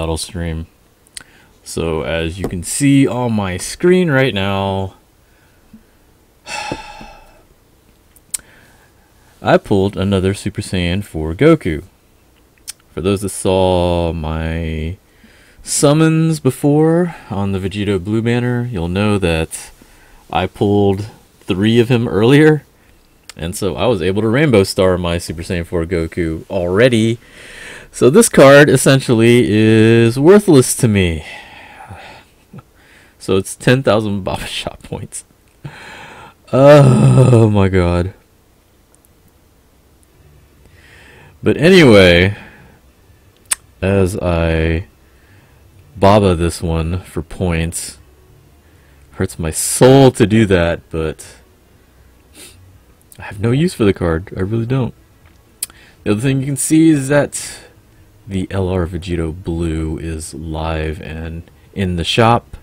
battle stream. So as you can see on my screen right now, I pulled another Super Saiyan 4 Goku. For those that saw my summons before on the Vegito Blue banner, you'll know that I pulled 3 of him earlier. And so I was able to Rainbow Star my Super Saiyan 4 Goku already. So this card essentially is worthless to me. So it's 10,000 Baba Shop points. Oh my god. But anyway, as I Baba this one for points, hurts my soul to do that, but I have no use for the card. I really don't. The other thing you can see is that the LR Vegito Blue is live and in the shop.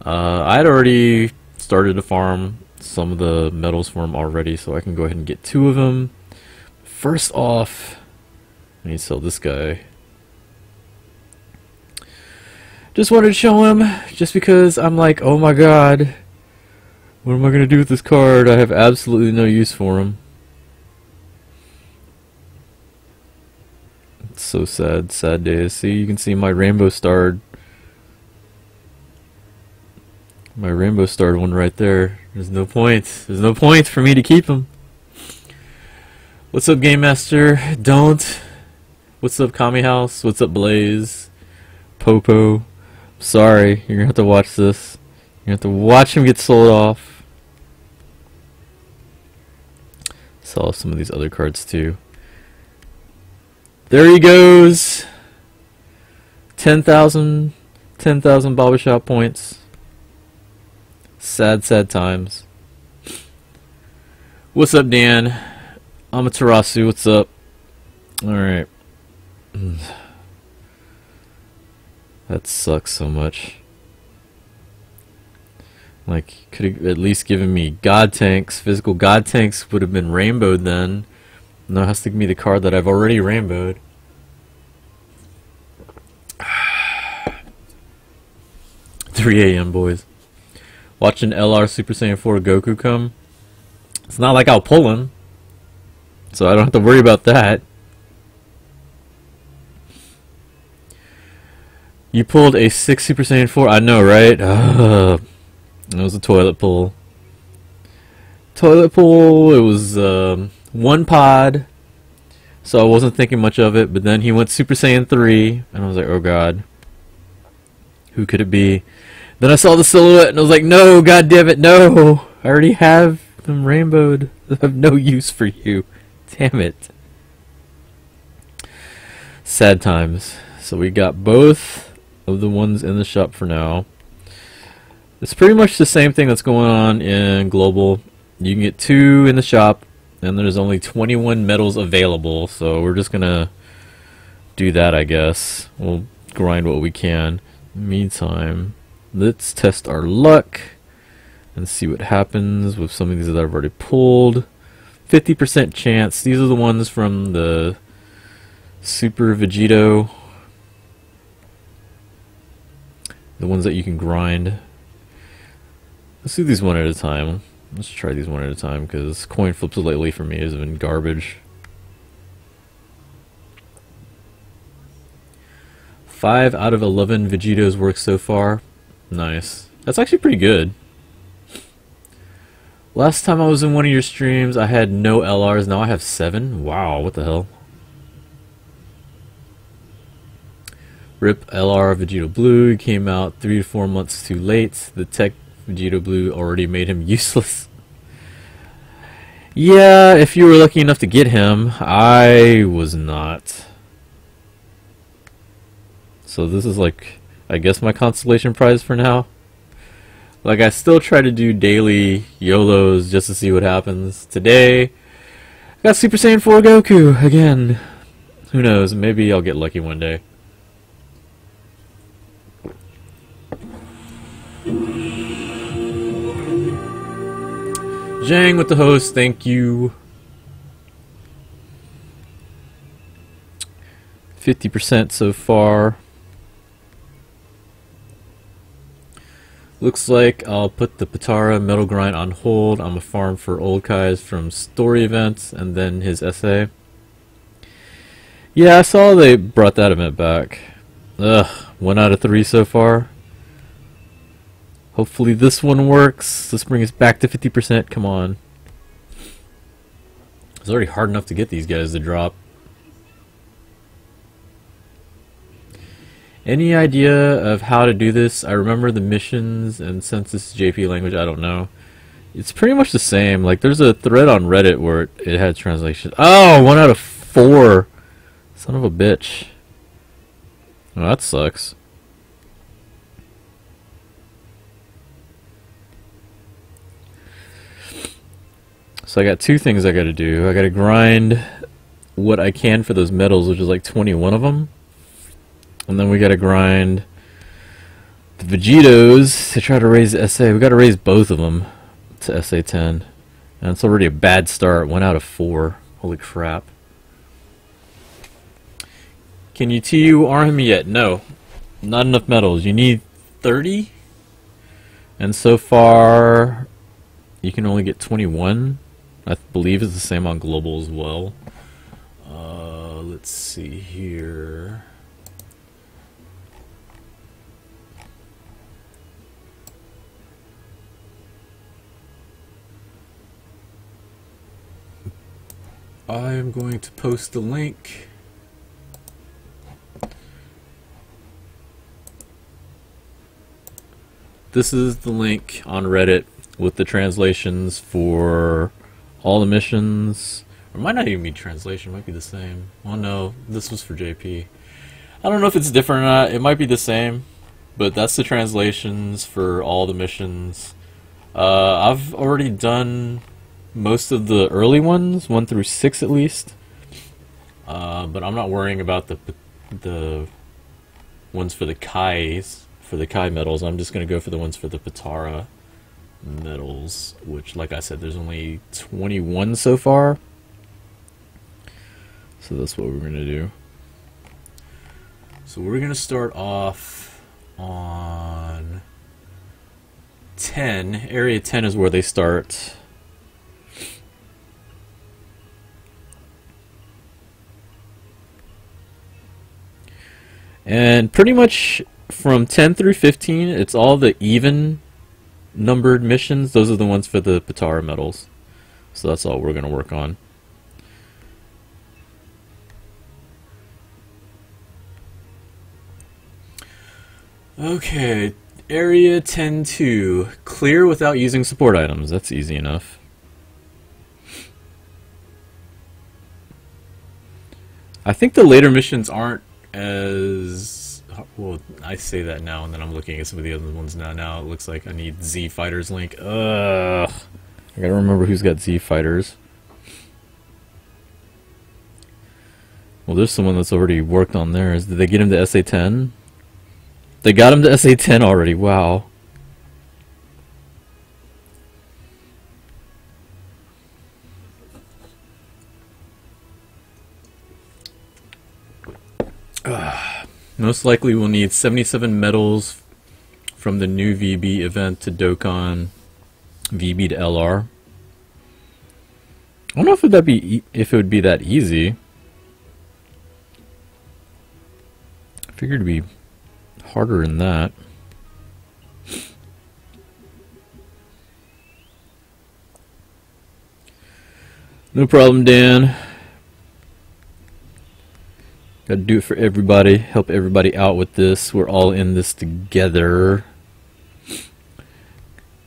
I had already started to farm some of the medals for him already, so I can go ahead and get 2 of them. First off, I need to sell this guy. Just wanted to show him, just because I'm like, oh my god, what am I going to do with this card? I have absolutely no use for him. It's so sad, sad days. See, you can see my Rainbow Starred one right there. There's no point. There's no point for me to keep him. What's up, Game Master? Don't. What's up, Kami House? What's up, Blaze? Popo. Sorry, you're gonna have to watch this. You're gonna have to watch him get sold off. Saw some of these other cards too. There he goes. 10,000 Baba Shop points. Sad, sad times. What's up, Dan? Amaterasu, what's up? Alright. That sucks so much. Like, could have at least given me God Tanks. Physical God Tanks would have been rainbowed then. No, it has to give me the card that I've already rainbowed. 3 a.m. boys. Watching LR Super Saiyan 4 Goku come. It's not like I'll pull him, so I don't have to worry about that. You pulled a 6 Super Saiyan 4? I know, right? It was a toilet pull. Toilet pull, it was 1 pod, so I wasn't thinking much of it, but then he went Super Saiyan 3, and I was like, oh god. Who could it be? Then I saw the silhouette, and I was like, no, god damn it, no! I already have them rainbowed. I have no use for you. Damn it. Sad times. So we got both of the ones in the shop for now. It's pretty much the same thing that's going on in Global. You can get 2 in the shop, and there's only 21 medals available, so we're just gonna do that, I guess. We'll grind what we can. Meantime, let's test our luck and see what happens with some of these that I've already pulled. 50% chance. These are the ones from the Super Vegito. The ones that you can grind. Let's do these one at a time. Let's try these one at a time, because coin flips lately for me has been garbage. 5 out of 11 Vegitos worked so far. Nice. That's actually pretty good. Last time I was in one of your streams, I had no LRs. Now I have 7. Wow, what the hell? RIP LR Vegito Blue came out 3 to 4 months too late. The tech Vegito Blue already made him useless. Yeah, if you were lucky enough to get him, I was not. So this is like, I guess, my consolation prize for now. Like, I still try to do daily YOLOs just to see what happens. Today, I got Super Saiyan 4 Goku again. Who knows, maybe I'll get lucky one day. Zhang with the host, thank you. 50% so far. Looks like I'll put the Potara Metal Grind on hold. I'm a farm for old Kai's from story events and then his essay. Yeah, I saw they brought that event back. Ugh, 1 out of 3 so far. Hopefully this one works. Let's bring us back to 50%. Come on. It's already hard enough to get these guys to drop. Any idea of how to do this? I remember the missions, and since this is JP language, I don't know. It's pretty much the same. Like, there's a thread on Reddit where it had translation. Oh, 1 out of 4. Son of a bitch. Oh, that sucks. So I got 2 things I gotta do. I gotta grind what I can for those medals, which is like 21 of them. And then we gotta grind the Vegitos to try to raise the SA. We gotta raise both of them to SA10. And it's already a bad start. 1 out of 4. Holy crap. Can you TUR him yet? No. Not enough medals. You need 30? And so far, you can only get 21. I believe it's the same on global as well. Let's see here. I am going to post the link. This is the link on Reddit with the translations for all the missions. Or it might not even be translation, it might be the same. Oh no, this was for JP. I don't know if it's different or not. It might be the same, but that's the translations for all the missions. I've already done most of the early ones, 1 through 6 at least. But I'm not worrying about the ones for the Kai's, for the Kai medals. I'm just going to go for the ones for the Potara medals, which, like I said, there's only 21 so far. So that's what we're going to do. So we're going to start off on 10. Area 10 is where they start. And pretty much from 10 through 15, it's all the even numbered missions. Those are the ones for the Potara medals. So that's all we're going to work on. Okay, Area 10-2. Clear without using support items. That's easy enough. I think the later missions aren't as well. I say that now, and then I'm looking at some of the other ones now. Now it looks like I need Z Fighters link. Ugh. I gotta remember who's got Z Fighters. Well, there's someone that's already worked on theirs. Did they get him to SA10? They got him to SA10 already. Wow. Most likely we'll need 77 medals from the new VB event to Dokkan VB to LR. I don't know if it would be that easy. I figured it'd be harder than that. No problem, Dan. Gotta do it for everybody. Help everybody out with this. We're all in this together.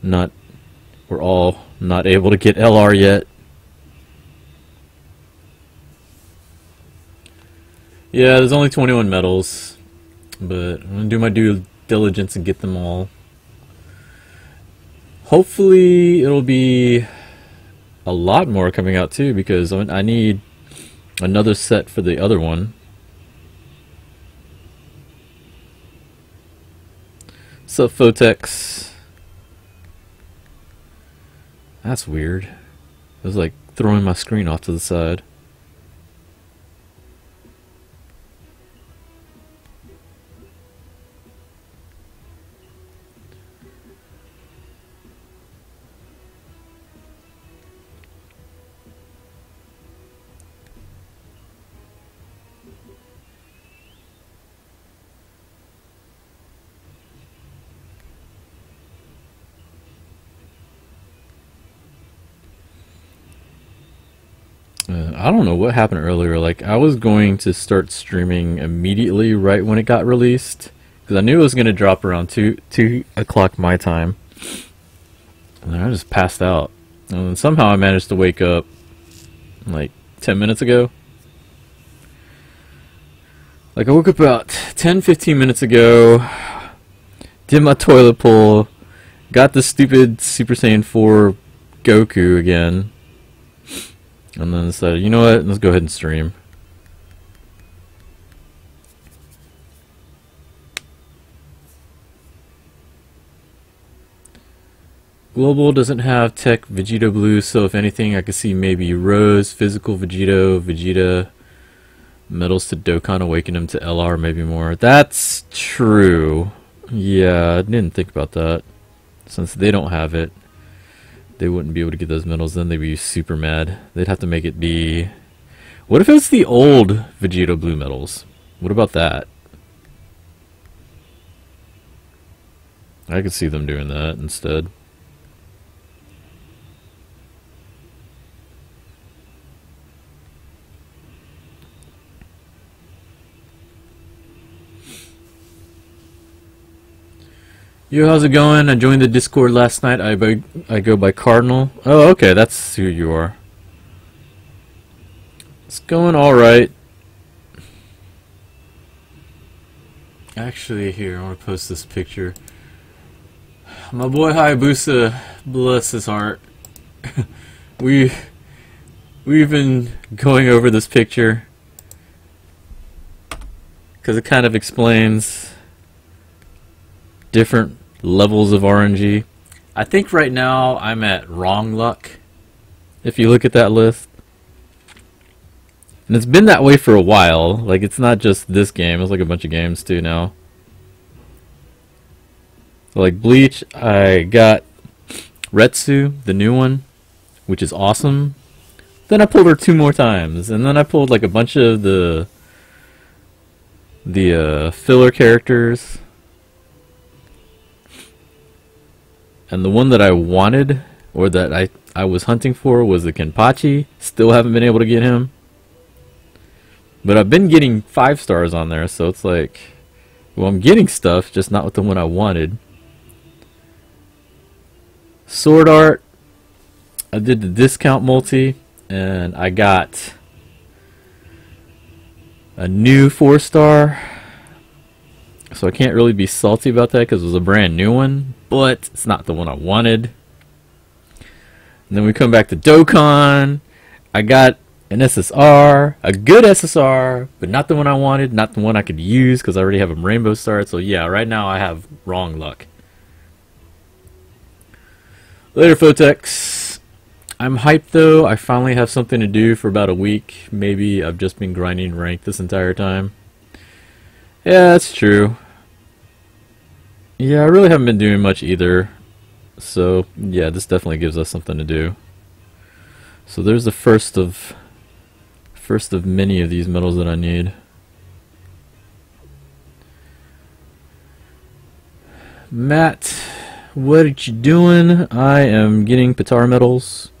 We're all not able to get LR yet. Yeah, there's only 21 medals, but I'm gonna do my due diligence and get them all. Hopefully it'll be a lot more coming out too, because I need another set for the other one. What's up, Photex? That's weird. It was like throwing my screen off to the side. I don't know what happened earlier. Like, I was going to start streaming immediately right when it got released, because I knew it was going to drop around 2 o'clock my time. And then I just passed out. And then somehow I managed to wake up like 10 minutes ago. Like, I woke up about 10-15 minutes ago, did my toilet pull, got the stupid Super Saiyan 4 Goku again, and then decided, you know what, let's go ahead and stream. Global doesn't have tech Vegito Blue, so if anything I could see maybe Rose, Physical Vegito, Vegeta, Medals to Dokkan, Awaken him to LR, maybe more. That's true. Yeah, I didn't think about that. Since they don't have it, they wouldn't be able to get those medals, then they'd be super mad. They'd have to make it be... What if it's the old Vegito Blue medals? What about that? I could see them doing that instead. Yo, how's it going? I joined the Discord last night. I go by Cardinal. Oh, okay, that's who you are. It's going alright. Actually, here, I want to post this picture. My boy Hayabusa, bless his heart. We've been going over this picture because it kind of explains different levels of RNG. I think right now I'm at wrong luck, if you look at that list. And it's been that way for a while. Like, it's not just this game, it's like a bunch of games too now. So like Bleach, I got Retsu, the new one, which is awesome. Then I pulled her 2 more times, and then I pulled like a bunch of the filler characters. And the one that I wanted, or that I was hunting for, was the Kenpachi. Still haven't been able to get him. But I've been getting 5 stars on there, so it's like, well, I'm getting stuff, just not with the one I wanted. Sword Art, I did the discount multi, and I got a new 4-star. So I can't really be salty about that because it was a brand new one, but it's not the one I wanted. And then we come back to Dokkan. I got an SSR, a good SSR, but not the one I wanted, not the one I could use because I already have a rainbow star. So yeah, right now I have wrong luck. Later, Fotex. I'm hyped though. I finally have something to do for about a week. Maybe I've just been grinding rank this entire time. Yeah, that's true. Yeah, I really haven't been doing much either. So, yeah, this definitely gives us something to do. So there's the first of many of these medals that I need. Matt, what are you doing? I am getting Potara medals.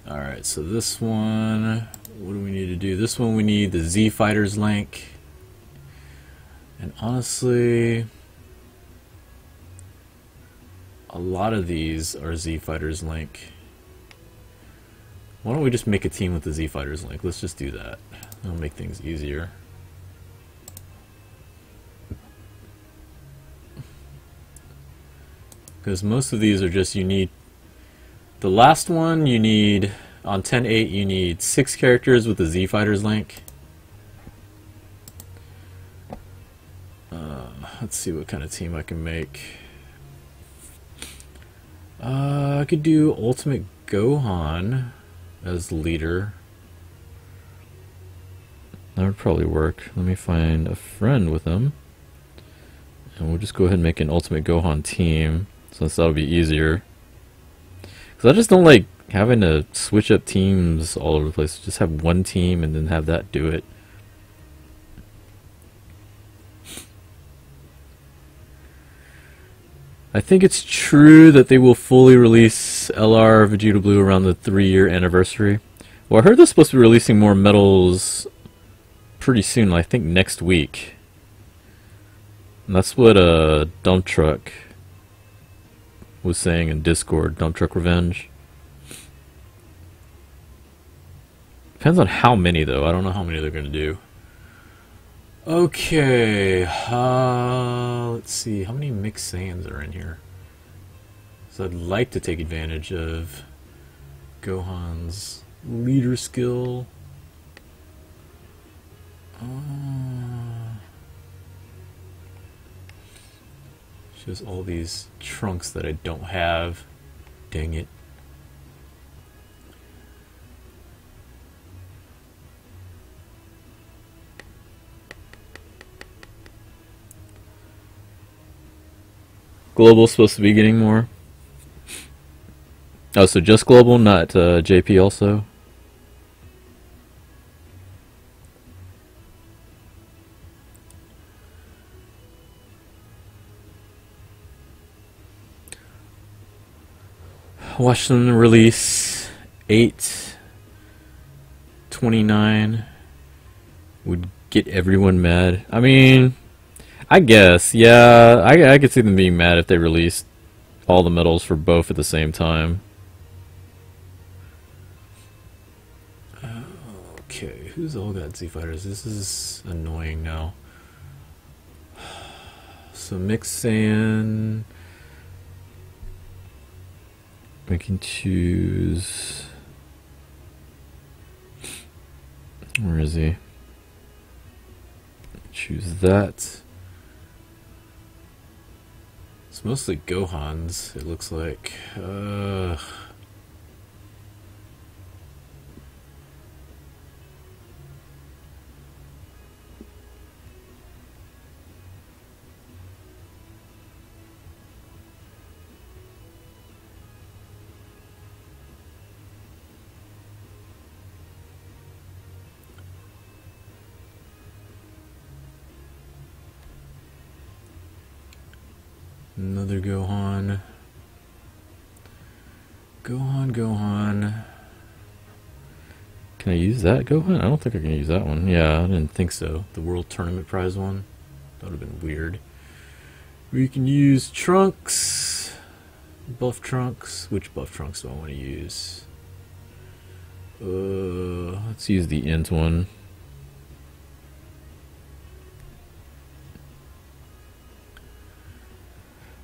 Alright, so this one, what do we need to do? This one we need the Z FighterZ link. And honestly, a lot of these are Z FighterZ link. Why don't we just make a team with the Z FighterZ link? Let's just do that. That'll make things easier. Because most of these are just, you need, the last one you need, on 10.8 you need 6 characters with the Z FighterZ link. Let's see what kind of team I can make. I could do Ultimate Gohan as leader. That would probably work. Let me find a friend with him. And we'll just go ahead and make an Ultimate Gohan team, since that'll be easier. Because I just don't like having to switch up teams all over the place. Just have one team and then have that do it. I think it's true that they will fully release LR Vegito Blue around the 3-year anniversary. Well, I heard they're supposed to be releasing more medals pretty soon, I think next week. And that's what Dump Truck was saying in Discord, Dump Truck Revenge. Depends on how many, though. I don't know how many they're going to do. Okay, let's see. How many mixed Saiyans are in here? So I'd like to take advantage of Gohan's leader skill. Shows all these trunks that I don't have. Dang it. Global's supposed to be getting more. Oh, so just Global, not JP also? Watch them release 8/29 would get everyone mad. I mean, I guess, yeah, I could see them being mad if they released all the medals for both at the same time. Okay, who's all got Z Fighters? This is annoying now. So Mixed Saiyan, we can choose. Where is he? Choose that. It's mostly Gohan's, it looks like. Another Gohan. Gohan. Can I use that Gohan? I don't think I can use that one. Yeah, I didn't think so. The World Tournament Prize one. That would have been weird. We can use Trunks. Buff Trunks. Which Buff Trunks do I want to use? Let's use the Int one.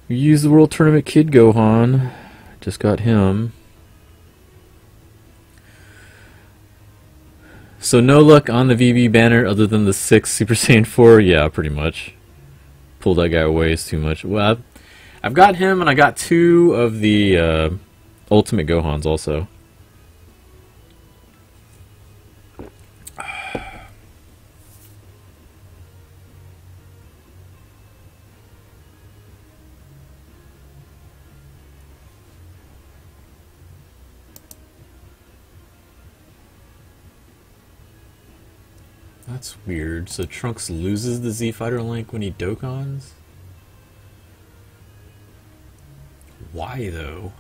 We use the World Tournament Kid Gohan. Just got him. So no luck on the VB banner other than the 6 Super Saiyan 4? Yeah, pretty much. Pull that guy away is too much. Well, I've got him and I got 2 of the Ultimate Gohans also. That's weird. So Trunks loses the Z Fighter link when he Dokkans? Why though?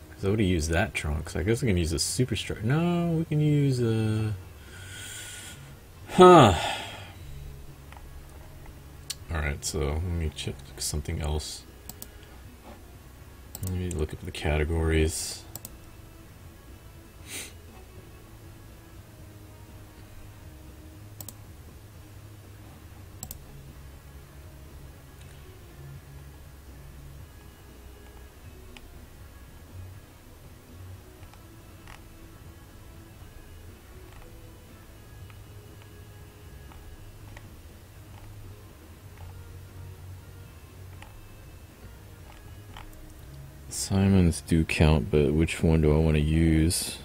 Because I would have used that Trunks. I guess we can use a Super Strike. No, we can use a... Huh. Alright, so let me check something else. Let me look up the categories. Simons do count, but which one do I want to use?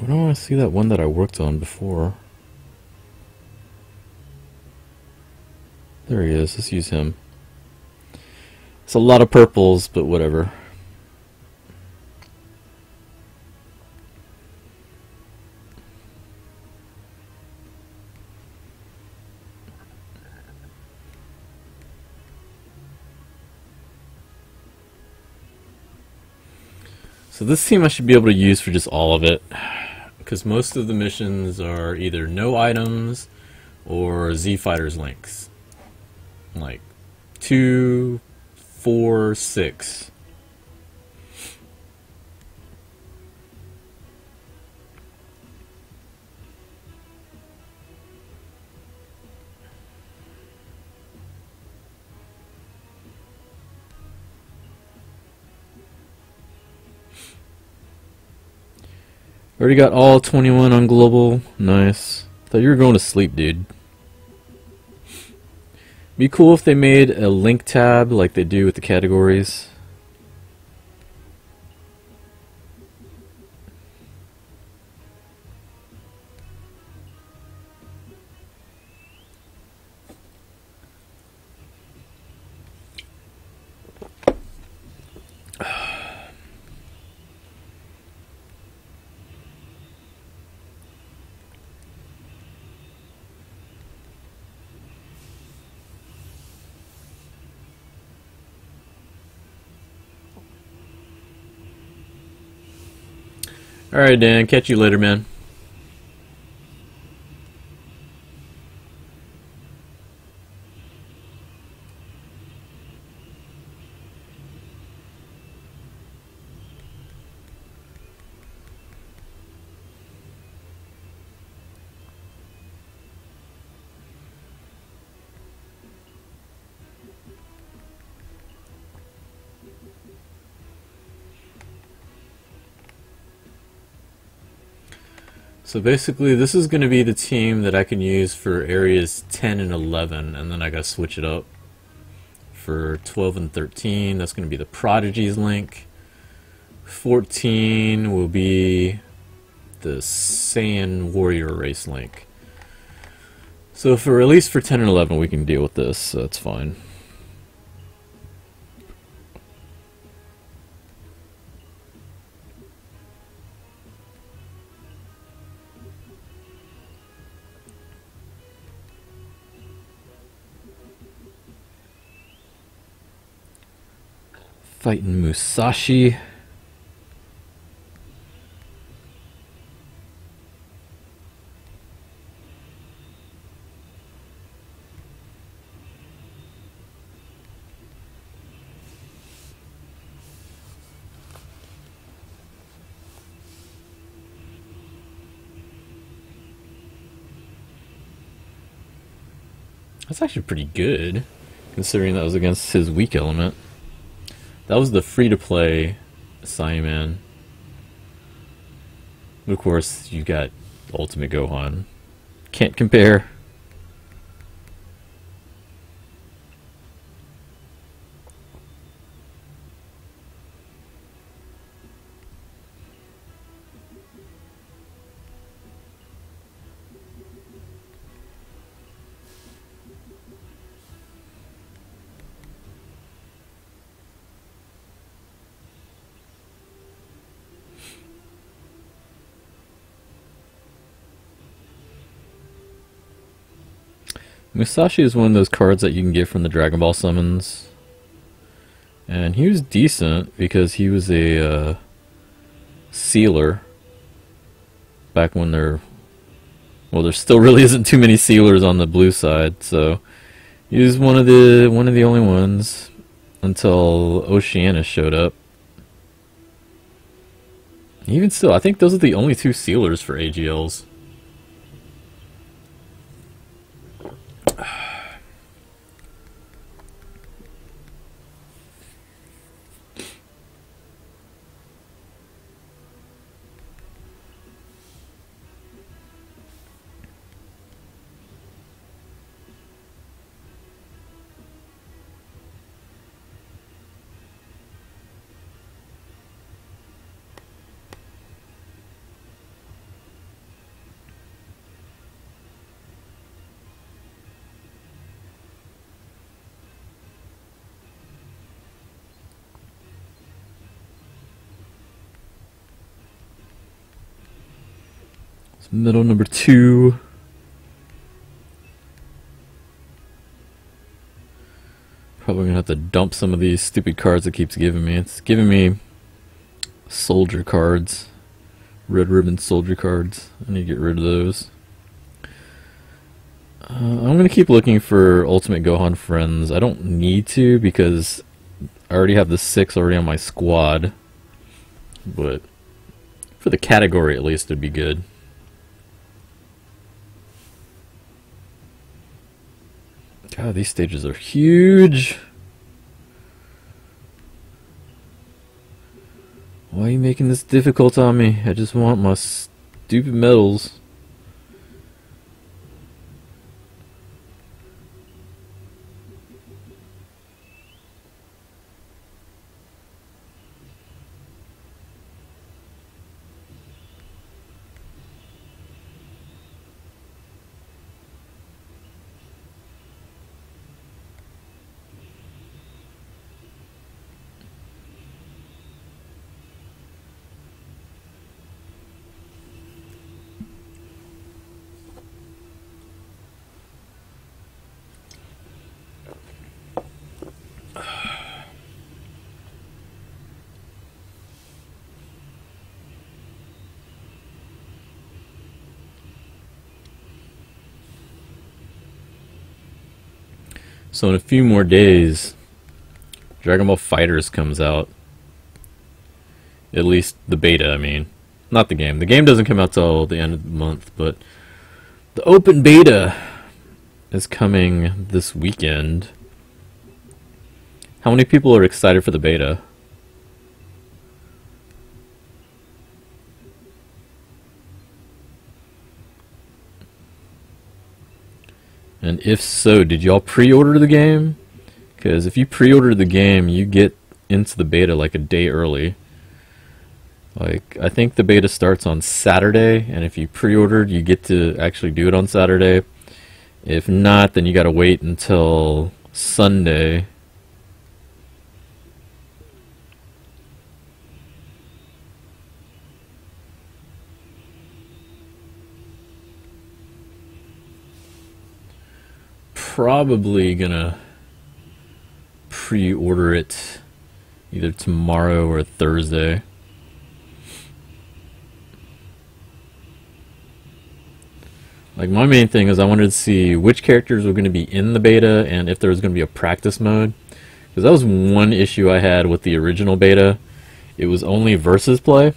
I don't want to see that one that I worked on before. There he is. Let's use him. It's a lot of purples, but whatever. So this team I should be able to use for just all of it, because most of the missions are either no items or Z Fighters links. Like 2, 4, 6. Already got all 21 on global. Nice. Thought you were going to sleep, dude. Be cool if they made a link tab like they do with the categories. Alright, Dan. Catch you later, man. So basically, this is going to be the team that I can use for areas 10 and 11, and then I gotta switch it up. For 12 and 13, that's going to be the Prodigies link. 14 will be the Saiyan Warrior race link. So for at least for 10 and 11, we can deal with this, so that's fine. Fighting Musashi. That's actually pretty good, considering that was against his weak element. That was the free-to-play Saiyaman. Of course, you got Ultimate Gohan. Can't compare. Musashi is one of those cards that you can get from the Dragon Ball summons. And he was decent because he was a sealer. Back when there still really isn't too many sealers on the blue side, so he was one of the only ones until Oceanus showed up. Even still, I think those are the only two sealers for AGLs. Middle number 2. Probably gonna have to dump some of these stupid cards it keeps giving me. It's giving me soldier cards. Red ribbon soldier cards. I need to get rid of those. I'm gonna keep looking for Ultimate Gohan friends. I don't need to because I already have the 6 already on my squad. But for the category at least it'd be good. God, these stages are huge. Why are you making this difficult on me? I just want my stupid medals. So in a few more days, Dragon Ball FighterZ comes out. At least the beta, I mean. Not the game. The game doesn't come out till the end of the month, but the open beta is coming this weekend. How many people are excited for the beta? And if so, did y'all pre-order the game? Because if you pre-order the game, you get into the beta like a day early. Like, I think the beta starts on Saturday, and if you pre-ordered, you get to actually do it on Saturday. If not, then you gotta wait until Sunday. Probably gonna pre-order it either tomorrow or Thursday. Like, my main thing is I wanted to see which characters were going to be in the beta and if there was going to be a practice mode. Because that was one issue I had with the original beta. It was only versus play.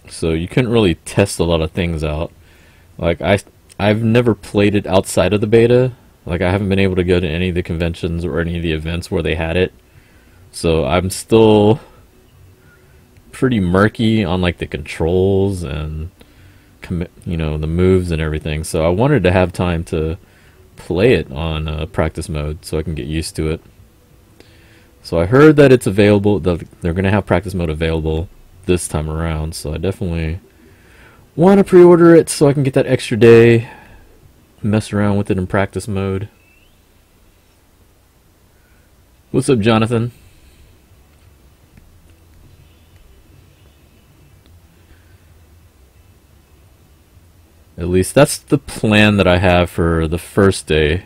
So you couldn't really test a lot of things out. Like, I've never played it outside of the beta. Like, I haven't been able to go to any of the conventions or any of the events where they had it. So I'm still pretty murky on like the controls and you know, the moves and everything. So I wanted to have time to play it on practice mode so I can get used to it. So I heard that it's available, that they're going to have practice mode available this time around, so I definitely want to pre-order it so I can get that extra day, mess around with it in practice mode. What's up, Jonathan? At least that's the plan that I have for the first day.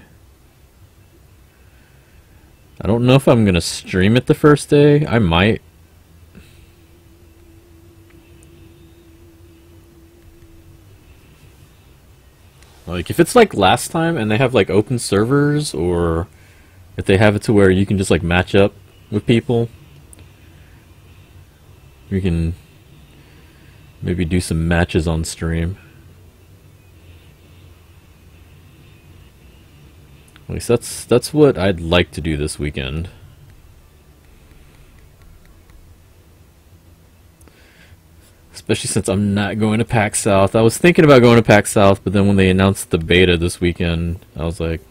I don't know if I'm gonna stream it the first day. I might. Like, if it's like last time and they have like open servers, or if they have it to where you can just like match up with people, we can maybe do some matches on stream. At least that's what I'd like to do this weekend. Especially since I'm not going to PAX South. I was thinking about going to PAX South, but then when they announced the beta this weekend, I was like,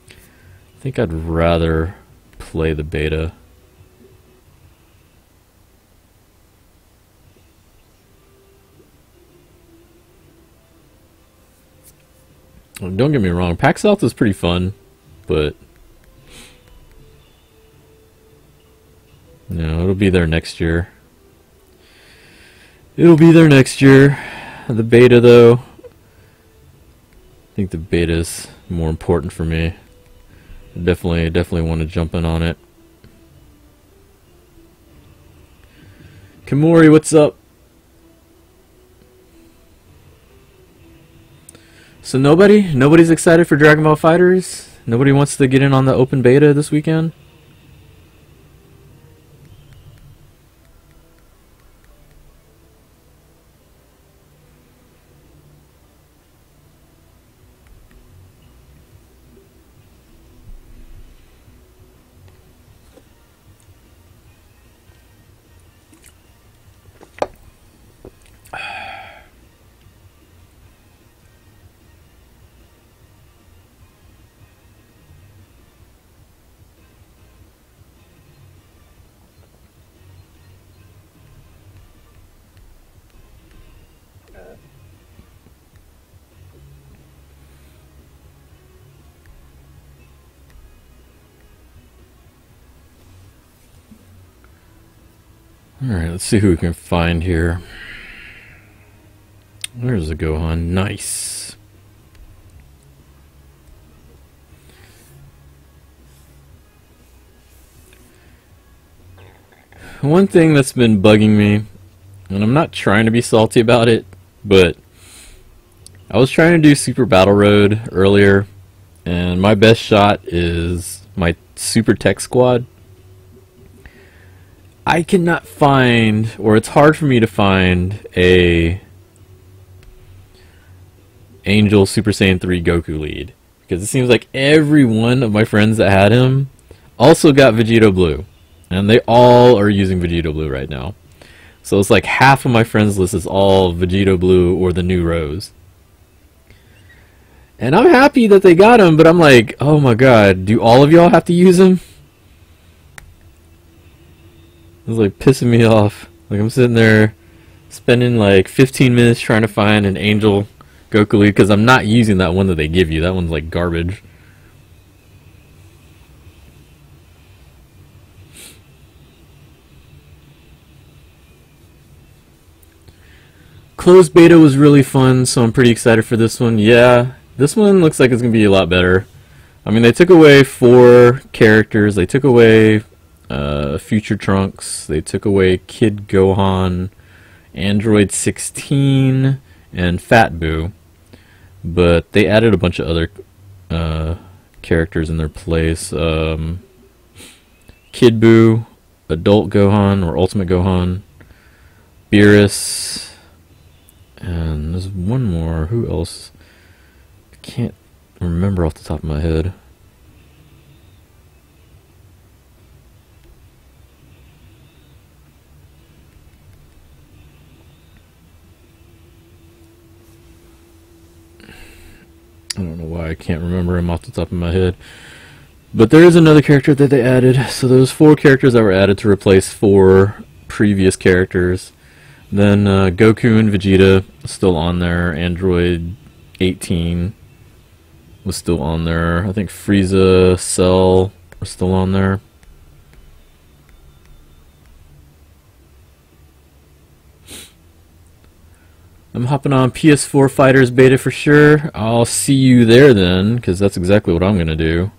I think I'd rather play the beta. Well, don't get me wrong, PAX South is pretty fun, but you know, it'll be there next year. It'll be there next year. The beta, though, I think the beta is more important for me. Definitely want to jump in on it. Kamori, what's up? So nobody's excited for Dragon Ball FighterZ? Nobody wants to get in on the open beta this weekend? Alright, let's see who we can find here. There's a Gohan. Nice. One thing that's been bugging me, and I'm not trying to be salty about it, but I was trying to do Super Battle Road earlier, and my best shot is my Super Tech Squad. I cannot find, or it's hard for me to find, a Angel Super Saiyan 3 Goku lead. Because it seems like every one of my friends that had him also got Vegito Blue. And they all are using Vegito Blue right now. So it's like half of my friends list is all Vegito Blue or the new Rose. And I'm happy that they got him, but I'm like, oh my god, do all of y'all have to use him? It's like pissing me off. Like I'm sitting there spending like 15 minutes trying to find an Angel Goku lead because I'm not using that one that they give you. That one's like garbage. Closed beta was really fun, so I'm pretty excited for this one. Yeah, this one looks like it's going to be a lot better. I mean, they took away 4 characters. They took away Future Trunks. They took away Kid Gohan, Android 16, and Fat Boo. But they added a bunch of other characters in their place. Kid Boo, Adult Gohan, or Ultimate Gohan, Beerus, and there's one more. Who else? I can't remember off the top of my head. I don't know why I can't remember him off the top of my head. But there is another character that they added. So those 4 characters that were added to replace 4 previous characters. Then Goku and Vegeta still on there. Android 18 was still on there. I think Frieza, Cell are still on there. I'm hopping on PS4 FighterZ beta for sure. I'll see you there then, because that's exactly what I'm going to do.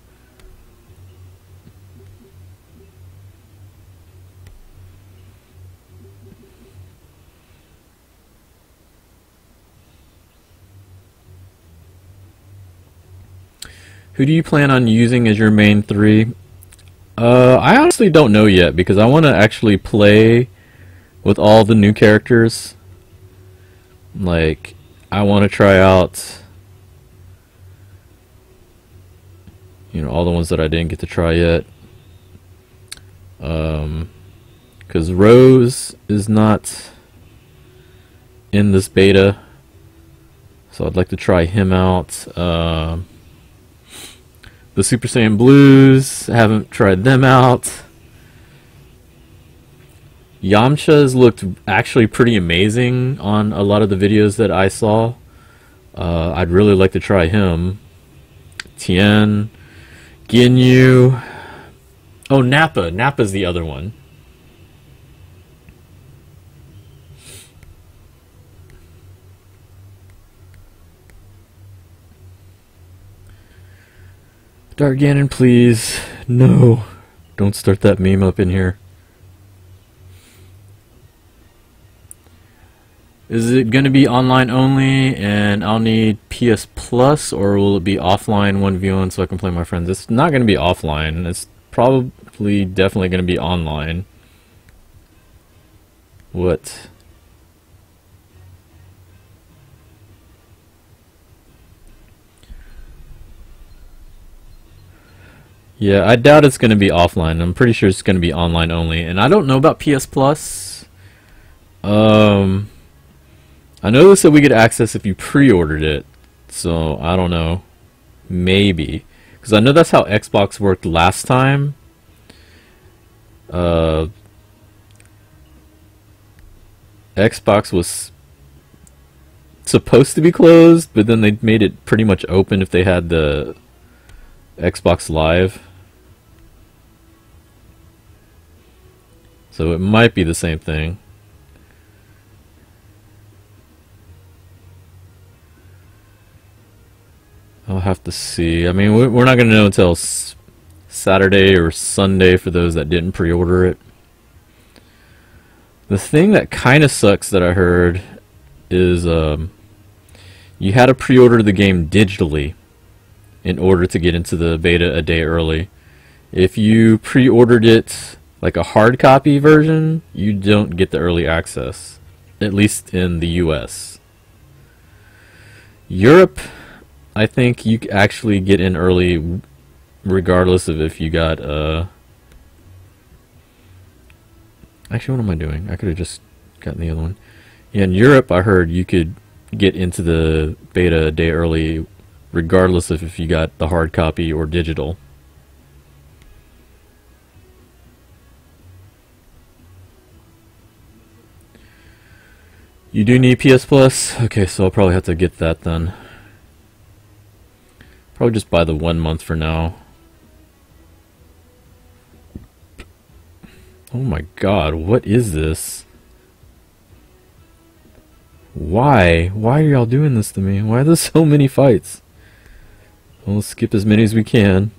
Who do you plan on using as your main 3? I honestly don't know yet, because I want to actually play with all the new characters. Like, I want to try out, you know, all the ones that I didn't get to try yet. Because Rose is not in this beta, so I'd like to try him out. The Super Saiyan Blues, I haven't tried them out. Yamcha's looked actually pretty amazing on a lot of the videos that I saw. I'd really like to try him. Tien, Ginyu. Oh, Nappa. Nappa's the other one. Dark Ganon, please. No. Don't start that meme up in here. Is it going to be online only and I'll need PS Plus, or will it be offline 1v1 so I can play my friends? It's not going to be offline. It's probably definitely going to be online. What? Yeah, I doubt it's going to be offline. I'm pretty sure it's going to be online only. And I don't know about PS Plus. I know they said we get access if you pre-ordered it, so I don't know. Maybe. Because I know that's how Xbox worked last time. Xbox was supposed to be closed, but then they made it pretty much open if they had the Xbox Live. So it might be the same thing. I'll have to see. I mean, we're not going to know until Saturday or Sunday for those that didn't pre-order it. The thing that kind of sucks that I heard is you had to pre-order the game digitally in order to get into the beta a day early. If you pre-ordered it like a hard copy version, you don't get the early access, at least in the US. Europe, I think you actually get in early regardless of if you got actually, what am I doing? I could have just gotten the other one. Yeah, in Europe I heard you could get into the beta a day early regardless of if you got the hard copy or digital. You do need PS Plus? Okay, so I'll probably have to get that then. Probably just buy the 1 month for now. Oh my god, what is this? Why? Why are y'all doing this to me? Why are there so many fights? We'll skip as many as we can.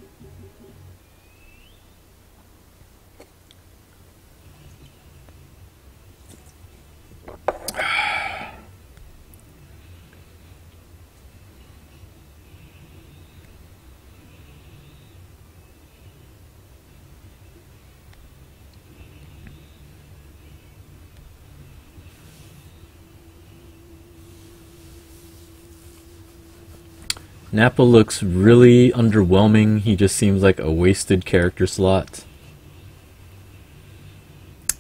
Nappa looks really underwhelming. He just seems like a wasted character slot.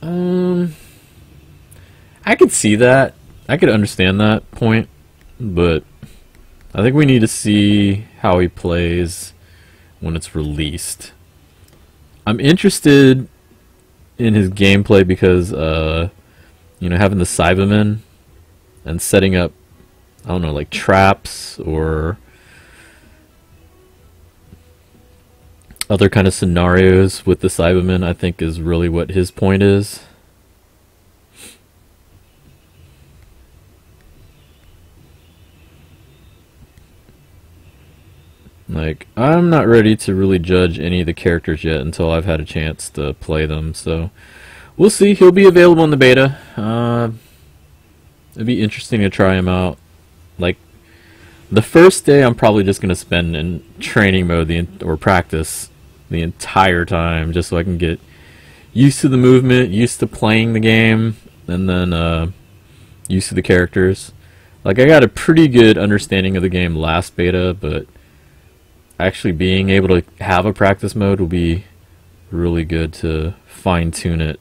I could see that. I could understand that point, but I think we need to see how he plays when it's released. I'm interested in his gameplay because, you know, having the Cybermen and setting up, I don't know, like traps or other kind of scenarios with the Cybermen, I think is really what his point is. Like, I'm not ready to really judge any of the characters yet until I've had a chance to play them, so we'll see. He'll be available in the beta. It'd be interesting to try him out. Like, the first day I'm probably just going to spend in training mode or practice the entire time, just so I can get used to the movement, used to playing the game, and then used to the characters. Like, I got a pretty good understanding of the game last beta, but actually being able to have a practice mode will be really good to fine-tune it.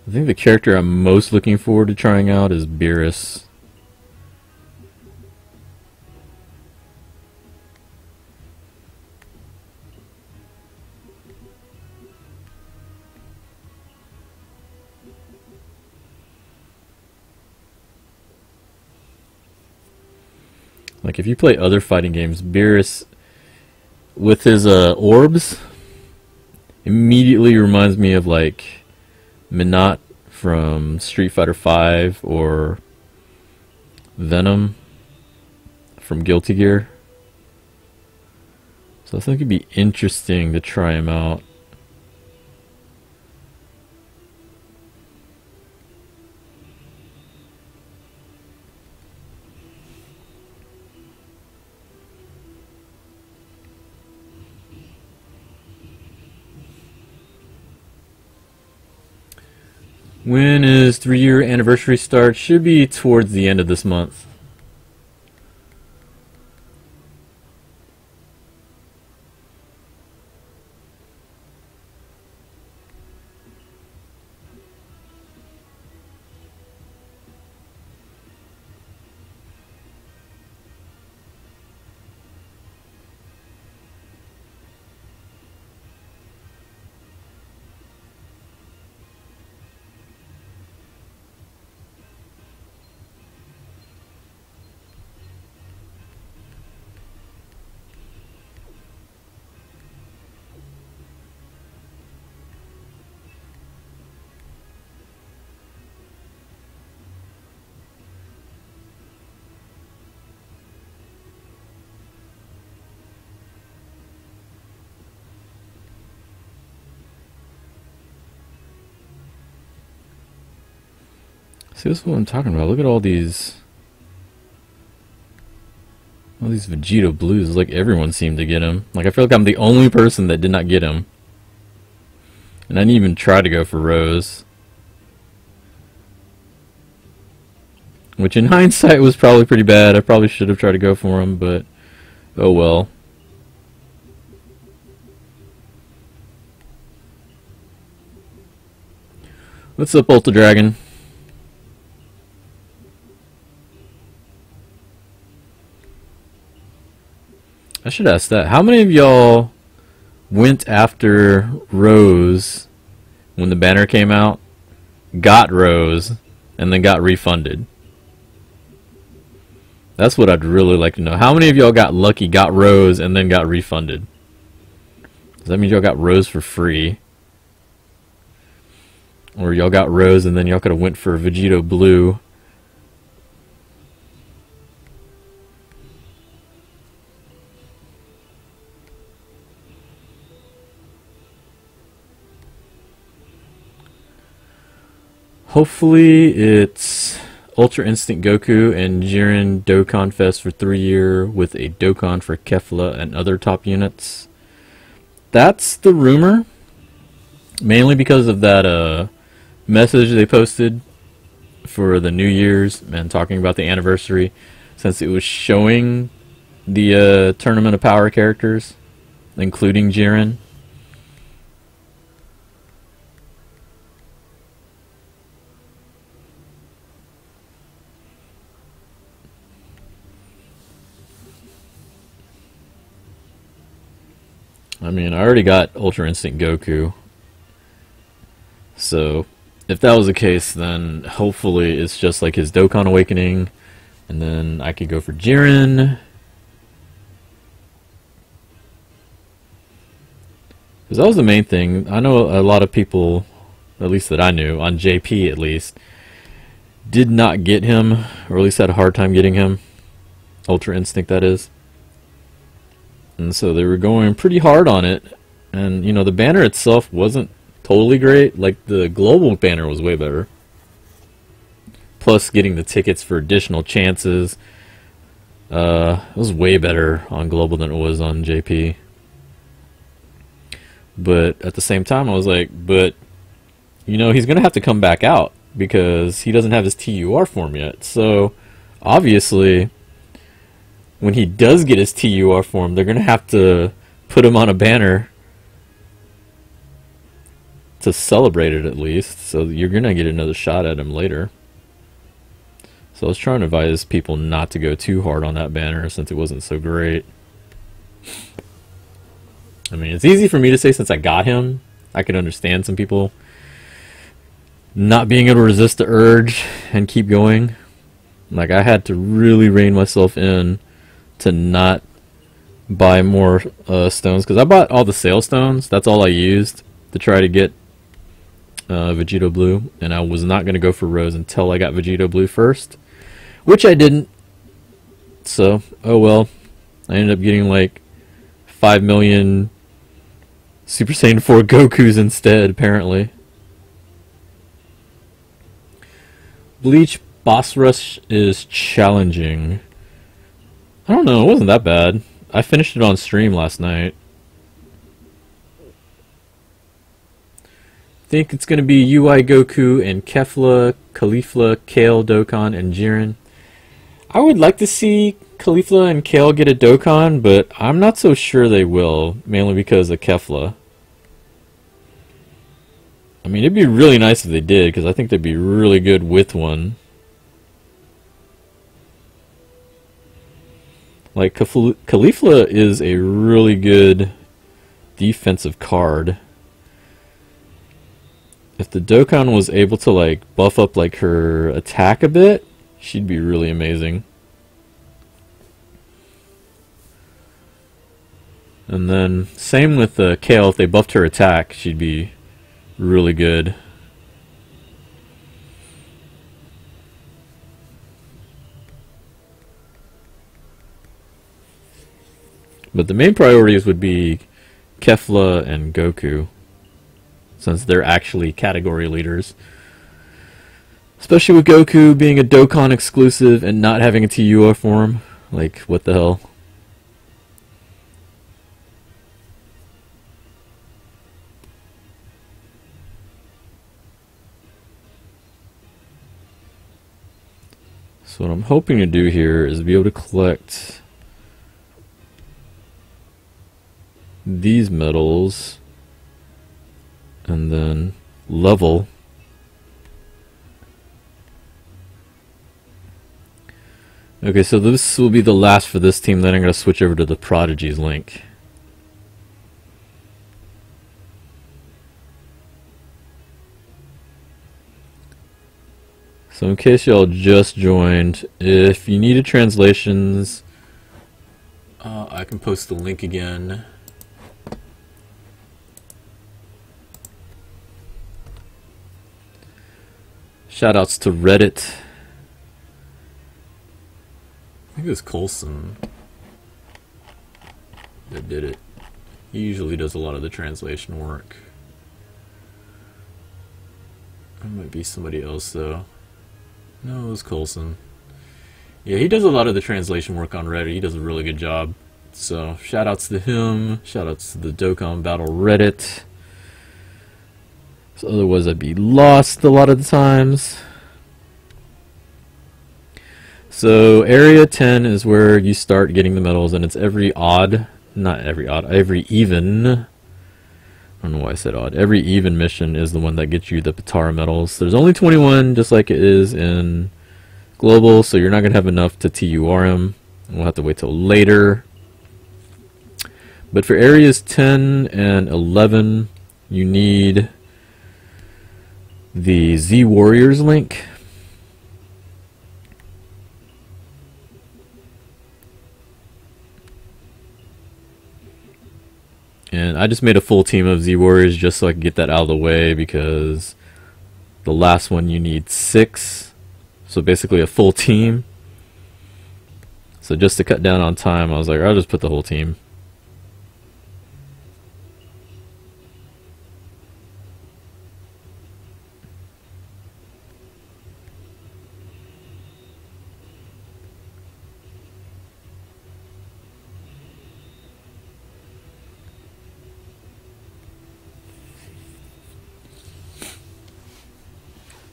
I think the character I'm most looking forward to trying out is Beerus. Like, if you play other fighting games, Beerus with his orbs immediately reminds me of like Minot from Street Fighter V or Venom from Guilty Gear. So I think it'd be interesting to try him out. When is 3-year anniversary start? Should be towards the end of this month. See, this is what I'm talking about. Look at all these Vegito Blues. Like, everyone seemed to get him. Like, I feel like I'm the only person that did not get him. And I didn't even try to go for Rose. Which, in hindsight, was probably pretty bad. I probably should have tried to go for him, but oh well. What's up, Ultra Dragon? I should ask that. How many of y'all went after Rose when the banner came out, got Rose, and then got refunded? That's what I'd really like to know. How many of y'all got lucky, got Rose, and then got refunded? Does that mean y'all got Rose for free? Or y'all got Rose and then y'all could have went for Vegito Blue? Hopefully it's Ultra Instinct Goku and Jiren Dokkan Fest for 3-year with a Dokkan for Kefla and other top units. That's the rumor. Mainly because of that message they posted for the New Year's and talking about the anniversary, since it was showing the Tournament of Power characters, including Jiren. I mean, I already got Ultra Instinct Goku. So, if that was the case, then hopefully it's just like his Dokkan Awakening. And then I could go for Jiren. Because that was the main thing. I know a lot of people, at least that I knew, on JP at least, did not get him, or at least had a hard time getting him. Ultra Instinct, that is. And so they were going pretty hard on it. And, you know, the banner itself wasn't totally great. Like, the global banner was way better. Plus, getting the tickets for additional chances. It was way better on global than it was on JP. But at the same time, I was like, but, you know, he's going to have to come back out because he doesn't have his TUR form yet. So, obviously, when he does get his TUR form, they're going to have to put him on a banner to celebrate it at least. So you're going to get another shot at him later. So I was trying to advise people not to go too hard on that banner since it wasn't so great. I mean, it's easy for me to say since I got him. I can understand some people not being able to resist the urge and keep going. Like, I had to really rein myself in to not buy more stones, because I bought all the sale stones. That's all I used to try to get Vegito Blue, and I was not going to go for Rose until I got Vegito Blue first, which I didn't. So, oh well. I ended up getting like 5 million Super Saiyan 4 Gokus instead, apparently. Bleach Boss Rush is challenging. I don't know, it wasn't that bad. I finished it on stream last night. I think it's going to be UI Goku and Kefla, Caulifla, Kale, Dokkan, and Jiren. I would like to see Caulifla and Kale get a Dokkan, but I'm not so sure they will, mainly because of Kefla. I mean, it'd be really nice if they did, because I think they'd be really good with one. Like, Caulifla is a really good defensive card. If the Dokkan was able to, like, buff up, like, her attack a bit, she'd be really amazing. And then, same with Kale, if they buffed her attack, she'd be really good. But the main priorities would be Kefla and Goku, since they're actually category leaders. Especially with Goku being a Dokkan exclusive and not having a TUR form. Like, what the hell? So what I'm hoping to do here is be able to collect these medals and then level. Okay, so this will be the last for this team, then I'm going to switch over to the Prodigies link. So in case y'all just joined, if you needed translations, I can post the link again. Shoutouts to Reddit. I think it was Colson that did it. He usually does a lot of the translation work. It might be somebody else though. No, it was Colson. Yeah, he does a lot of the translation work on Reddit. He does a really good job. So, shoutouts to him. Shoutouts to the Dokkan Battle Reddit. So otherwise I'd be lost a lot of the times. So Area 10 is where you start getting the medals, and it's every odd, not every odd, every even, I don't know why I said odd, every even mission is the one that gets you the Potara medals. There's only 21, just like it is in Global, so you're not going to have enough to TUR them. We'll have to wait till later. But for Areas 10 and 11, you need the Z Warriors link. And I just made a full team of Z Warriors just so I can get that out of the way, because the last one you need 6. So basically a full team. So just to cut down on time, I was like, I'll just put the whole team.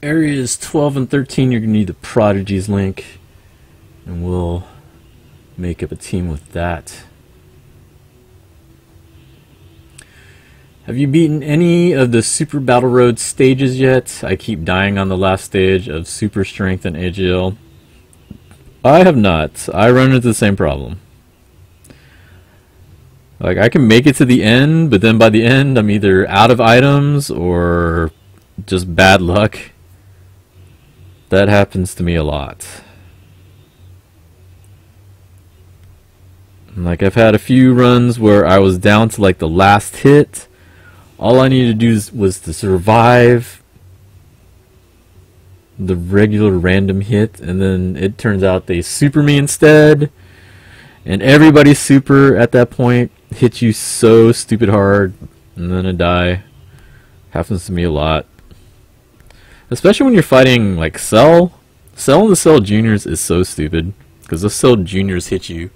Areas 12 and 13, you're going to need the Prodigies link, and we'll make up a team with that. Have you beaten any of the Super Battle Road stages yet? I keep dying on the last stage of Super Strength and AGL. I have not. I run into the same problem. Like, I can make it to the end, but then by the end I'm either out of items or just bad luck. That happens to me a lot. Like, I've had a few runs where I was down to like the last hit. All I needed to do was to survive, the regular random hit, and then it turns out they super me instead, and everybody's super at that point hits you so stupid hard, and then I die. Happens to me a lot. Especially when you're fighting like Cell. Cell and the Cell Juniors is so stupid, because the Cell Juniors hit you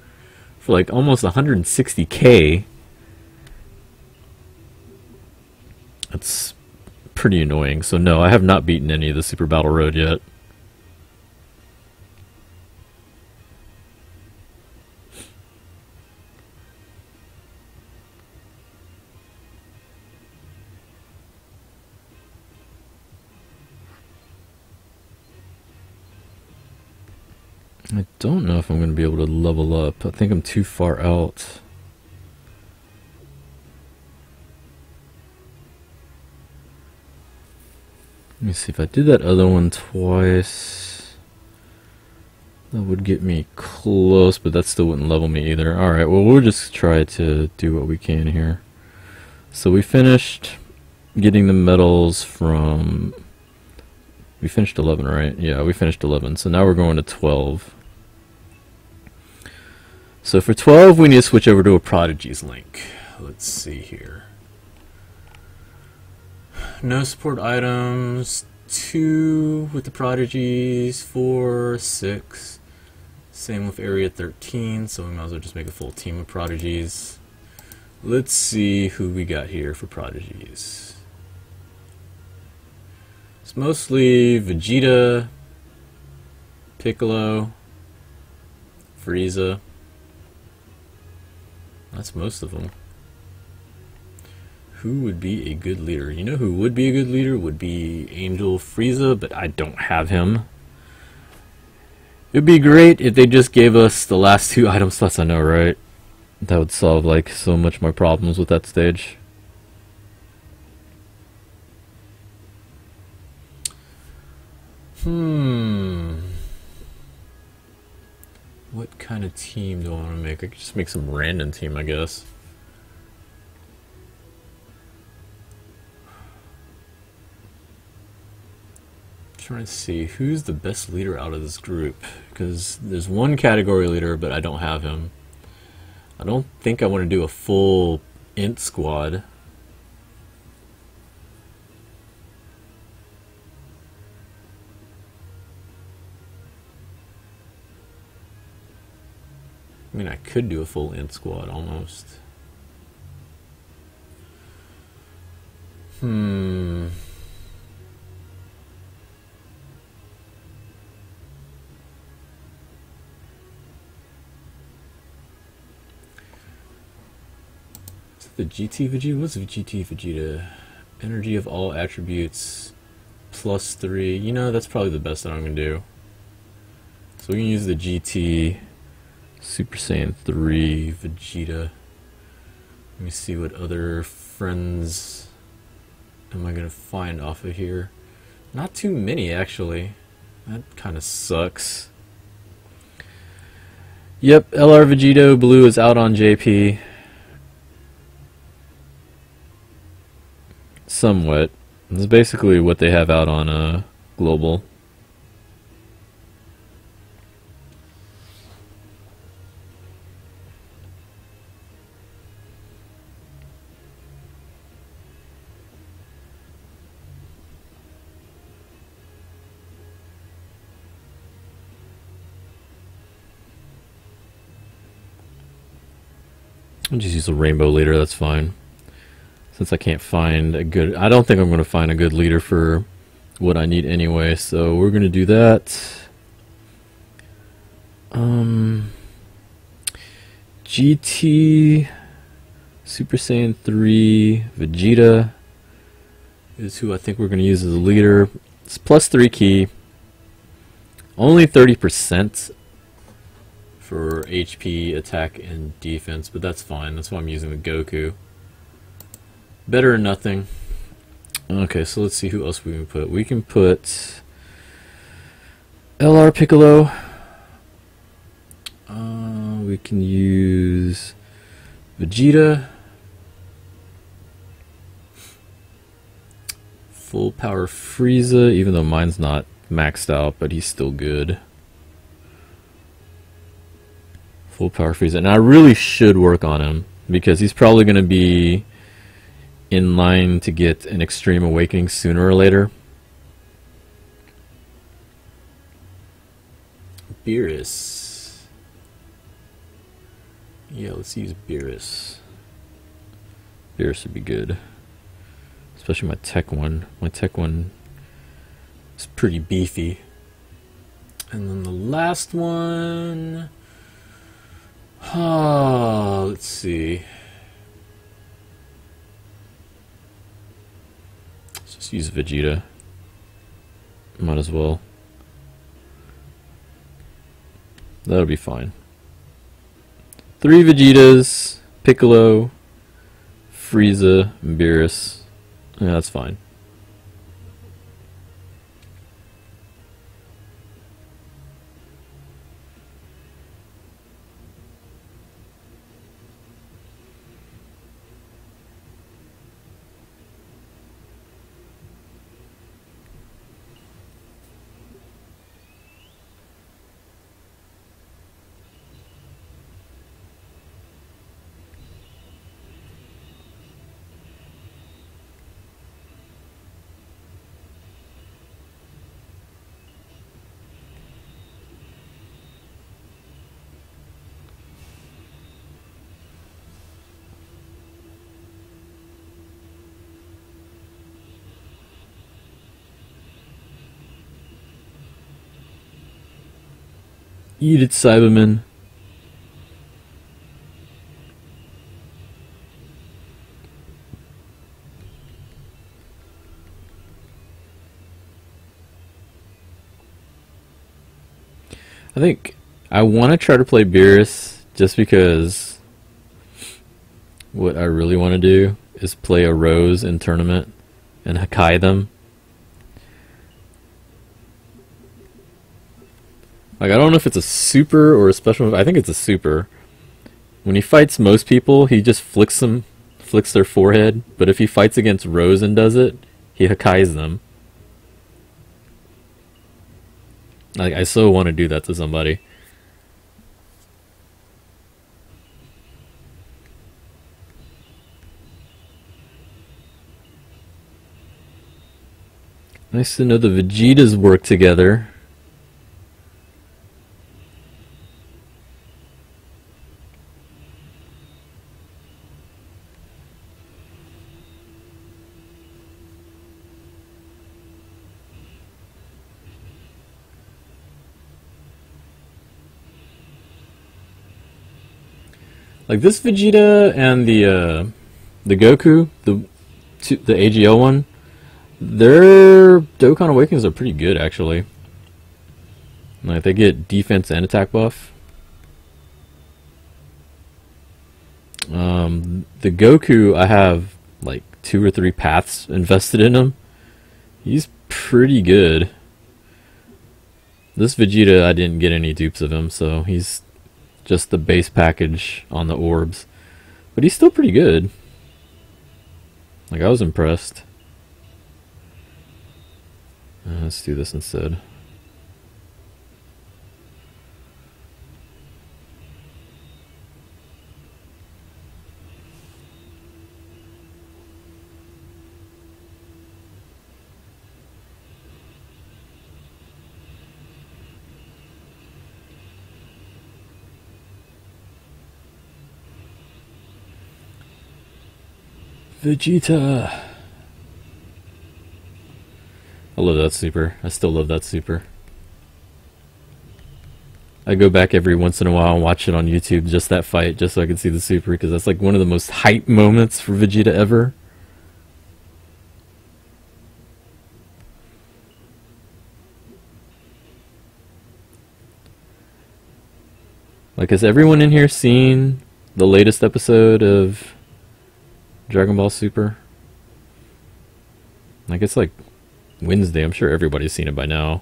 for like almost 160k. That's pretty annoying. So no, I have not beaten any of the Super Battle Road yet. I don't know if I'm going to be able to level up. I think I'm too far out. Let me see, if I did that other one twice, that would get me close, but that still wouldn't level me either. Alright, well, we'll just try to do what we can here. So we finished getting the medals from... We finished 11, right? Yeah, we finished 11. So now we're going to 12. So for 12, we need to switch over to a Prodigies link. Let's see here. No support items. 2 with the Prodigies. 4, 6. Same with Area 13, so we might as well just make a full team of Prodigies. Let's see who we got here for Prodigies. It's mostly Vegeta, Piccolo, Frieza. That's most of them. Who would be a good leader? You know who would be a good leader? Would be Angel Frieza, but I don't have him. It would be great if they just gave us the last 2 item slots, I know, right? That would solve like so much my problems with that stage. What kind of team do I want to make? I could just make some random team, I guess. Trying to see who's the best leader out of this group, because there's one category leader, but I don't have him. I don't think I want to do a full int squad. I mean, I could do a full int squad almost. Is it the GT Vegeta? What's the GT Vegeta? Energy of all attributes +3. You know, that's probably the best that I'm going to do. So we can use the GT Super Saiyan 3 Vegeta. Let me see what other friends am I going to find off of here. Not too many, actually. That kind of sucks. Yep, LR Vegito Blue is out on JP. Somewhat. This is basically what they have out on Global. I'll just use a rainbow leader, that's fine. Since I can't find a good... I don't think I'm going to find a good leader for what I need anyway, so we're going to do that. GT Super Saiyan 3 Vegeta is who I think we're going to use as a leader. It's +3 key. Only 30% for HP, attack, and defense, but that's fine. That's why I'm using the Goku. Better than nothing. Okay, so let's see who else we can put. We can put LR Piccolo. We can use Vegeta. Full power Frieza, even though mine's not maxed out, but he's still good. Full power Frieza. And I really should work on him, because he's probably going to be in line to get an Extreme Awakening sooner or later. Beerus. Yeah, let's use Beerus. Beerus would be good. Especially my tech one. My tech one is pretty beefy. And then the last one... let's see. Let's just use Vegeta. Might as well. That'll be fine. 3 Vegetas, Piccolo, Frieza, and Beerus. Yeah, that's fine. Eat it, Cyberman. I think I want to try to play Beerus just because what I really want to do is play a Rose in tournament and Hakai them. Like, I don't know if it's a super or a special move. I think it's a super. When he fights most people, he just flicks their forehead. But if he fights against Rose and does it, he Hakais them. Like, I so want to do that to somebody. Nice to know the Vegetas work together. Like this Vegeta and the Goku, the AGL one, their Dokkan Awakenings are pretty good actually. Like they get defense and attack buff. The Goku, I have like 2 or 3 paths invested in him. He's pretty good. This Vegeta, I didn't get any dupes of him, so he's just the base package on the orbs. But he's still pretty good. Like, I was impressed. Let's do this instead. Vegeta. I love that super. I still love that super. I go back every once in a while and watch it on YouTube, just that fight, just so I can see the super, because that's like one of the most hype moments for Vegeta ever. Like, has everyone in here seen the latest episode of Dragon Ball Super? Like, it's like Wednesday. I'm sure everybody's seen it by now.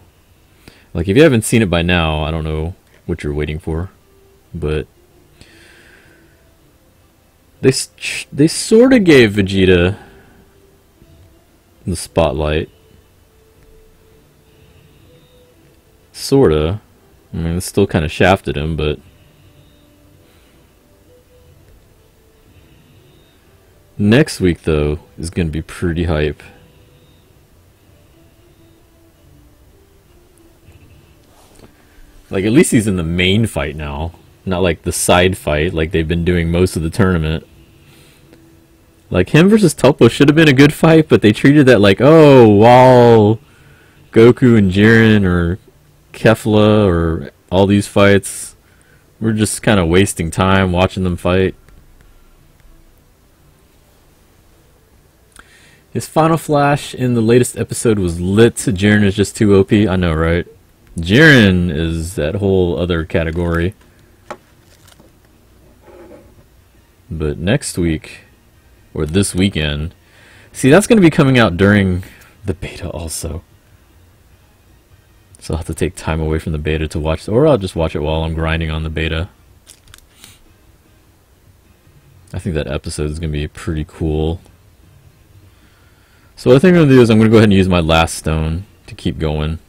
Like, if you haven't seen it by now, I don't know what you're waiting for. But they sort of gave Vegeta the spotlight. Sorta. I mean, it still kind of shafted him, but... Next week, though, is going to be pretty hype. Like, at least he's in the main fight now. Not like the side fight, like they've been doing most of the tournament. Like, him versus Topo should have been a good fight, but they treated that like, oh, while Goku and Jiren or Kefla or all these fights, we're just kind of wasting time watching them fight. His final flash in the latest episode was lit. Jiren is just too OP. I know, right? Jiren is that whole other category. But next week, or this weekend, see, that's going to be coming out during the beta also. So I'll have to take time away from the beta to watch, or I'll just watch it while I'm grinding on the beta. I think that episode is going to be pretty cool. So what I think I'm going to do is I'm going to go ahead and use my last stone to keep going.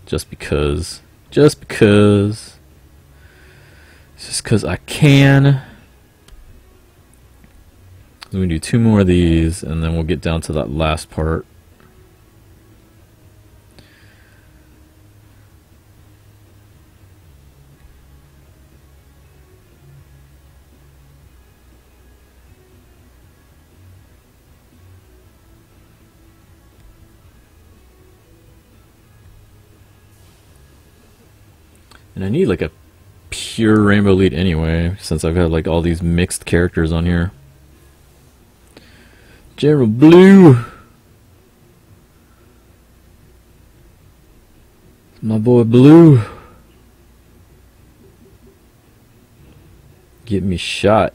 Just because. Just because I can. I'm going to do 2 more of these, and then we'll get down to that last part. And I need like a pure Rainbow Elite anyway, since I've had like all these mixed characters on here. Vegito Blue! My boy Blue! Get me shot.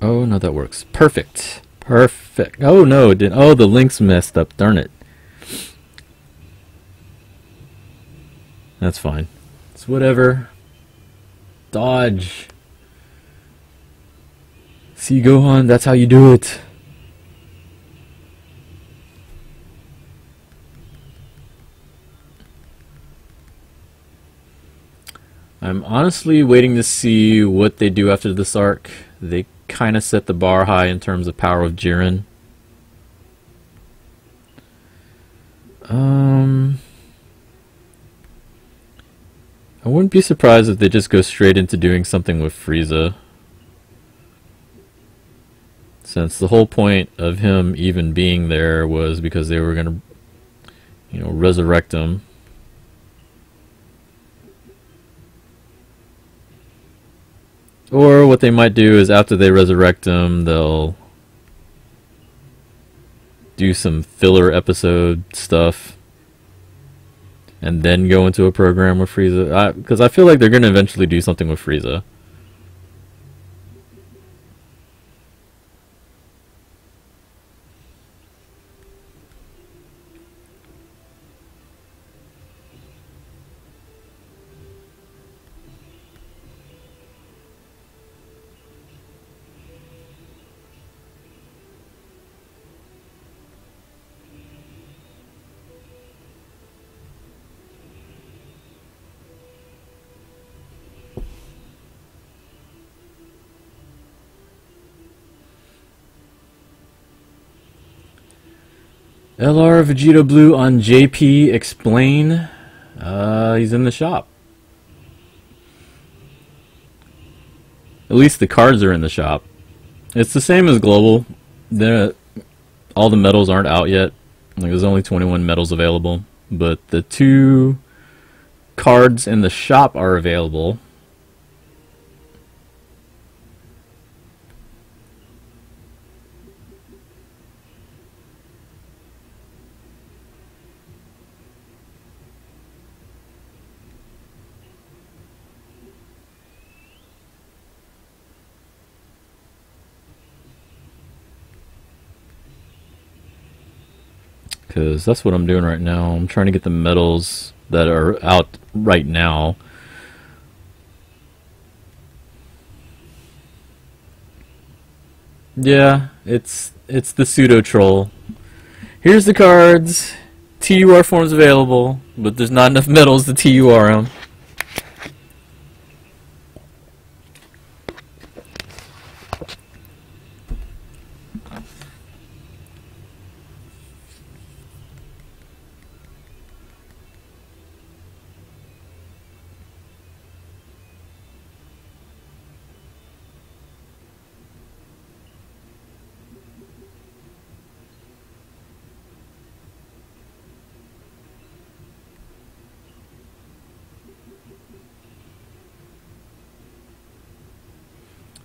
Oh no, that works. Perfect. Perfect. Oh no, it didn't. Oh, the link's messed up. Darn it. That's fine. It's whatever. Dodge. See, Gohan, that's how you do it. I'm honestly waiting to see what they do after this arc. They kind of set the bar high in terms of power of Jiren. I wouldn't be surprised if they just go straight into doing something with Frieza. Since the whole point of him even being there was because they were going to, you know, resurrect him. Or what they might do is after they resurrect him, they'll do some filler episode stuff and then go into a program with Frieza. Because I feel like they're going to eventually do something with Frieza. LR Vegito Blue on JP Explain. He's in the shop. At least the cards are in the shop. It's the same as Global. All the medals aren't out yet. Like, there's only 21 medals available. But the 2 cards in the shop are available. Because that's what I'm doing right now. I'm trying to get the medals that are out right now. Yeah, it's the pseudo troll. Here's the cards. TUR forms available, but there's not enough medals to TUR them.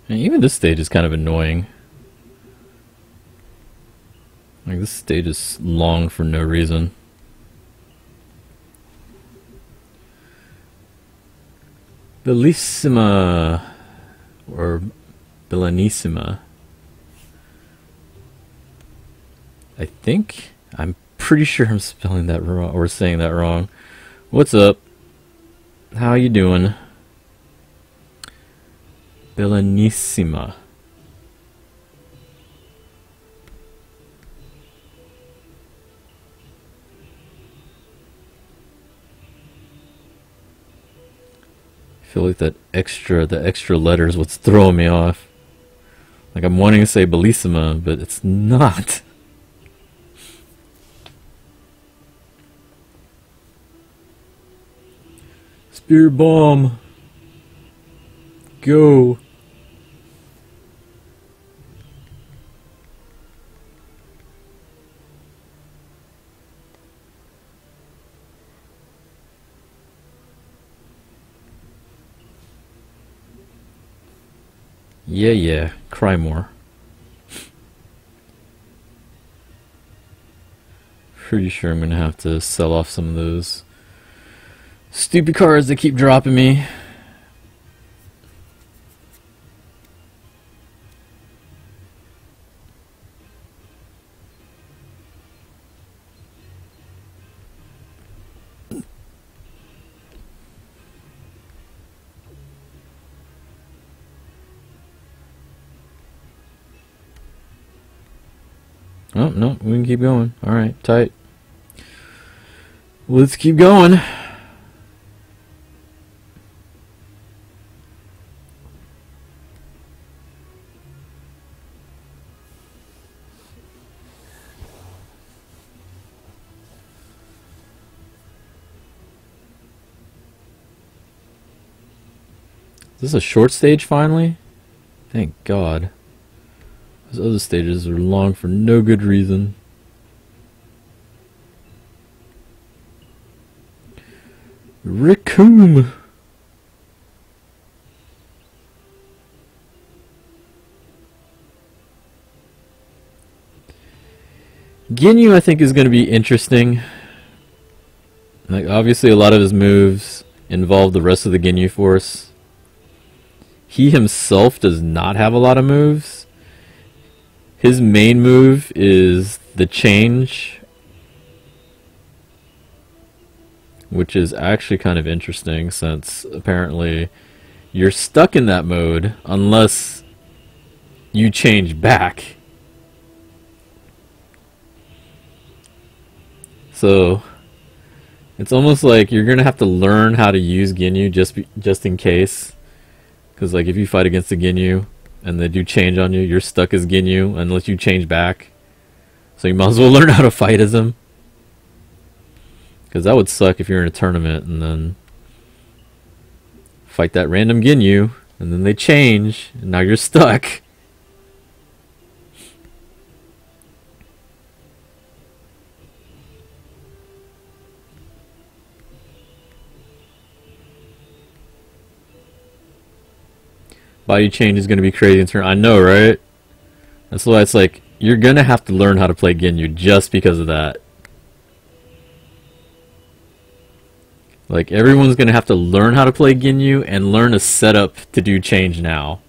And even this stage is kind of annoying. Like, this stage is long for no reason. Bellissima, or Bellanissima. I think, I'm pretty sure I'm spelling that wrong, or saying that wrong. What's up? How you doing? Bellanissima. I feel like the extra letters what's throwing me off. Like, I'm wanting to say Bellissima, but it's not. Spear bomb. Go. Yeah, cry more. Pretty sure I'm gonna have to sell off some of those stupid cards that keep dropping me. Oh, no, we can keep going. Alright, tight. Let's keep going. Is this a short stage finally? Thank God. Those other stages are long for no good reason. Raccoon. Ginyu, I think, is going to be interesting. Like, obviously a lot of his moves involve the rest of the Ginyu force. He himself does not have a lot of moves. His main move is the change, which is actually kind of interesting since apparently you're stuck in that mode unless you change back. So it's almost like you're gonna have to learn how to use Ginyu just in case, because like if you fight against a Ginyu and they do change on you, you're stuck as Ginyu unless you change back. So you might as well learn how to fight as him. Because that would suck if you're in a tournament and then fight that random Ginyu and then they change and now you're stuck. Body change is going to be crazy in turn. I know, right? That's why it's like, you're going to have to learn how to play Ginyu just because of that. Like, everyone's going to have to learn how to play Ginyu and learn a setup to do change now.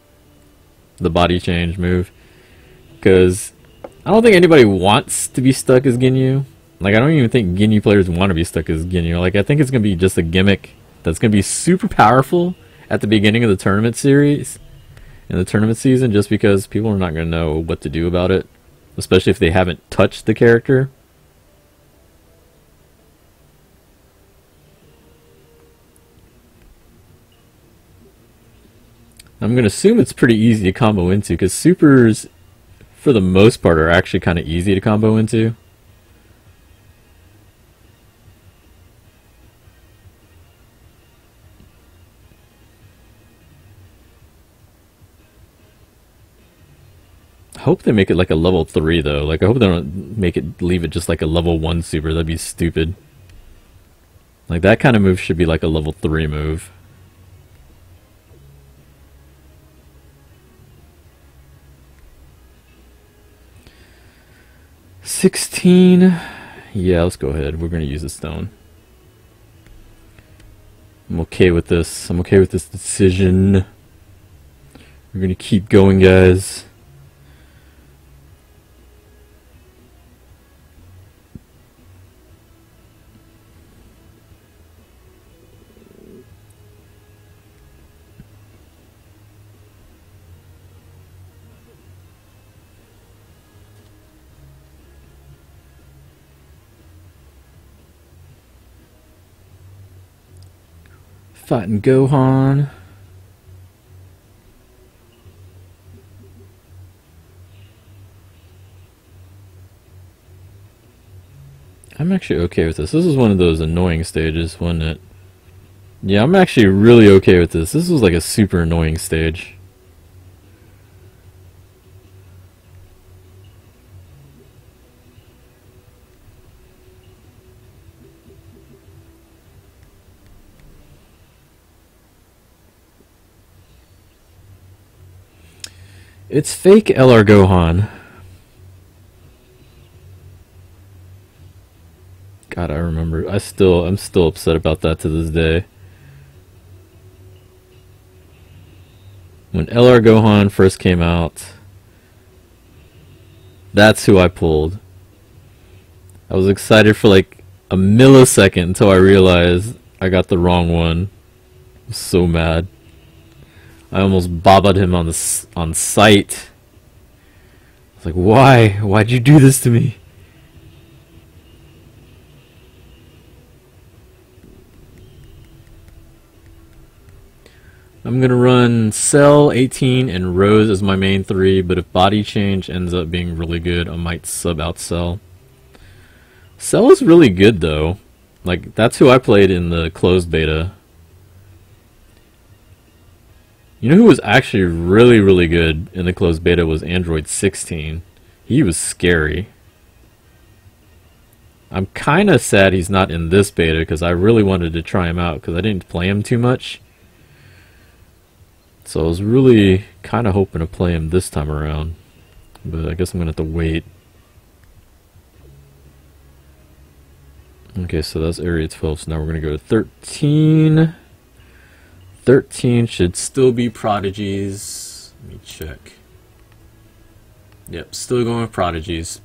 The body change move. Because I don't think anybody wants to be stuck as Ginyu. Like, I don't even think Ginyu players want to be stuck as Ginyu. Like, I think it's going to be just a gimmick that's going to be super powerful at the beginning of the tournament series, in the tournament season, just because people are not going to know what to do about it, especially if they haven't touched the character. I'm going to assume it's pretty easy to combo into, because supers, for the most part, are actually kind of easy to combo into. I hope they make it like a level 3 though. Like, I hope they don't leave it just like a level 1 super. That'd be stupid. Like, that kind of move should be like a level 3 move. $16. Yeah, let's go ahead. We're gonna use a stone. I'm okay with this. I'm okay with this decision. We're gonna keep going, guys. Fighting Gohan. I'm actually okay with this. This is one of those annoying stages, wasn't it? Yeah, I'm actually really okay with this. This was like a super annoying stage. It's fake LR Gohan. God, I remember. I'm still upset about that to this day. When LR Gohan first came out, that's who I pulled. I was excited for like a millisecond until I realized I got the wrong one. I was so mad. I almost bobbed him on sight. I was like, why? Why'd you do this to me? I'm gonna run Cell, 18, and Rose as my main 3, but if Body Change ends up being really good, I might sub out Cell. Cell is really good though. Like, that's who I played in the closed beta. You know who was actually really, really good in the closed beta was Android 16. He was scary. I'm kind of sad he's not in this beta because I really wanted to try him out because I didn't play him too much. So I was really kind of hoping to play him this time around. But I guess I'm going to have to wait. Okay, so that's area 12. So now we're going to go to 13. 13 should still be Prodigies. Let me check. Yep, still going with Prodigies.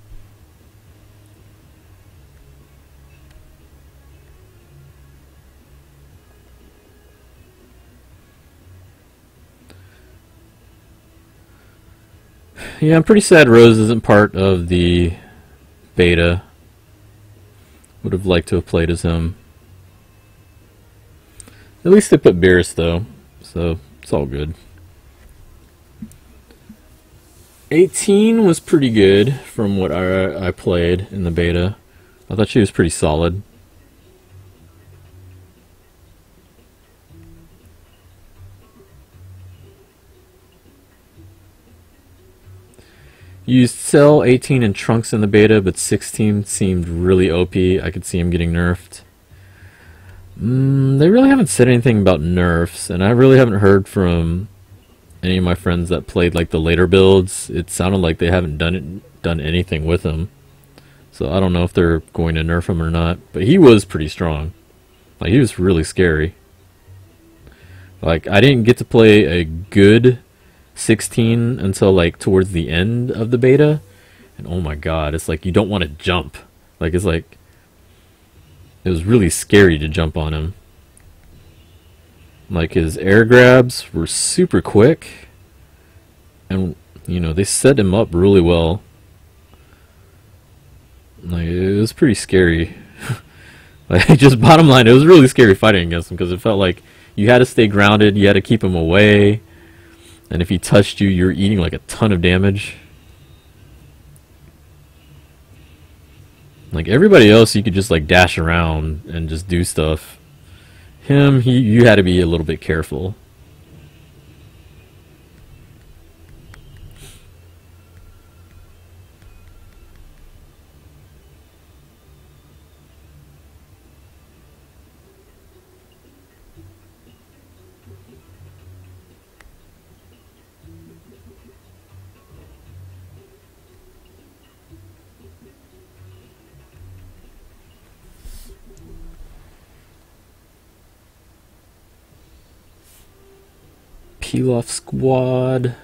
Yeah, I'm pretty sad Rose isn't part of the beta. Would have liked to have played as him. At least they put Beerus though, so it's all good. 18 was pretty good from what I played in the beta. I thought she was pretty solid. Used Cell, 18, and Trunks in the beta, but 16 seemed really OP. I could see him getting nerfed. They really haven't said anything about nerfs, and I really haven't heard from any of my friends that played like the later builds. It sounded like they haven't done anything with him. So I don't know if they're going to nerf him or not. But he was pretty strong. Like, he was really scary. Like, I didn't get to play a good 16 until like towards the end of the beta. And oh my god, it's like you don't want to jump. Like, it's like it was really scary to jump on him. Like, his air grabs were super quick, and you know, they set him up really well. Like, it was pretty scary. Like, just bottom line, it was really scary fighting against him because it felt like you had to stay grounded, you had to keep him away, and if he touched you, you were eating like a ton of damage. Like, everybody else, you could just like dash around and just do stuff. Him, you had to be a little bit careful. Peel off squad.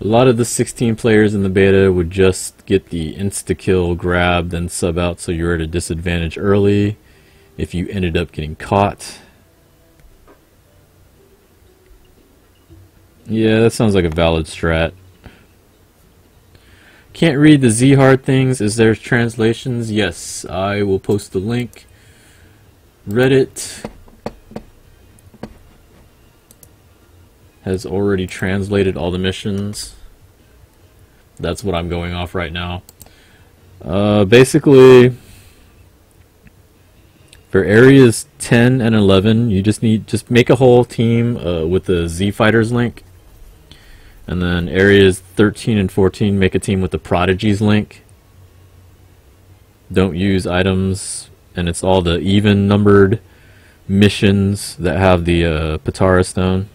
A lot of the 16 players in the beta would just get the insta-kill grab, then sub out, so you're at a disadvantage early if you ended up getting caught. Yeah, that sounds like a valid strat. Can't read the Z-Hard things. Is there translations? Yes, I will post the link. Reddit has already translated all the missions. That's what I'm going off right now. Basically, for areas 10 and 11, you just make a whole team with the Z Fighters link. And then areas 13 and 14, make a team with the Prodigies link. Don't use items, and it's all the even numbered missions that have the Potara stone.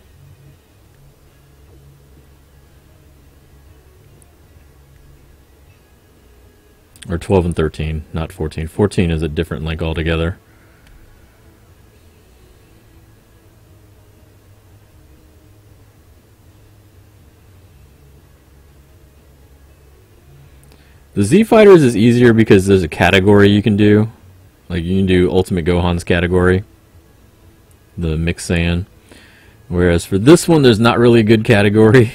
Or 12 and 13, not 14. 14 is a different link altogether. The Z Fighters is easier because there's a category you can do. Like, you can do Ultimate Gohan's category, the Mix Saiyan. Whereas for this one, there's not really a good category.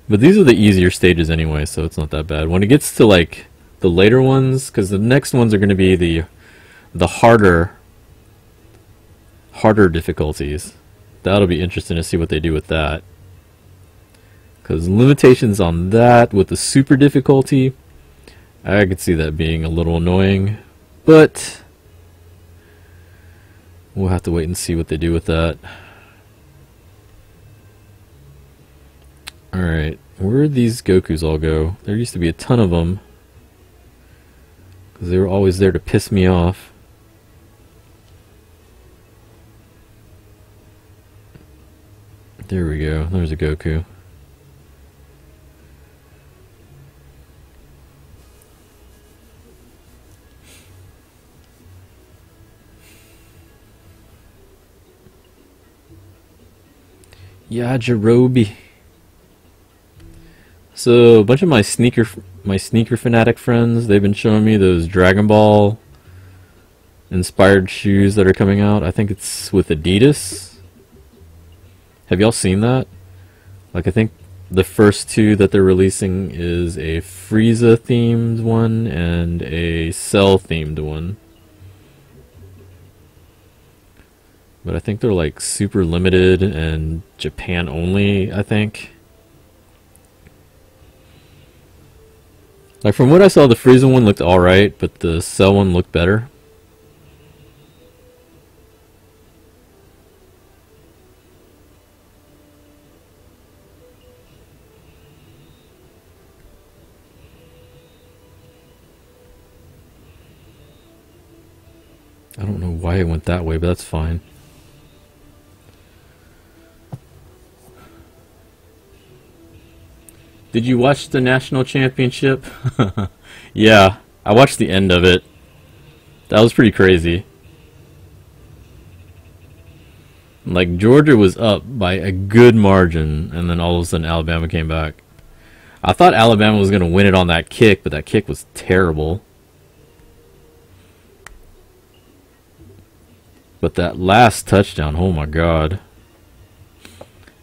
But these are the easier stages anyway, so it's not that bad. When it gets to like the later ones, because the next ones are going to be the harder difficulties. That'll be interesting to see what they do with that. Because limitations on that with the super difficulty, I could see that being a little annoying. But we'll have to wait and see what they do with that. Alright, where'd these Gokus all go? There used to be a ton of them, because they were always there to piss me off. There we go, there's a Goku. Yajirobe. So a bunch of my sneaker fanatic friends, they've been showing me those Dragon Ball inspired shoes that are coming out. I think it's with Adidas. Have y'all seen that? Like, I think the first two that they're releasing is a Frieza themed one and a Cell themed one. But I think they're like super limited and Japan only, I think. Like, from what I saw, the Frieza one looked alright, but the Cell one looked better. I don't know why it went that way, but that's fine. Did you watch the national championship? Yeah, I watched the end of it. That was pretty crazy. Like, Georgia was up by a good margin, and then all of a sudden Alabama came back. I thought Alabama was going to win it on that kick, but that kick was terrible. But that last touchdown, oh my god.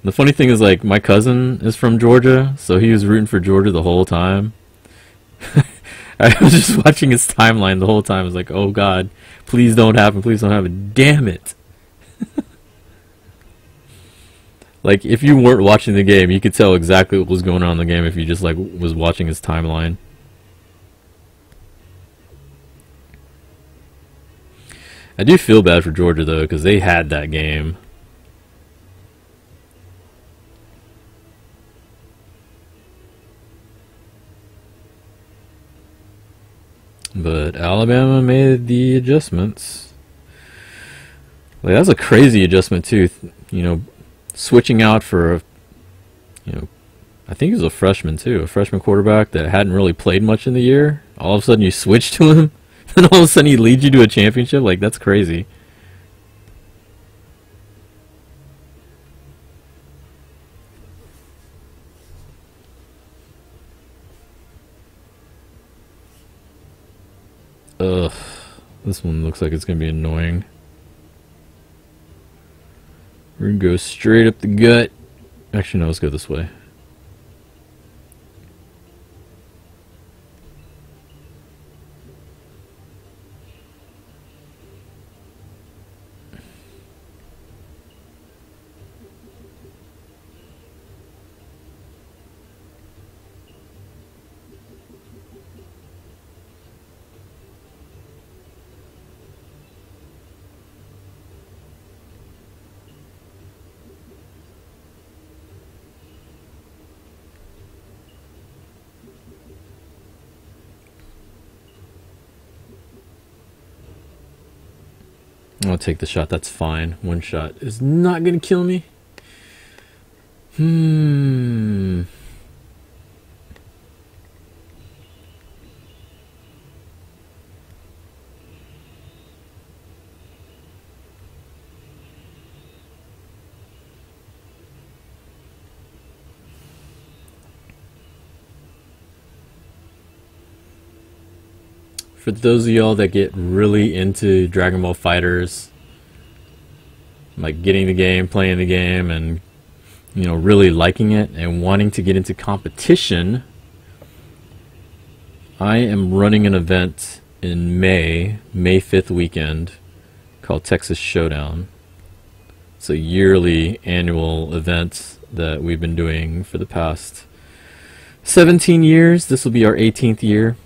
The funny thing is, like, my cousin is from Georgia, so he was rooting for Georgia the whole time. I was just watching his timeline the whole time. I was like, oh god, please don't happen, please don't happen. Damn it. Like, if you weren't watching the game, you could tell exactly what was going on in the game if you just, like, was watching his timeline. I do feel bad for Georgia, though, because they had that game. But Alabama made the adjustments. Like, that's a crazy adjustment, too. You know, switching out for a, I think he was a freshman too, a freshman quarterback that hadn't really played much in the year. All of a sudden you switch to him, and all of a sudden he leads you to a championship. Like, that's crazy. Ugh, this one looks like it's gonna be annoying. We're gonna go straight up the gut. Actually, no, let's go this way. I'll take the shot, that's fine. One shot is not gonna kill me. For those of y'all that get really into Dragon Ball FighterZ, like getting the game, playing the game, and really liking it and wanting to get into competition, I am running an event in May 5th weekend called Texas Showdown. It's a yearly annual event that we've been doing for the past 17 years. This will be our 18th year.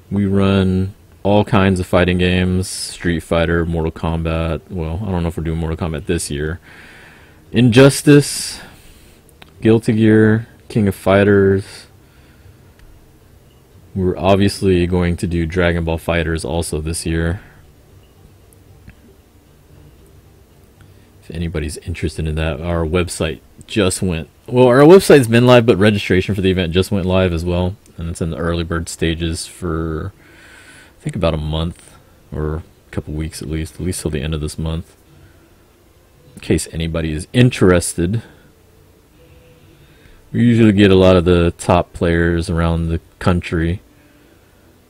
We run all kinds of fighting games, Street Fighter, Mortal Kombat. Well, I don't know if we're doing Mortal Kombat this year. Injustice, Guilty Gear, King of Fighters. We're obviously going to do Dragon Ball FighterZ also this year. If anybody's interested in that, our website just went... Well, our website's been live, but registration for the event just went live as well. And it's in the early bird stages for, I think, about a month, or a couple weeks at least till the end of this month. In case anybody is interested. We usually get a lot of the top players around the country.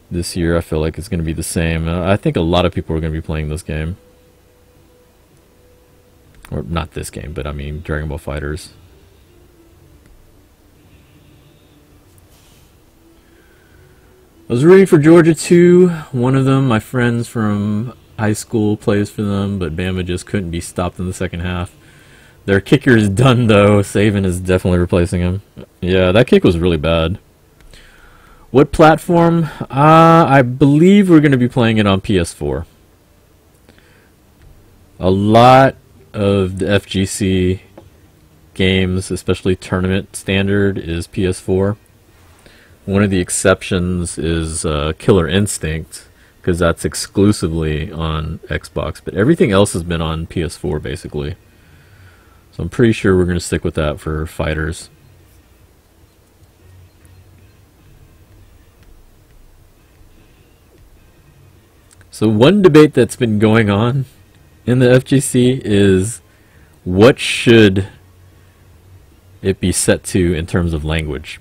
This year I feel like it's going to be the same. I think a lot of people are going to be playing this game. Or not this game, but I mean Dragon Ball FighterZ. I was rooting for Georgia too. One of them, my friends from high school, plays for them, but Bama just couldn't be stopped in the second half. Their kicker is done though. Saban is definitely replacing him. Yeah, that kick was really bad. What platform? I believe we're going to be playing it on PS4. A lot of the FGC games, especially tournament standard, is PS4. One of the exceptions is Killer Instinct, because that's exclusively on Xbox, but everything else has been on PS4 basically. So I'm pretty sure we're going to stick with that for fighters. So one debate that's been going on in the FGC is what should it be set to in terms of language?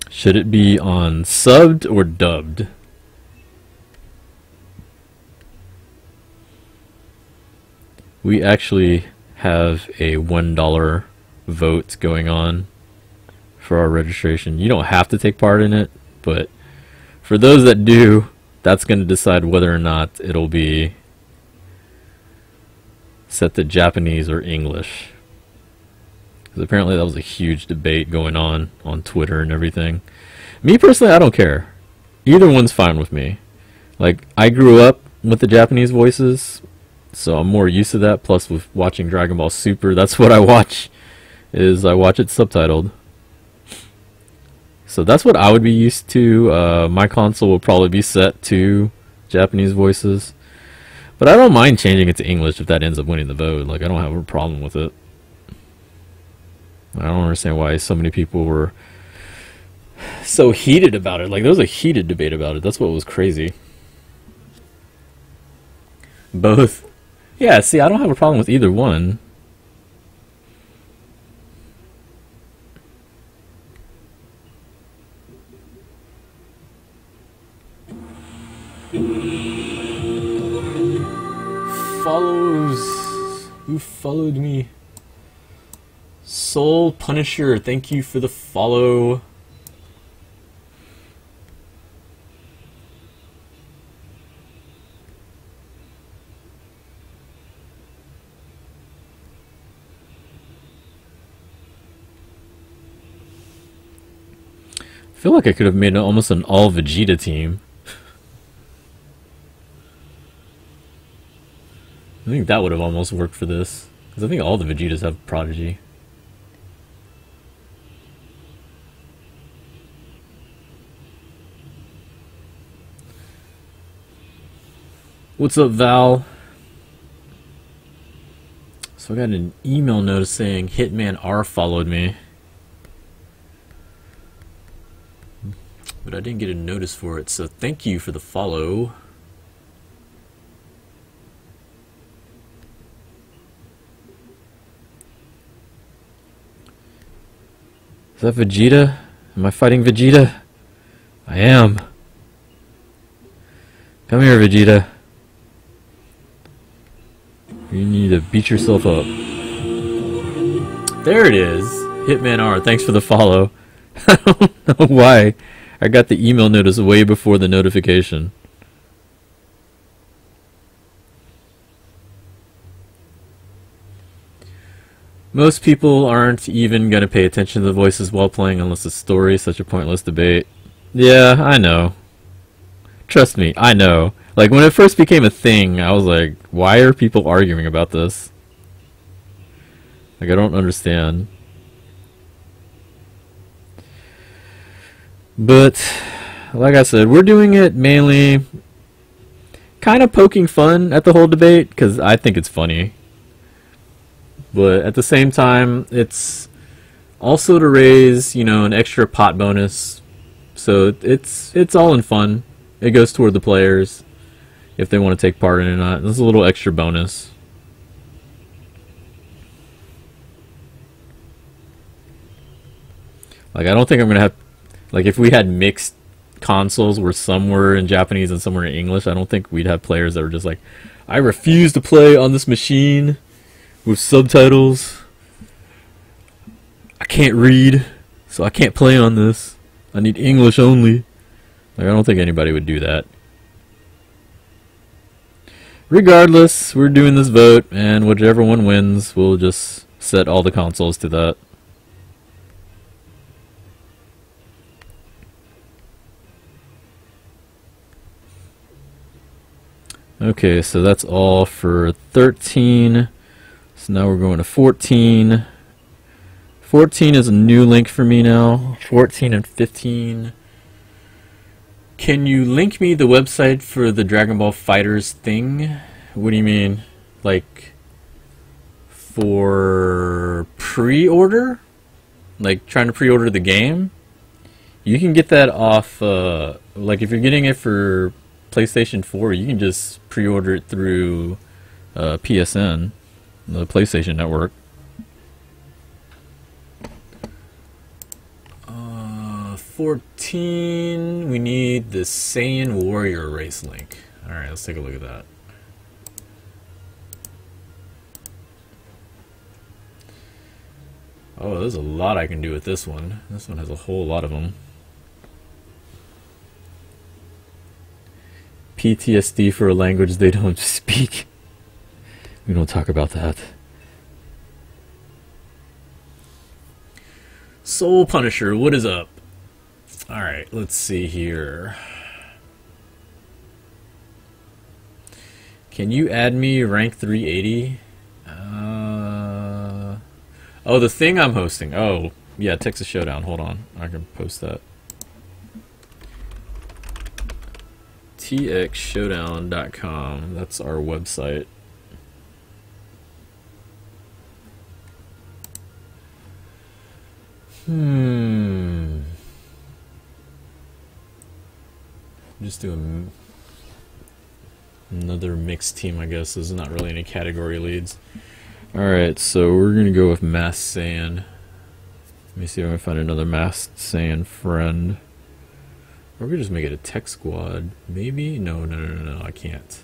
Should it be on subbed or dubbed? We actually have a $1 vote going on for our registration. You don't have to take part in it, but for those that do, that's going to decide whether or not it'll be set to Japanese or English. Because apparently that was a huge debate going on Twitter and everything. Me personally, I don't care. Either one's fine with me. Like, I grew up with the Japanese voices, so I'm more used to that. Plus, with watching Dragon Ball Super, that's what I watch. I watch it subtitled. So that's what I would be used to. My console will probably be set to Japanese voices. But I don't mind changing it to English if that ends up winning the vote. Like, I don't have a problem with it. I don't understand why so many people were so heated about it. Like, there was a heated debate about it. That's what was crazy. Both. Yeah, see, I don't have a problem with either one. Follows. Who followed me? Soul Punisher, thank you for the follow. I feel like I could have made almost an all Vegeta team. I think that would have almost worked for this, because I think all the Vegetas have Prodigy. What's up, Val? So I got an email notice saying Hitman R followed me, but I didn't get a notice for it, so thank you for the follow. Is that Vegeta? Am I fighting Vegeta? I am. Come here, Vegeta. You need to beat yourself up. There it is. Hitman R, thanks for the follow. I don't know why. I got the email notice way before the notification. Most people aren't even going to pay attention to the voices while playing unless the story is such a pointless debate. Yeah, I know. Trust me, I know. Like, when it first became a thing, I was like, why are people arguing about this? Like, I don't understand. But, like I said, we're doing it mainly kind of poking fun at the whole debate, because I think it's funny. But at the same time, it's also to raise, you know, an extra pot bonus. So it's all in fun. It goes toward the players if they want to take part in it or not. There's a little extra bonus. Like, I don't think I'm going to have... Like, if we had mixed consoles where some were in Japanese and some were in English, I don't think we'd have players that were just like, I refuse to play on this machine with subtitles. I can't read, so I can't play on this. I need English only. Like, I don't think anybody would do that. Regardless, we're doing this vote, and whichever one wins, we'll just set all the consoles to that. Okay, so that's all for 13. So now we're going to 14. 14 is a new link for me now. 14 and 15 Can you link me the website for the Dragon Ball FighterZ thing? What do you mean? Like, for pre-order? Like, trying to pre-order the game? You can get that off, like, if you're getting it for PlayStation 4, you can just pre-order it through PSN, the PlayStation Network. 14, we need the Saiyan Warrior race link. Alright, let's take a look at that. Oh, there's a lot I can do with this one. This one has a whole lot of them. PTSD for a language they don't speak. We don't talk about that. Soul Punisher, what is up? Alright, let's see here. Can you add me rank 380? Oh, the thing I'm hosting. Oh, yeah, Texas Showdown. Hold on. I can post that. txshowdown.com. That's our website. Just do another mixed team, I guess. There's not really any category leads. Alright, so we're going to go with Masked Saiyan. Let me see if I can find another Masked Saiyan friend. Or we could just make it a tech squad. Maybe? No, I can't.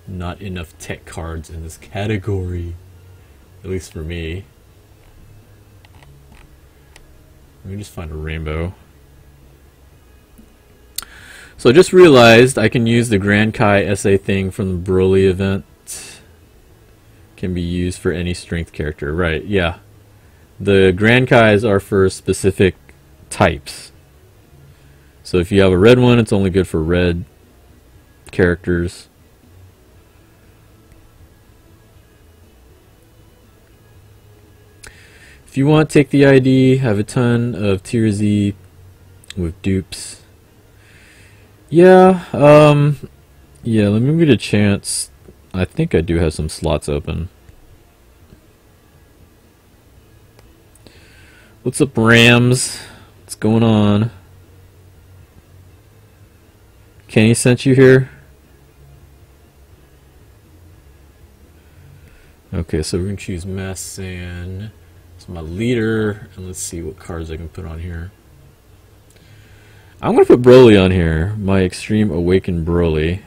Not enough tech cards in this category. At least for me. Let me just find a rainbow. So I just realized I can use the Grand Kai SA thing from the Broly event. Can be used for any strength character. Right, yeah. The Grand Kais are for specific types. So if you have a red one, it's only good for red characters. If you want, take the ID. Have a ton of Tier Z with dupes. Yeah, yeah, let me get a chance. I think I do have some slots open. What's up, Rams? What's going on? Kenny sent you here? Okay, so we're going to choose Masked Saiyan. It's my leader. And let's see what cards I can put on here. I'm going to put Broly on here. My Extreme Awakened Broly.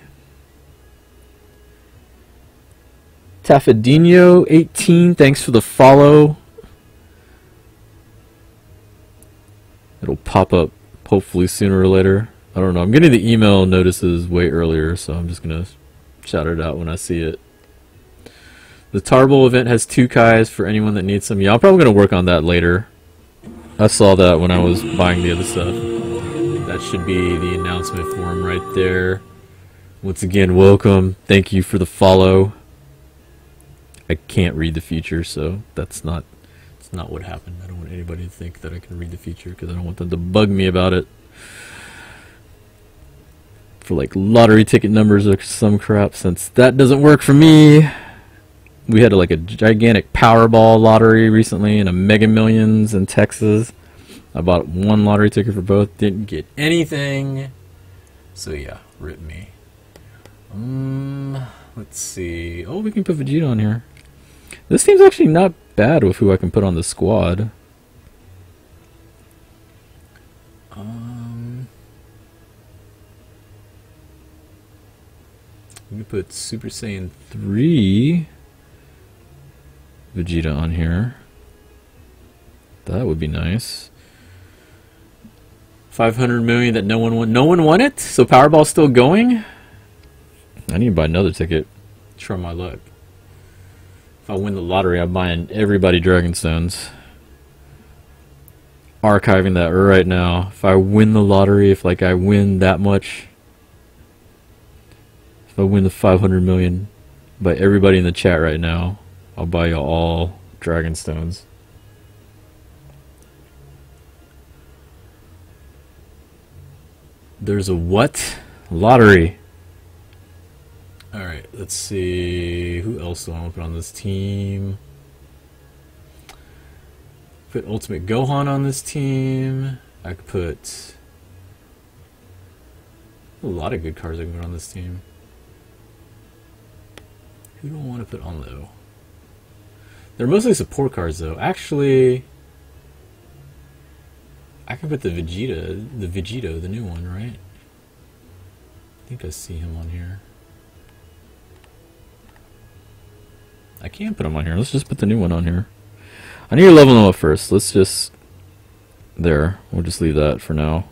Tafadinho18, thanks for the follow. It'll pop up hopefully sooner or later. I don't know. I'm getting the email notices way earlier, so I'm just going to shout it out when I see it. The Tarble event has 2 Kais for anyone that needs some. Yeah, I'm probably going to work on that later. I saw that when I was buying the other stuff. That should be the announcement for him right there. Once again, welcome. Thank you for the follow. I can't read the future, so it's not what happened. I don't want anybody to think that I can read the future because I don't want them to bug me about it. For like lottery ticket numbers or some crap, since that doesn't work for me. We had like a gigantic Powerball lottery recently and a Mega Millions in Texas. I bought 1 lottery ticket for both, didn't get anything. So yeah, rip me. Let's see. Oh, we can put Vegeta on here. This team's actually not bad with who I can put on the squad. We can put Super Saiyan 3 Vegeta on here. That would be nice. 500 million that no one won. No one won it? So Powerball's still going? I need to buy another ticket. Try my luck. If I win the lottery, I'm buying everybody Dragonstones. Archiving that right now. If I win the lottery, if like I win that much, if I win the 500 million, by everybody in the chat right now, I'll buy you all Dragonstones. There's a what? Lottery. Alright, let's see. Who else do I want to put on this team? Put Ultimate Gohan on this team. I could put a lot of good cards I can put on this team. Who do I want to put on though? They're mostly support cards though. Actually, I can put the Vegito, the new one, right? I think I see him on here. I can put him on here. Let's just put the new one on here. I need to level him up first. Let's just... There. We'll just leave that for now.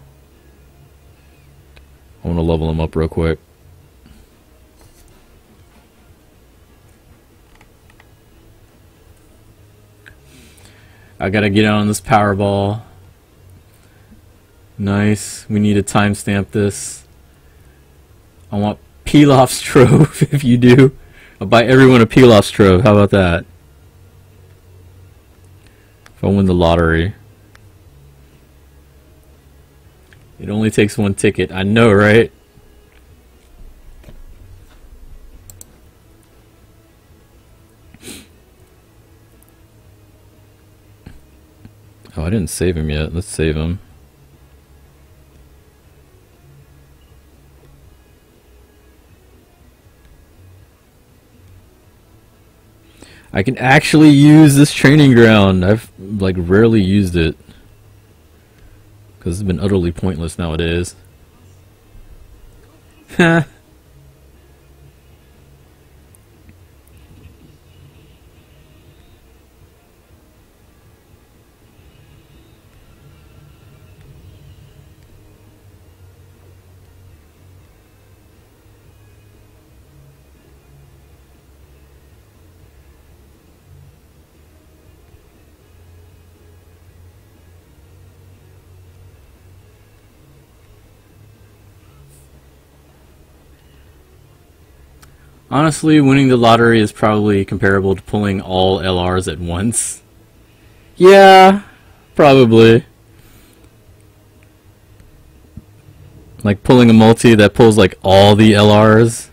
I want to level him up real quick. I gotta get out on this Powerball. Nice. We need to timestamp this. I want Pilaf's Trove if you do. I'll buy everyone a Pilaf's Trove. How about that? If I win the lottery. It only takes one ticket. I know, right? Oh, I didn't save him yet. Let's save him. I can actually use this training ground. I've like rarely used it because it's been utterly pointless nowadays. Honestly, winning the lottery is probably comparable to pulling all LRs at once. Yeah, probably. Like pulling a multi that pulls like all the LRs.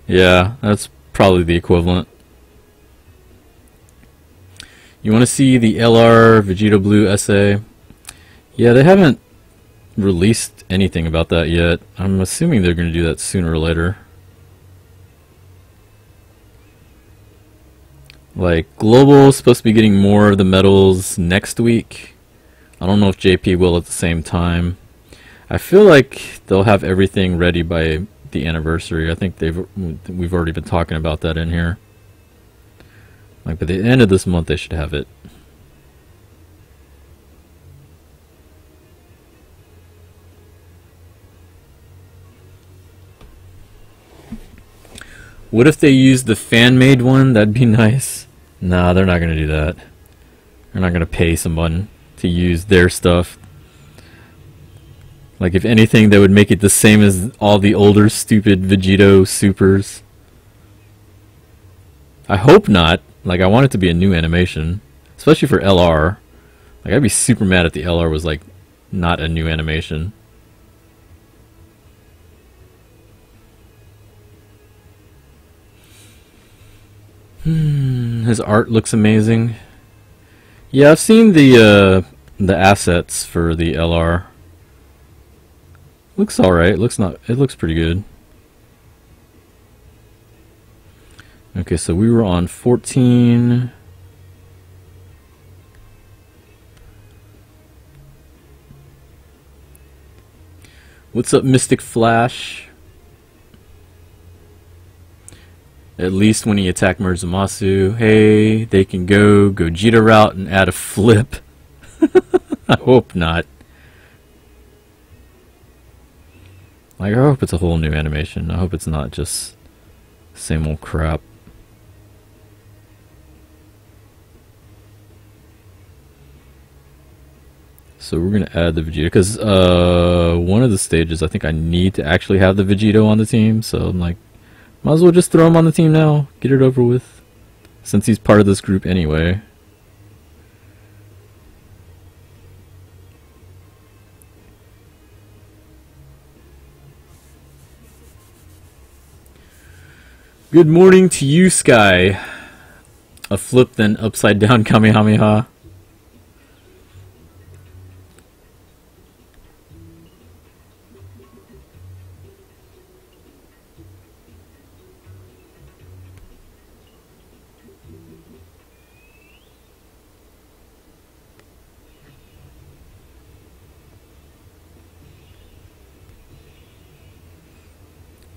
Yeah, that's probably the equivalent. You want to see the LR Vegito Blue essay? Yeah, they haven't released anything about that yet. I'm assuming they're going to do that sooner or later. Like, Global is supposed to be getting more of the medals next week. I don't know if JP will at the same time. I feel like they'll have everything ready by the anniversary. I think we've already been talking about that in here. Like, by the end of this month, they should have it. What if they use the fan-made one? That'd be nice. Nah, they're not going to do that. They're not going to pay someone to use their stuff. Like, if anything, they would make it the same as all the older stupid Vegito Supers. I hope not. Like, I want it to be a new animation. Especially for LR. Like, I'd be super mad if the LR was, like, not a new animation. His art looks amazing. Yeah, I've seen the assets for the LR. Looks alright. It looks pretty good. Okay, so we were on 14. What's up, Mystic Flash? At least when he attacked Murzumasu, hey, they can go Gogeta route and add a flip. I hope not. Like, I hope it's a whole new animation. I hope it's not just same old crap. So we're gonna add the Vegeta because one of the stages I think I need to actually have the Vegito on the team. So I'm like, might as well just throw him on the team now. Get it over with. Since he's part of this group anyway. Good morning to you, Sky. A flip then upside down Kamehameha.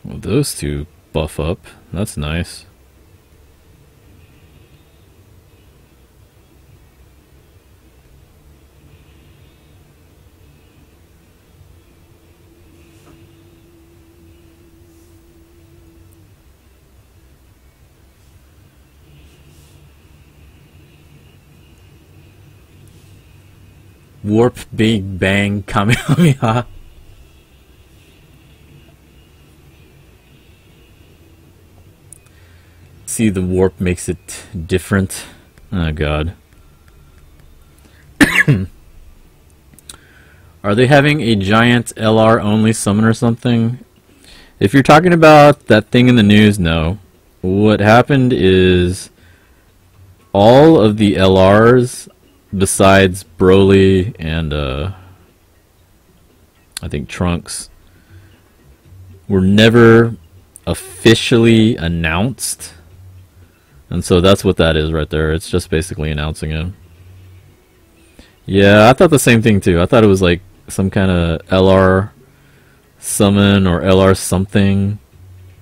Well, those two buff up. That's nice. Warp Big Bang Kamehameha. See, the warp makes it different. Oh god. Are they having a giant LR only summon or something? If you're talking about that thing in the news, no. What happened is all of the LRs besides Broly and I think Trunks were never officially announced. And so that's what that is right there. It's just basically announcing him. Yeah, I thought the same thing too. I thought it was like some kind of LR summon or LR something.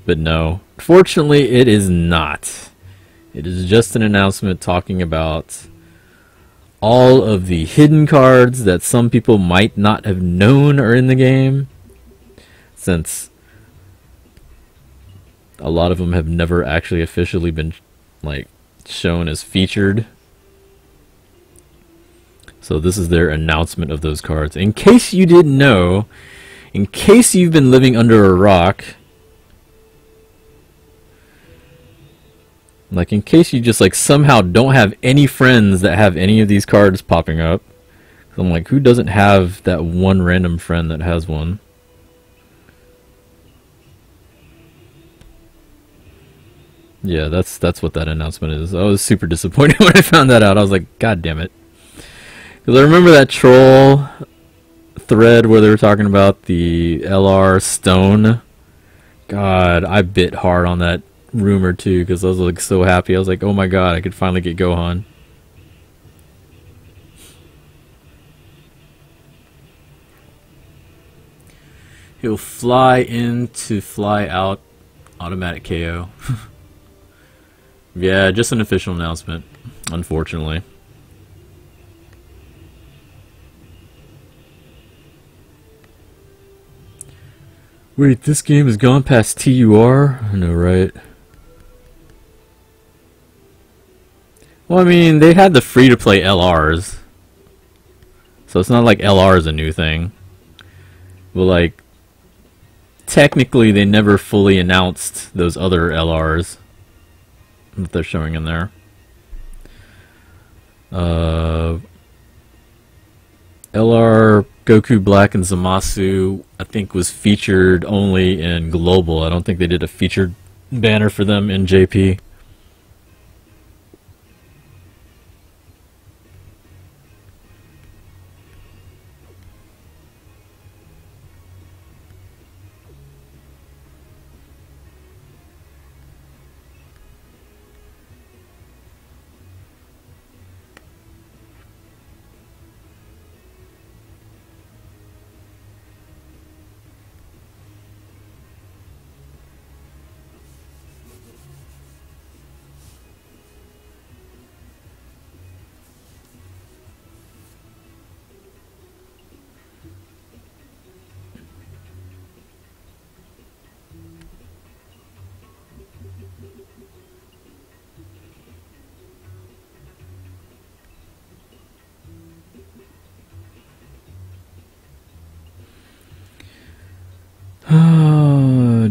But no. Fortunately, it is not. It is just an announcement talking about all of the hidden cards that some people might not have known are in the game, since a lot of them have never actually officially been like shown as featured. So this is their announcement of those cards. In case you didn't know, in case you've been living under a rock, like in case you just like somehow don't have any friends that have any of these cards popping up. I'm like, who doesn't have that one random friend that has one? Yeah, that's what that announcement is. I was super disappointed when I found that out. I was like, God damn it. Because I remember that troll thread where they were talking about the LR Stone. God, I bit hard on that rumor too, because I was like so happy. I was like, oh my god, I could finally get Gohan. He'll fly in to fly out, automatic KO. Yeah, just an official announcement, unfortunately. Wait, this game has gone past TUR? I know, right? Well, I mean, they had the free-to-play LRs. So it's not like LR is a new thing. But, like, technically they never fully announced those other LRs that they're showing in there. LR Goku Black and Zamasu, I think, was featured only in Global. I don't think they did a featured banner for them in JP.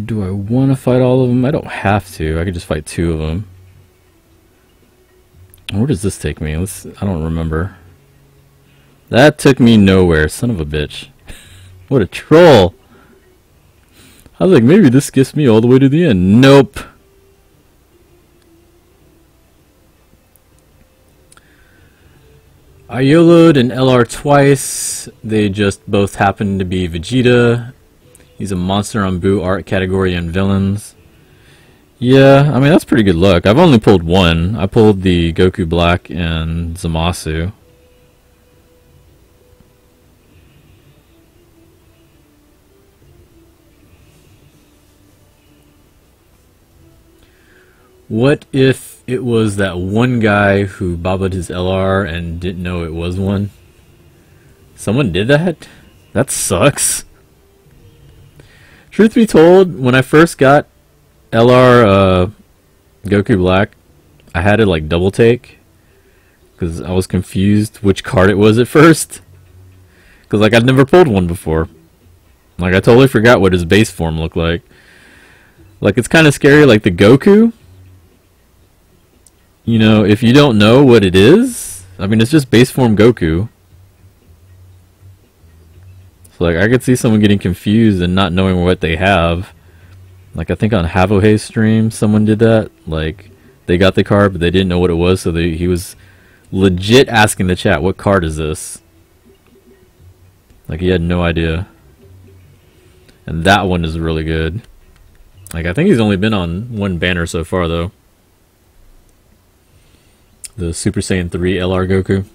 Do I want to fight all of them? I don't have to. I could just fight 2 of them. Where does this take me? I don't remember. That took me nowhere, son of a bitch. What a troll. I was like, maybe this gets me all the way to the end. Nope. I YOLO'd an LR twice. They just both happen to be Vegeta. He's a monster on Boo art category and villains. Yeah, I mean, that's pretty good luck. I've only pulled one. I pulled the Goku Black and Zamasu. What if it was that one guy who bobbed his LR and didn't know it was one? Someone did that? That sucks. Truth be told, when I first got LR Goku Black, I had to like double take because I was confused which card it was at first. Because like I'd never pulled one before. Like I totally forgot what his base form looked like. Like it's kind of scary, like the Goku. You know, if you don't know what it is, I mean, it's just base form Goku. So, like, I could see someone getting confused and not knowing what they have. Like, I think on Havohei's stream, someone did that. Like, they got the card, but they didn't know what it was, so he was legit asking the chat, what card is this? Like, he had no idea. And that one is really good. Like, I think he's only been on one banner so far, though. The Super Saiyan 3 LR Goku.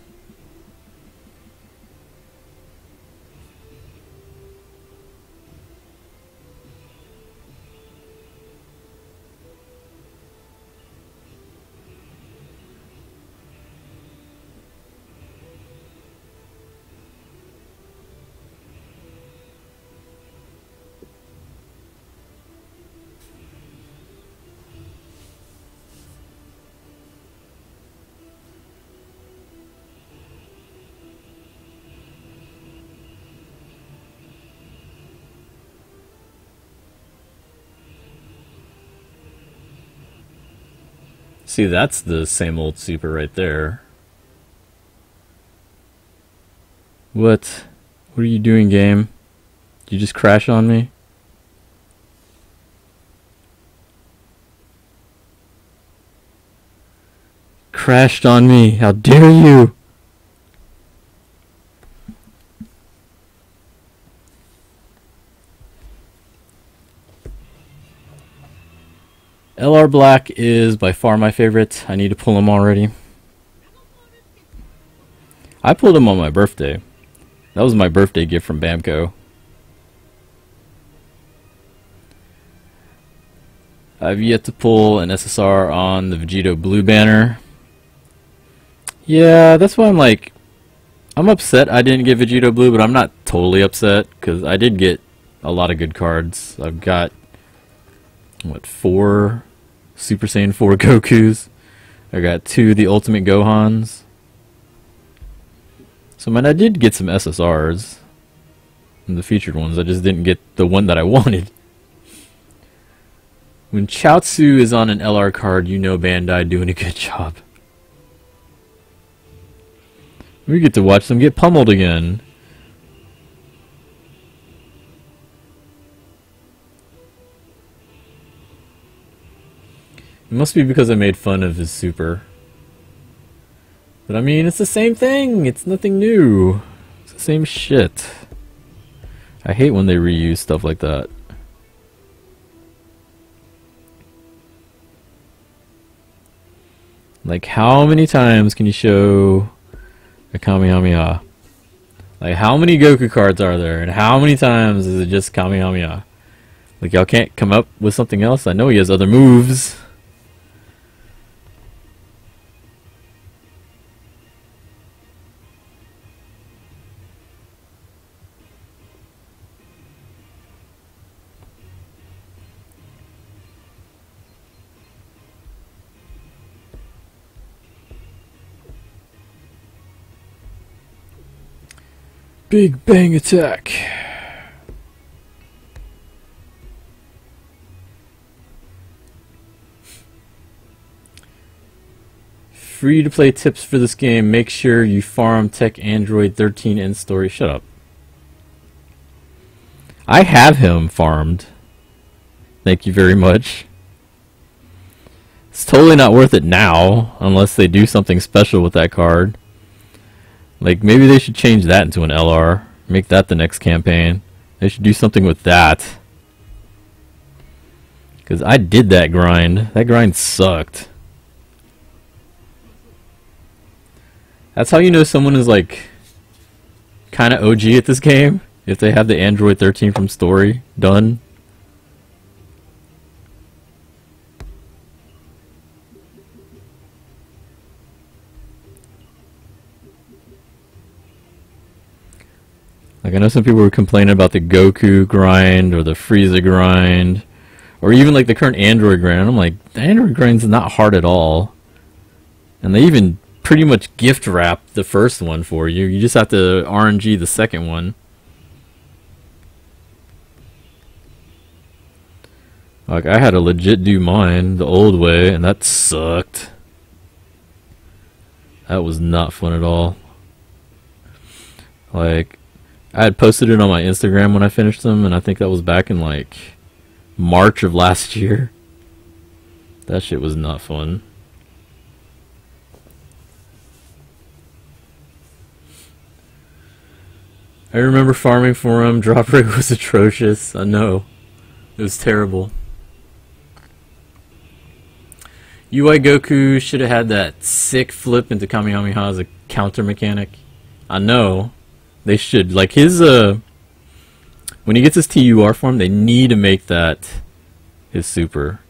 See, that's the same old Super right there. What? What are you doing, game? Did you just crash on me? Crashed on me. How dare you? LR Black is by far my favorite. I need to pull him already. I pulled him on my birthday. That was my birthday gift from Bamco. I've yet to pull an SSR on the Vegito Blue banner. Yeah, that's why I'm upset I didn't get Vegito Blue, but I'm not totally upset because I did get a lot of good cards. I've got, what, 4 Super Saiyan 4 Gokus. I got 2 the Ultimate Gohans. So, man, I did get some SSRs. The featured ones. I just didn't get the one that I wanted. When Chaozu is on an LR card, you know Bandai doing a good job. We get to watch them get pummeled again. It must be because I made fun of his super. But I mean, it's the same thing. It's nothing new. It's the same shit. I hate when they reuse stuff like that. Like, how many times can you show a Kamehameha? Like, how many Goku cards are there? And how many times is it just Kamehameha? Like, y'all can't come up with something else? I know he has other moves. Big Bang Attack. Free to play tips for this game. Make sure you farm Tech Android 13 end story. Shut up. I have him farmed. Thank you very much. It's totally not worth it now unless they do something special with that card. Like, maybe they should change that into an LR. Make that the next campaign. They should do something with that. Because I did that grind. That grind sucked. That's how you know someone is, like, kind of OG at this game. If they have the Android 13 from story done. Like, I know some people were complaining about the Goku grind or the Frieza grind or even like the current Android grind. I'm like, the Android grind's not hard at all. And they even pretty much gift wrap the first one for you. You just have to RNG the second one. Like, I had to legit do mine the old way, and that sucked. That was not fun at all. Like, I had posted it on my Instagram when I finished them, and I think that was back in, like, March of last year. That shit was not fun. I remember farming for him. Drop rate was atrocious. I know. It was terrible. UI Goku should have had that sick flip into Kamehameha as a counter mechanic. I know. They should. Like, his, when he gets his TUR form, they need to make that his super.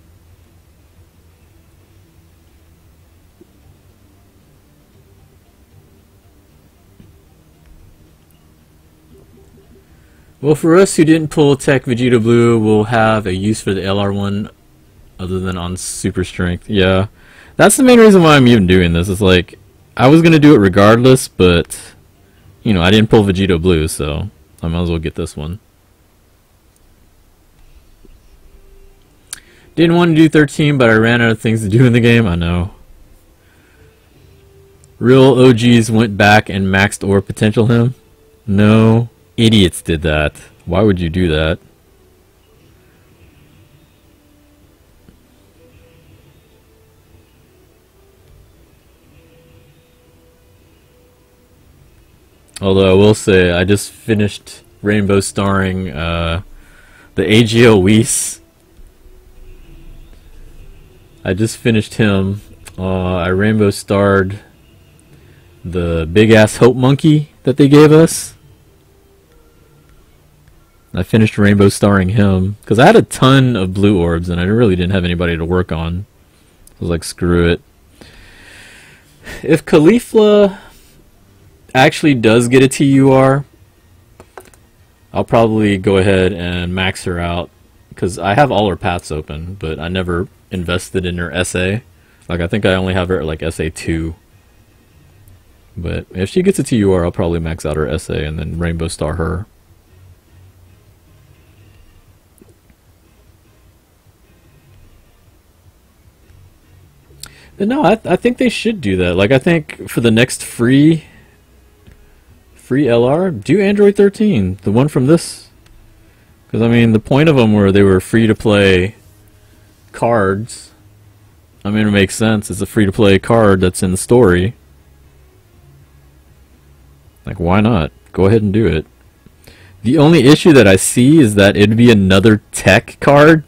Well, for us who didn't pull Tech Vegito Blue, we'll have a use for the LR1 other than on super strength. Yeah, that's the main reason why I'm even doing this. It's like, I was going to do it regardless, but, you know, I didn't pull Vegito Blue, so I might as well get this one. Didn't want to do 13, but I ran out of things to do in the game. I know. Real OGs went back and maxed or potential him? No. Idiots did that. Why would you do that? Although I will say, I just finished Rainbow starring the AGL Whis. I just finished him. I Rainbow starred the big ass Hope Monkey that they gave us. I finished Rainbow starring him because I had a ton of blue orbs and I really didn't have anybody to work on. I was like, screw it. If Caulifla actually does get a TUR, I'll probably go ahead and max her out because I have all her paths open, but I never invested in her SA. Like, I think I only have her at like SA2. But if she gets a TUR, I'll probably max out her SA and then Rainbow Star her. But no, I think they should do that. Like, I think for the next free LR, do Android 13, the one from this. Because, I mean, the point of them were they were free to play cards. I mean, it makes sense. It's a free to play card that's in the story. Like, why not? Go ahead and do it. The only issue that I see is that it'd be another tech card.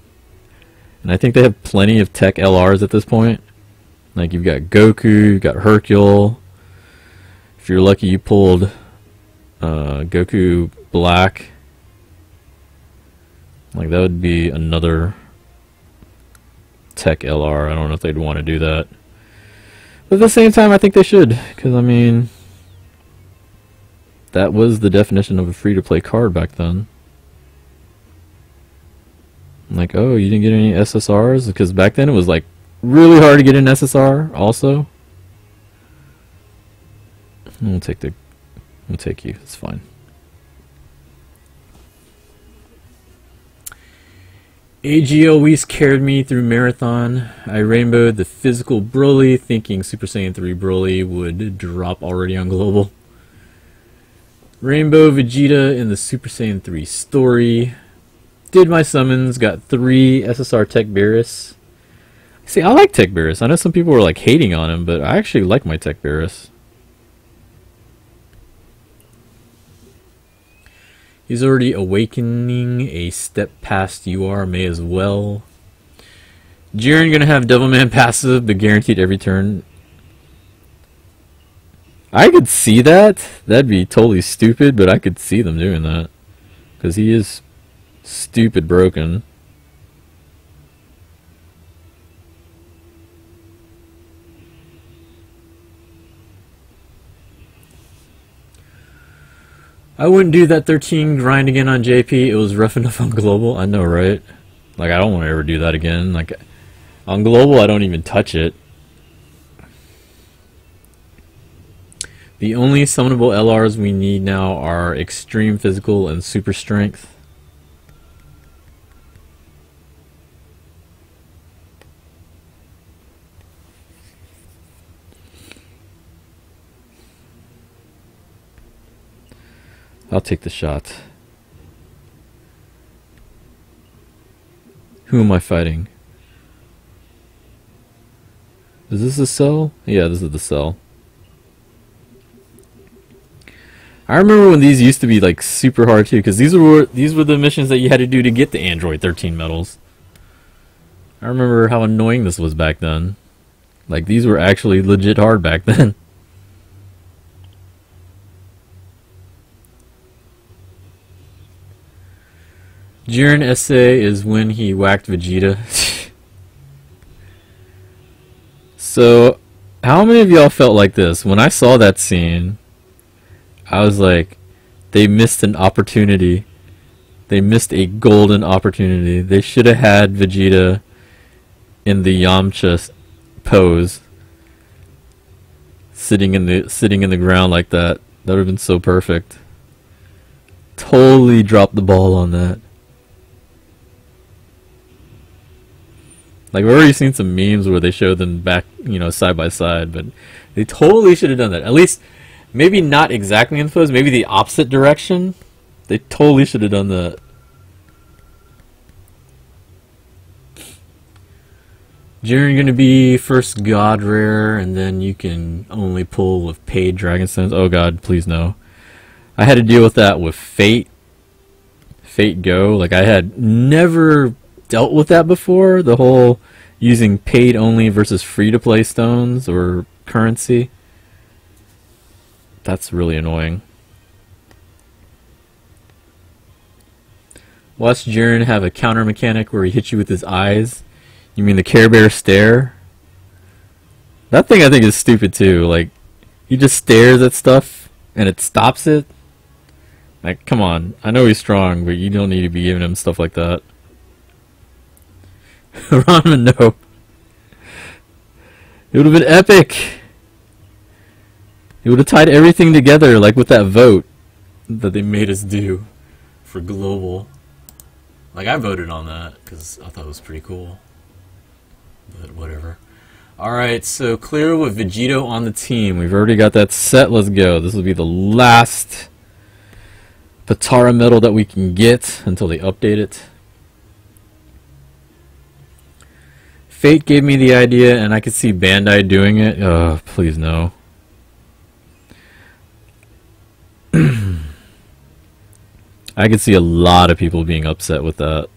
And I think they have plenty of tech LRs at this point. Like, you've got Goku, you've got Hercule. If you're lucky, you pulled Goku Black. Like, that would be another tech LR. I don't know if they'd want to do that. But at the same time, I think they should. Because, I mean, that was the definition of a free-to-play card back then. Like, oh, you didn't get any SSRs? Because back then it was, like, really hard to get an SSR also. We'll take you. It's fine. AGL Whis carried me through Marathon. I rainbowed the physical Broly, thinking Super Saiyan 3 Broly would drop already on Global. Rainbow Vegeta in the Super Saiyan 3 story. Did my summons, got 3 SSR Tech Beerus. See, I like Tech Beerus. I know some people were like hating on him, but I actually like my Tech Beerus. He's already awakening a step past you are, may as well. Jiren gonna have Devilman passive, but guaranteed every turn. I could see that. That'd be totally stupid, but I could see them doing that. Because he is stupid broken. I wouldn't do that 13 grind again on JP. It was rough enough on global. I know, right? Like, I don't want to ever do that again. Like, on global, I don't even touch it. The only summonable LRs we need now are extreme physical and super strength. I'll take the shot. Who am I fighting? Is this the cell? Yeah, this is the cell. I remember when these used to be like super hard too, because these were the missions that you had to do to get the Android 13 medals. I remember how annoying this was back then. Like, these were actually legit hard back then. Jiren essay is when he whacked Vegeta. So, how many of y'all felt like this? When I saw that scene, I was like, they missed an opportunity. They missed a golden opportunity. They should have had Vegeta in the Yamcha pose, sitting in the ground like that. That would have been so perfect. Totally dropped the ball on that. Like, we've already seen some memes where they show them back, you know, side by side, but they totally should have done that. At least, maybe not exactly in the pose, maybe the opposite direction. They totally should have done that. Jiren gonna be first God Rare, and then you can only pull with paid Dragon Stones. Oh god, please no. I had to deal with that with Fate Go. Like, I had never dealt with that before, the whole using paid only versus free to play stones or currency. That's really annoying. Watch Jiren have a counter mechanic where he hits you with his eyes. You mean the Care Bear stare? That thing I think is stupid too. Like, he just stares at stuff and it stops it. Like, come on. I know he's strong, but you don't need to be giving him stuff like that. Ranma, no. It would have been epic. It would have tied everything together, like with that vote that they made us do for global. Like, I voted on that because I thought it was pretty cool. But whatever. Alright, so clear with Vegito on the team. We've already got that set. Let's go. This will be the last Potara medal that we can get until they update it. Fate gave me the idea, and I could see Bandai doing it. Please no. I could see a lot of people being upset with that.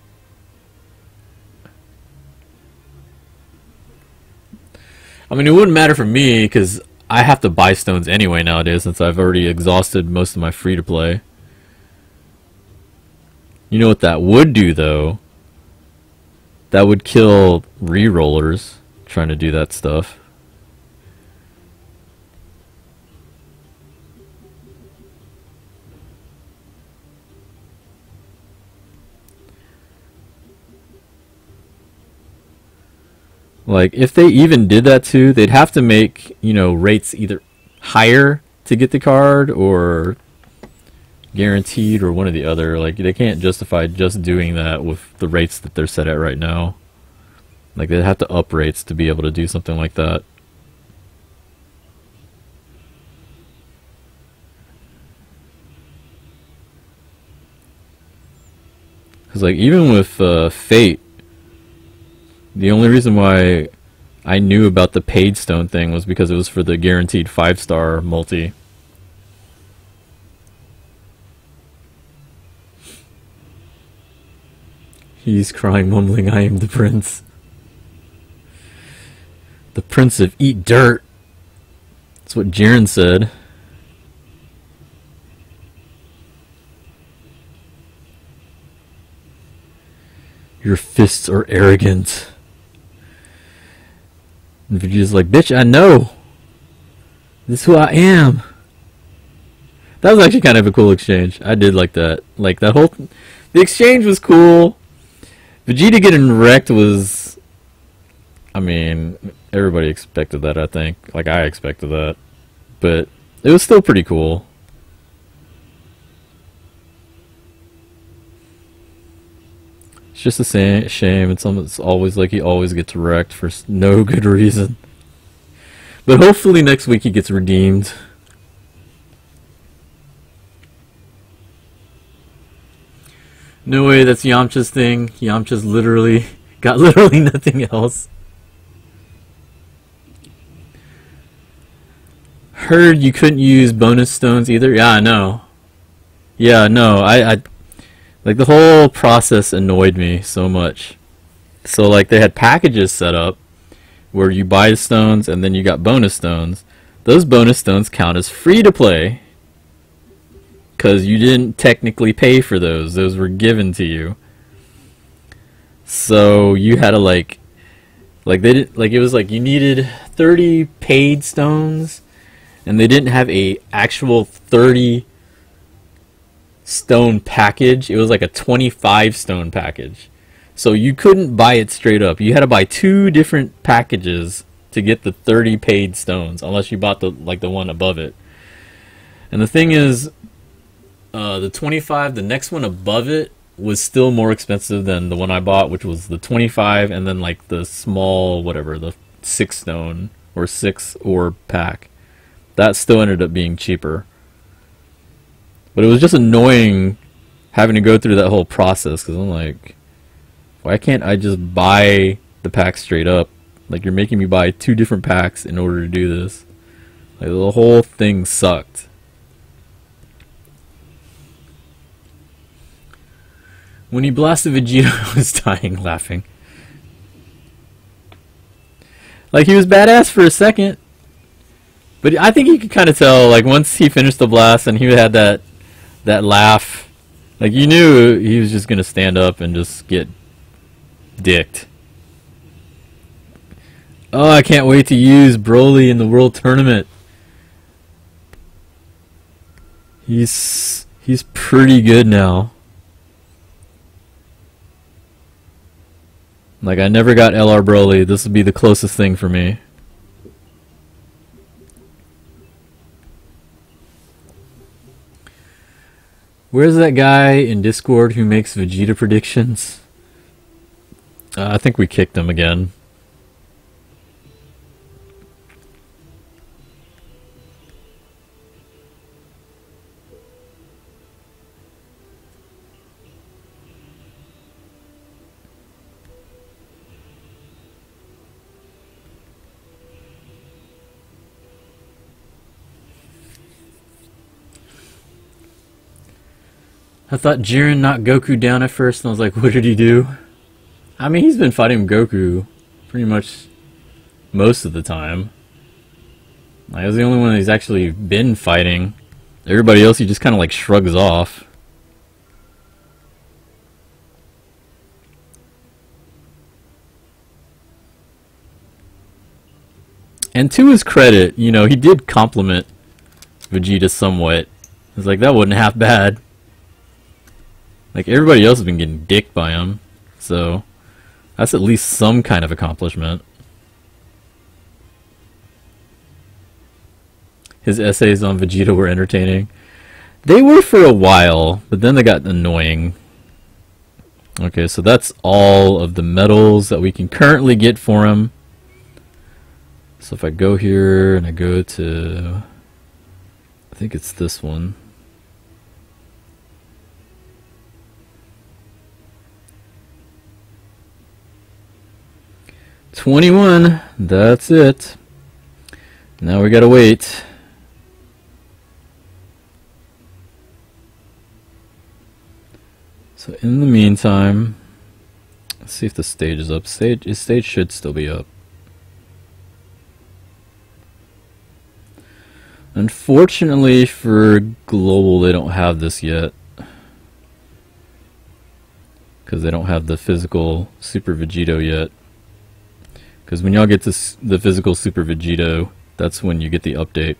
I mean, it wouldn't matter for me, because I have to buy stones anyway nowadays, since I've already exhausted most of my free-to-play. You know what that would do, though? That would kill re-rollers trying to do that stuff. Like, if they even did that too, they'd have to make, you know, rates either higher to get the card or guaranteed or one or the other. Like, they can't justify just doing that with the rates that they're set at right now. Like, they'd have to up rates to be able to do something like that. Because, like, even with Fate, the only reason why I knew about the paid stone thing was because it was for the guaranteed 5-star multi. He's crying, mumbling, I am the prince. The prince of eat dirt. That's what Jiren said. Your fists are arrogant. And Vegeta's like, bitch, I know. This is who I am. That was actually kind of a cool exchange. I did like that. Like, that whole... The exchange was cool. Vegeta getting wrecked was... I mean, everybody expected that, I think. Like, I expected that. But it was still pretty cool. It's just a shame. It's always like he always gets wrecked for no good reason. But hopefully next week he gets redeemed. No way, that's Yamcha's thing. Yamcha's literally got literally nothing else. Heard you couldn't use bonus stones either. Yeah, I know. Yeah, no, I like the whole process annoyed me so much. So like they had packages set up where you buy the stones and then you got bonus stones. Those bonus stones count as free to play. Because you didn't technically pay for those. Those were given to you. So you had to like they didn't, like, it was like you needed 30 paid stones, and they didn't have a actual 30 stone package. It was like a 25 stone package. So you couldn't buy it straight up. You had to buy 2 different packages to get the 30 paid stones, unless you bought the one above it. And the thing is, the 25, the next one above it, was still more expensive than the one I bought, which was the 25, and then like the small, whatever, the 6 stone or 6 orb pack. That still ended up being cheaper. But it was just annoying having to go through that whole process, because I'm like, why can't I just buy the pack straight up? Like, you're making me buy 2 different packs in order to do this. Like, the whole thing sucked. When he blasted Vegeta, I was dying laughing. Like, he was badass for a second. But I think you could kind of tell, like, once he finished the blast and he had that laugh, like, you knew he was just going to stand up and just get dicked. Oh, I can't wait to use Broly in the World Tournament. He's pretty good now. Like, I never got LR Broly. This would be the closest thing for me. Where's that guy in Discord who makes Vegeta predictions? I think we kicked him again. I thought Jiren knocked Goku down at first, and I was like, what did he do? I mean, he's been fighting Goku pretty much most of the time. Like, I was the only one he's actually been fighting. Everybody else he just kind of like shrugs off. And to his credit, you know, he did compliment Vegeta somewhat. It's like, that wasn't half bad. Like, everybody else has been getting dicked by him, so that's at least some kind of accomplishment. His essays on Vegeta were entertaining. They were for a while, but then they got annoying. Okay, so that's all of the medals that we can currently get for him. So if I go here and I go to, I think it's this one. $21, that's it. Now we gotta wait. So in the meantime, Let's see if the stage is up. Stage should still be up. Unfortunately for global, they don't have this yet. Because they don't have the physical Super Vegito yet. Because when y'all get to the physical Super Vegito, that's when you get the update.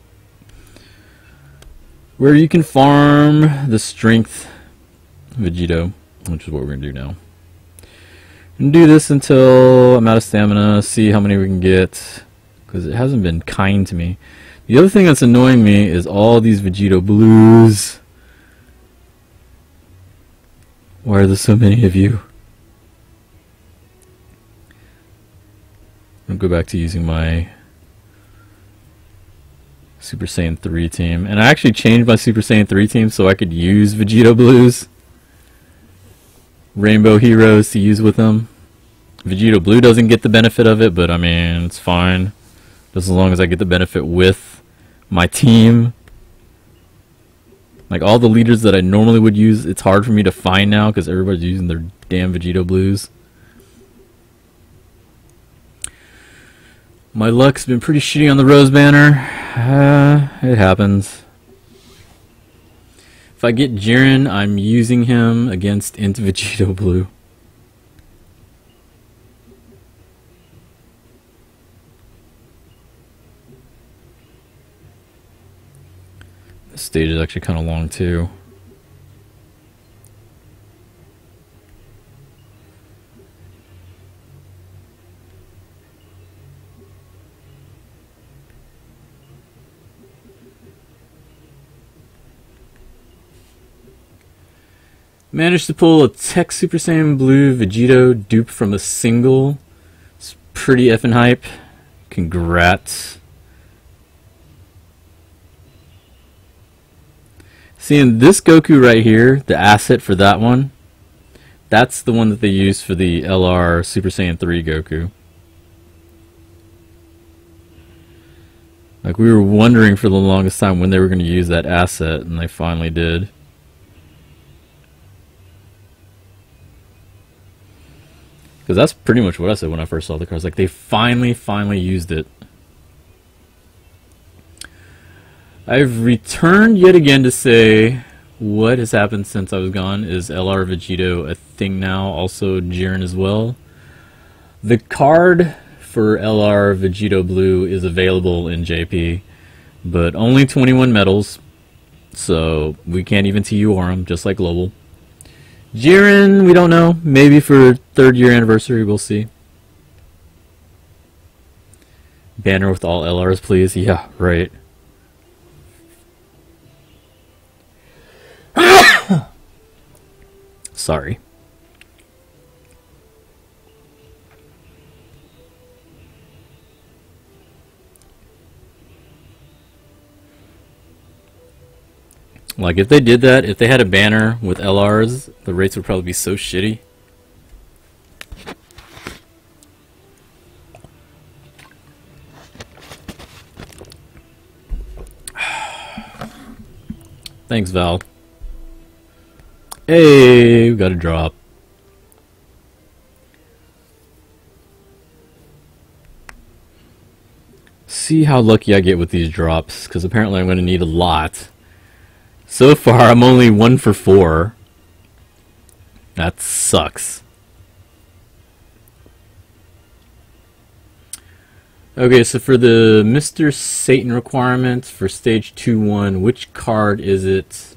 Where you can farm the strength Vegito, which is what we're going to do now. And do this until I'm out of stamina, see how many we can get. Because it hasn't been kind to me. The other thing that's annoying me is all these Vegito Blues. Why are there so many of you? I'll go back to using my Super Saiyan 3 team. And I actually changed my Super Saiyan 3 team so I could use Vegito Blues. Rainbow heroes to use with them. Vegito Blue doesn't get the benefit of it, but I mean, it's fine. Just as long as I get the benefit with my team. Like all the leaders that I normally would use, it's hard for me to find now because everybody's using their damn Vegito Blues. My luck's been pretty shitty on the Rose Banner. It happens. If I get Jiren, I'm using him against into Vegito Blue. This stage is actually kind of long too. Managed to pull a Tech Super Saiyan Blue Vegito dupe from a single. It's pretty effing hype. Congrats. Seeing this Goku right here, the asset for that one, that's the one that they use for the LR Super Saiyan 3 Goku. Like, we were wondering for the longest time when they were going to use that asset, and they finally did. Because that's pretty much what I said when I first saw the cards. Like, they finally used it. I've returned yet again to say what has happened since I was gone. Is LR Vegito a thing now? Also Jiren as well. The card for LR Vegito Blue is available in JP, but only 21 medals, so we can't even TUR them, just like Global. Jiren, we don't know. Maybe for 3rd year anniversary, we'll see. Banner with all LRs, please. Yeah, right. Sorry. Like, if they did that, if they had a banner with LRs, the rates would probably be so shitty. Thanks, Val. Hey, we got a drop. See how lucky I get with these drops, because apparently I'm going to need a lot. So far, I'm only 1 for 4. That sucks. Okay, so for the Mr. Satan requirement for stage 2-1, which card is it?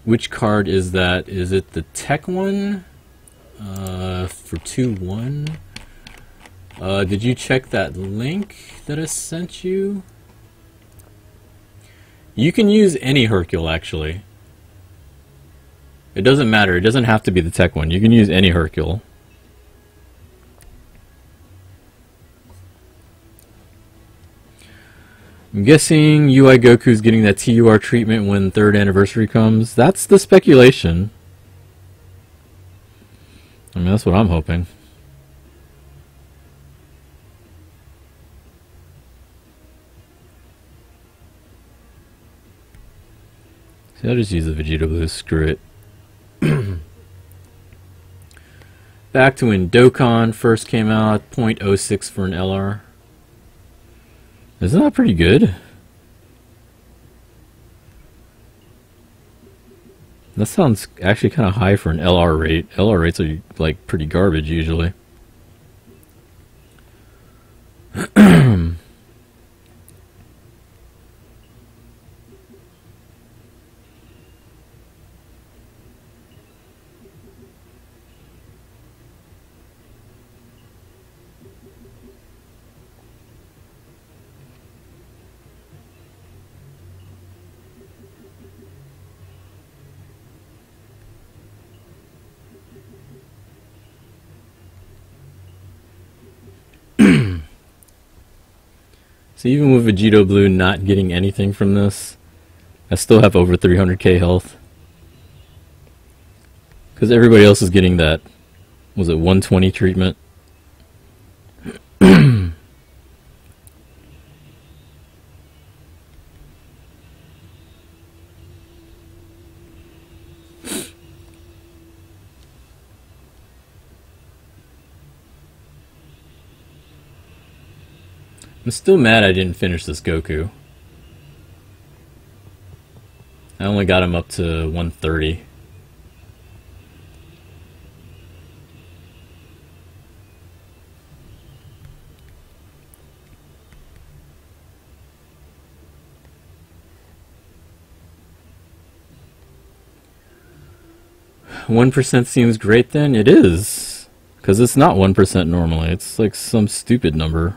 Which card is that? Is it the tech one? For 2-1? Did you check that link that I sent you? You can use any Hercule, actually. It doesn't matter. It doesn't have to be the tech one. You can use any Hercule. I'm guessing UI Goku's getting that TUR treatment when 3rd anniversary comes. That's the speculation. I mean, that's what I'm hoping. See, I'll just use the Vegito Blue. Screw it. Back to when Dokkan first came out, 0.06 for an LR. Isn't that pretty good? That sounds actually kind of high for an LR rate. LR rates are like pretty garbage usually. So even with Vegito Blue not getting anything from this, I still have over 300k health. Because everybody else is getting that, was it 120 treatment? I'm still mad I didn't finish this Goku. I only got him up to 130. "1% seems great then?" It is. Because it's not 1% normally. It's like some stupid number.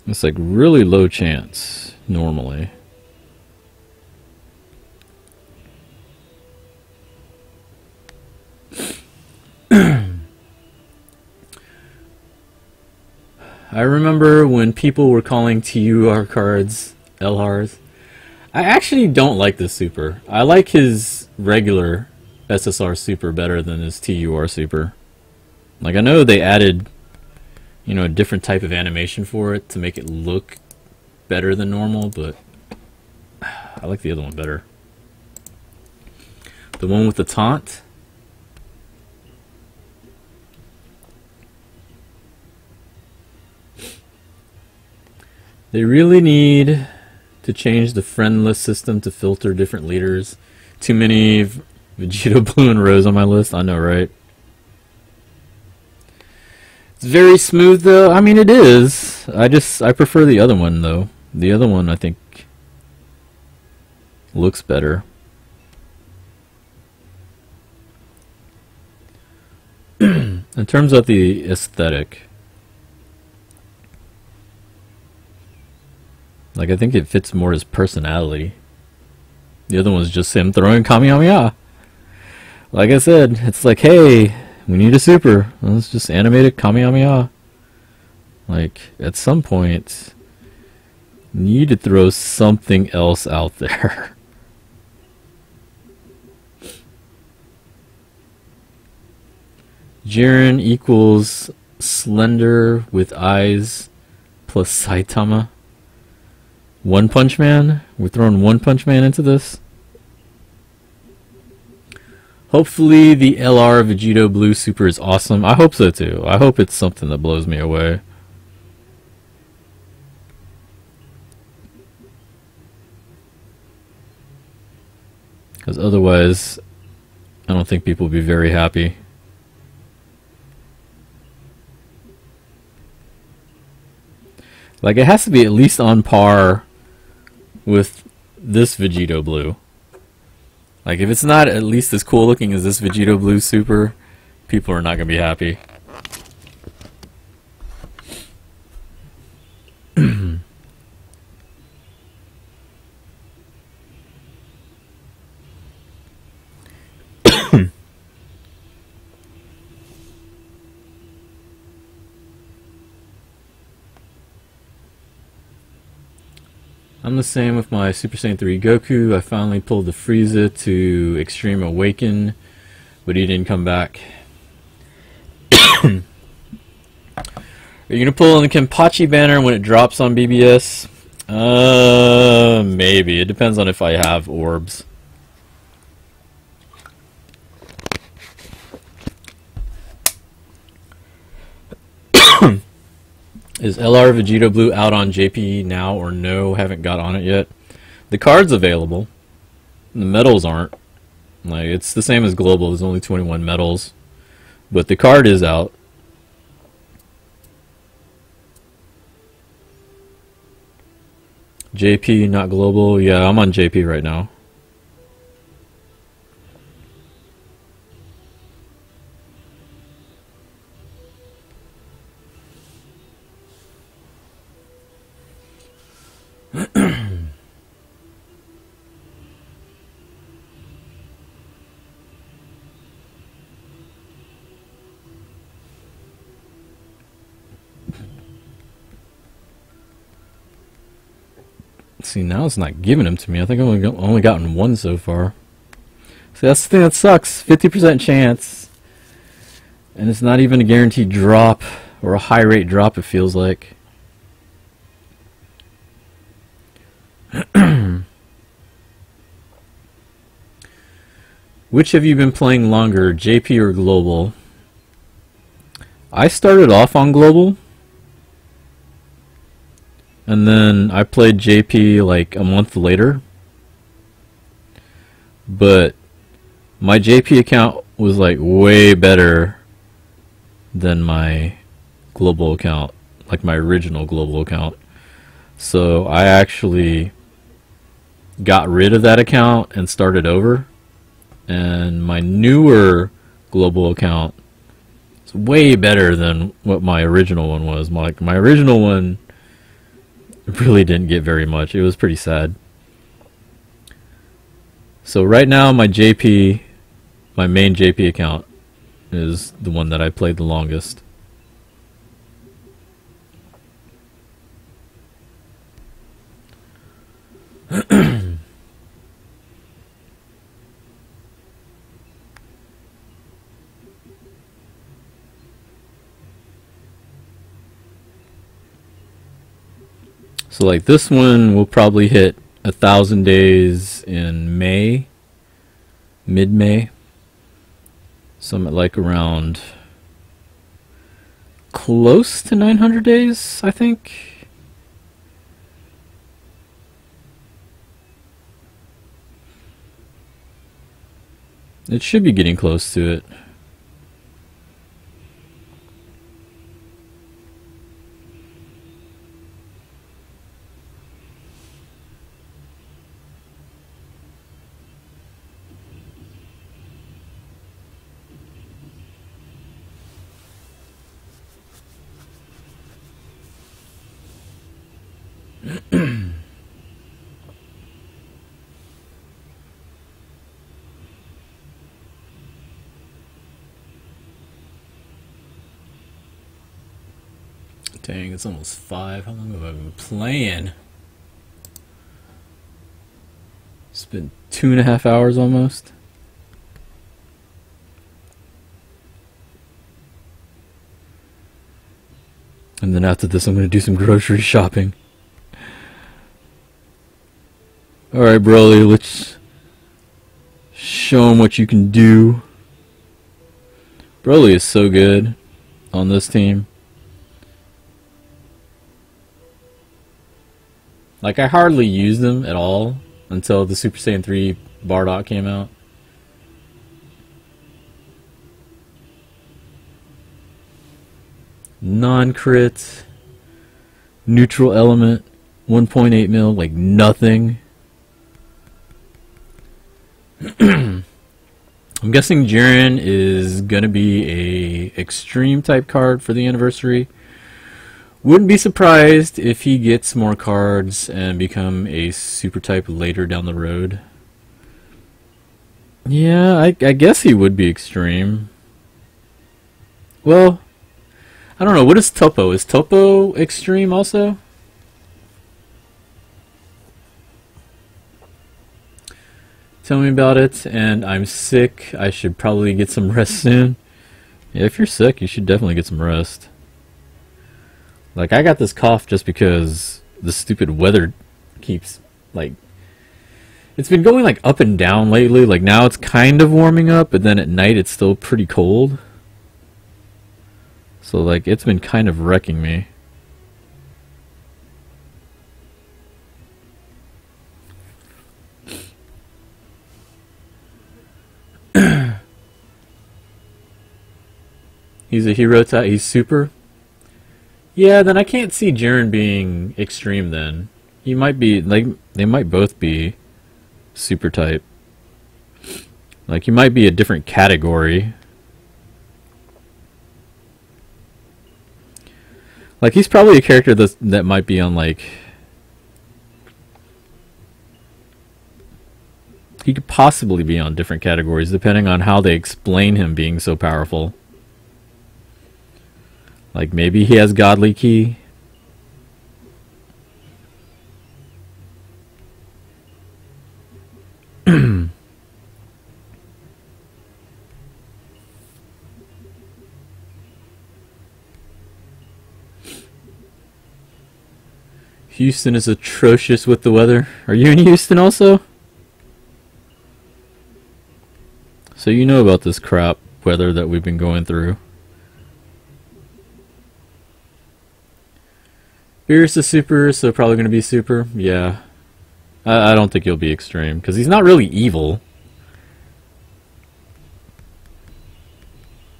It's like really low chance, normally. I remember when people were calling TUR cards LRs. I actually don't like this super. I like his regular SSR super better than his TUR super. Like, I know they added, you know, a different type of animation for it to make it look better than normal, but I like the other one better. The one with the taunt. They really need to change the friend list system to filter different leaders. Too many Vegito Blue and Rose on my list, I know, right? It's very smooth though. I mean, it is. I prefer the other one though. The other one I think looks better. In terms of the aesthetic, like, I think it fits more his personality. The other one's just him throwing Kamehameha. Like I said, it's like, hey, we need a super. Let's just animate a Kamehameha. Like, at some point, you need to throw something else out there. Jiren equals slender with eyes plus Saitama. One Punch Man? We're throwing One Punch Man into this? Hopefully the LR Vegito Blue Super is awesome. I hope so too. I hope it's something that blows me away. Because otherwise, I don't think people will be very happy. Like, it has to be at least on par with this Vegito Blue. Like, if it's not at least as cool looking as this Vegito Blue Super, people are not going to be happy. I'm the same with my Super Saiyan 3 Goku. I finally pulled the Frieza to Extreme Awaken, but he didn't come back. Are you going to pull in the Kenpachi banner when it drops on BBS? Maybe. It depends on if I have orbs. Is LR Vegito Blue out on JP now or no? Haven't got on it yet. The card's available. The medals aren't. Like, it's the same as Global. There's only 21 medals. But the card is out. JP, not Global. Yeah, I'm on JP right now. See, now it's not giving them to me. I think I've only gotten one so far. See, that's the thing that sucks. 50% chance. And it's not even a guaranteed drop. Or a high rate drop, it feels like. Which have you been playing longer, JP or Global? I started off on Global. And then I played JP like a month later. But my JP account was like way better than my Global account. Like my original Global account. So I actually got rid of that account and started over. And my newer Global account is way better than what my original one was. My original one really didn't get very much. It was pretty sad. So right now my JP, my main JP account is the one that I played the longest. So like this one will probably hit 1,000 days in May, mid-May. Something like around close to 900 days, I think. It should be getting close to it. Dang, it's almost 5. How long have I been playing? It's been 2.5 hours almost. And then after this I'm going to do some grocery shopping. Alright, Broly, let's show him what you can do. Broly is so good on this team. Like, I hardly used them at all until the Super Saiyan 3 Bardock came out. Non-crit, neutral element, 1.8 mil, like nothing. I'm guessing Jiren is gonna be a extreme type card for the anniversary. Wouldn't be surprised if he gets more cards and become a super type later down the road. Yeah, I guess he would be extreme. Well, I don't know. What is Topo? Is Topo extreme also? Tell me about it. And I'm sick. I should probably get some rest soon. Yeah, if you're sick, you should definitely get some rest. Like, I got this cough just because the stupid weather keeps, like, it's been going, like, up and down lately. Like, now it's kind of warming up, but then at night it's still pretty cold. So, like, it's been kind of wrecking me. He's a hero type. He's super. Yeah, then I can't see Jiren being extreme then. He might be, like, they might both be super type. Like, he might be a different category. Like, he's probably a character that might be on, like... He could possibly be on different categories, depending on how they explain him being so powerful. Like, maybe he has Godly Ki. Houston is atrocious with the weather. Are you in Houston also? So you know about this crap weather that we've been going through. Beerus is super, so probably going to be super. Yeah. I don't think he'll be extreme, because he's not really evil.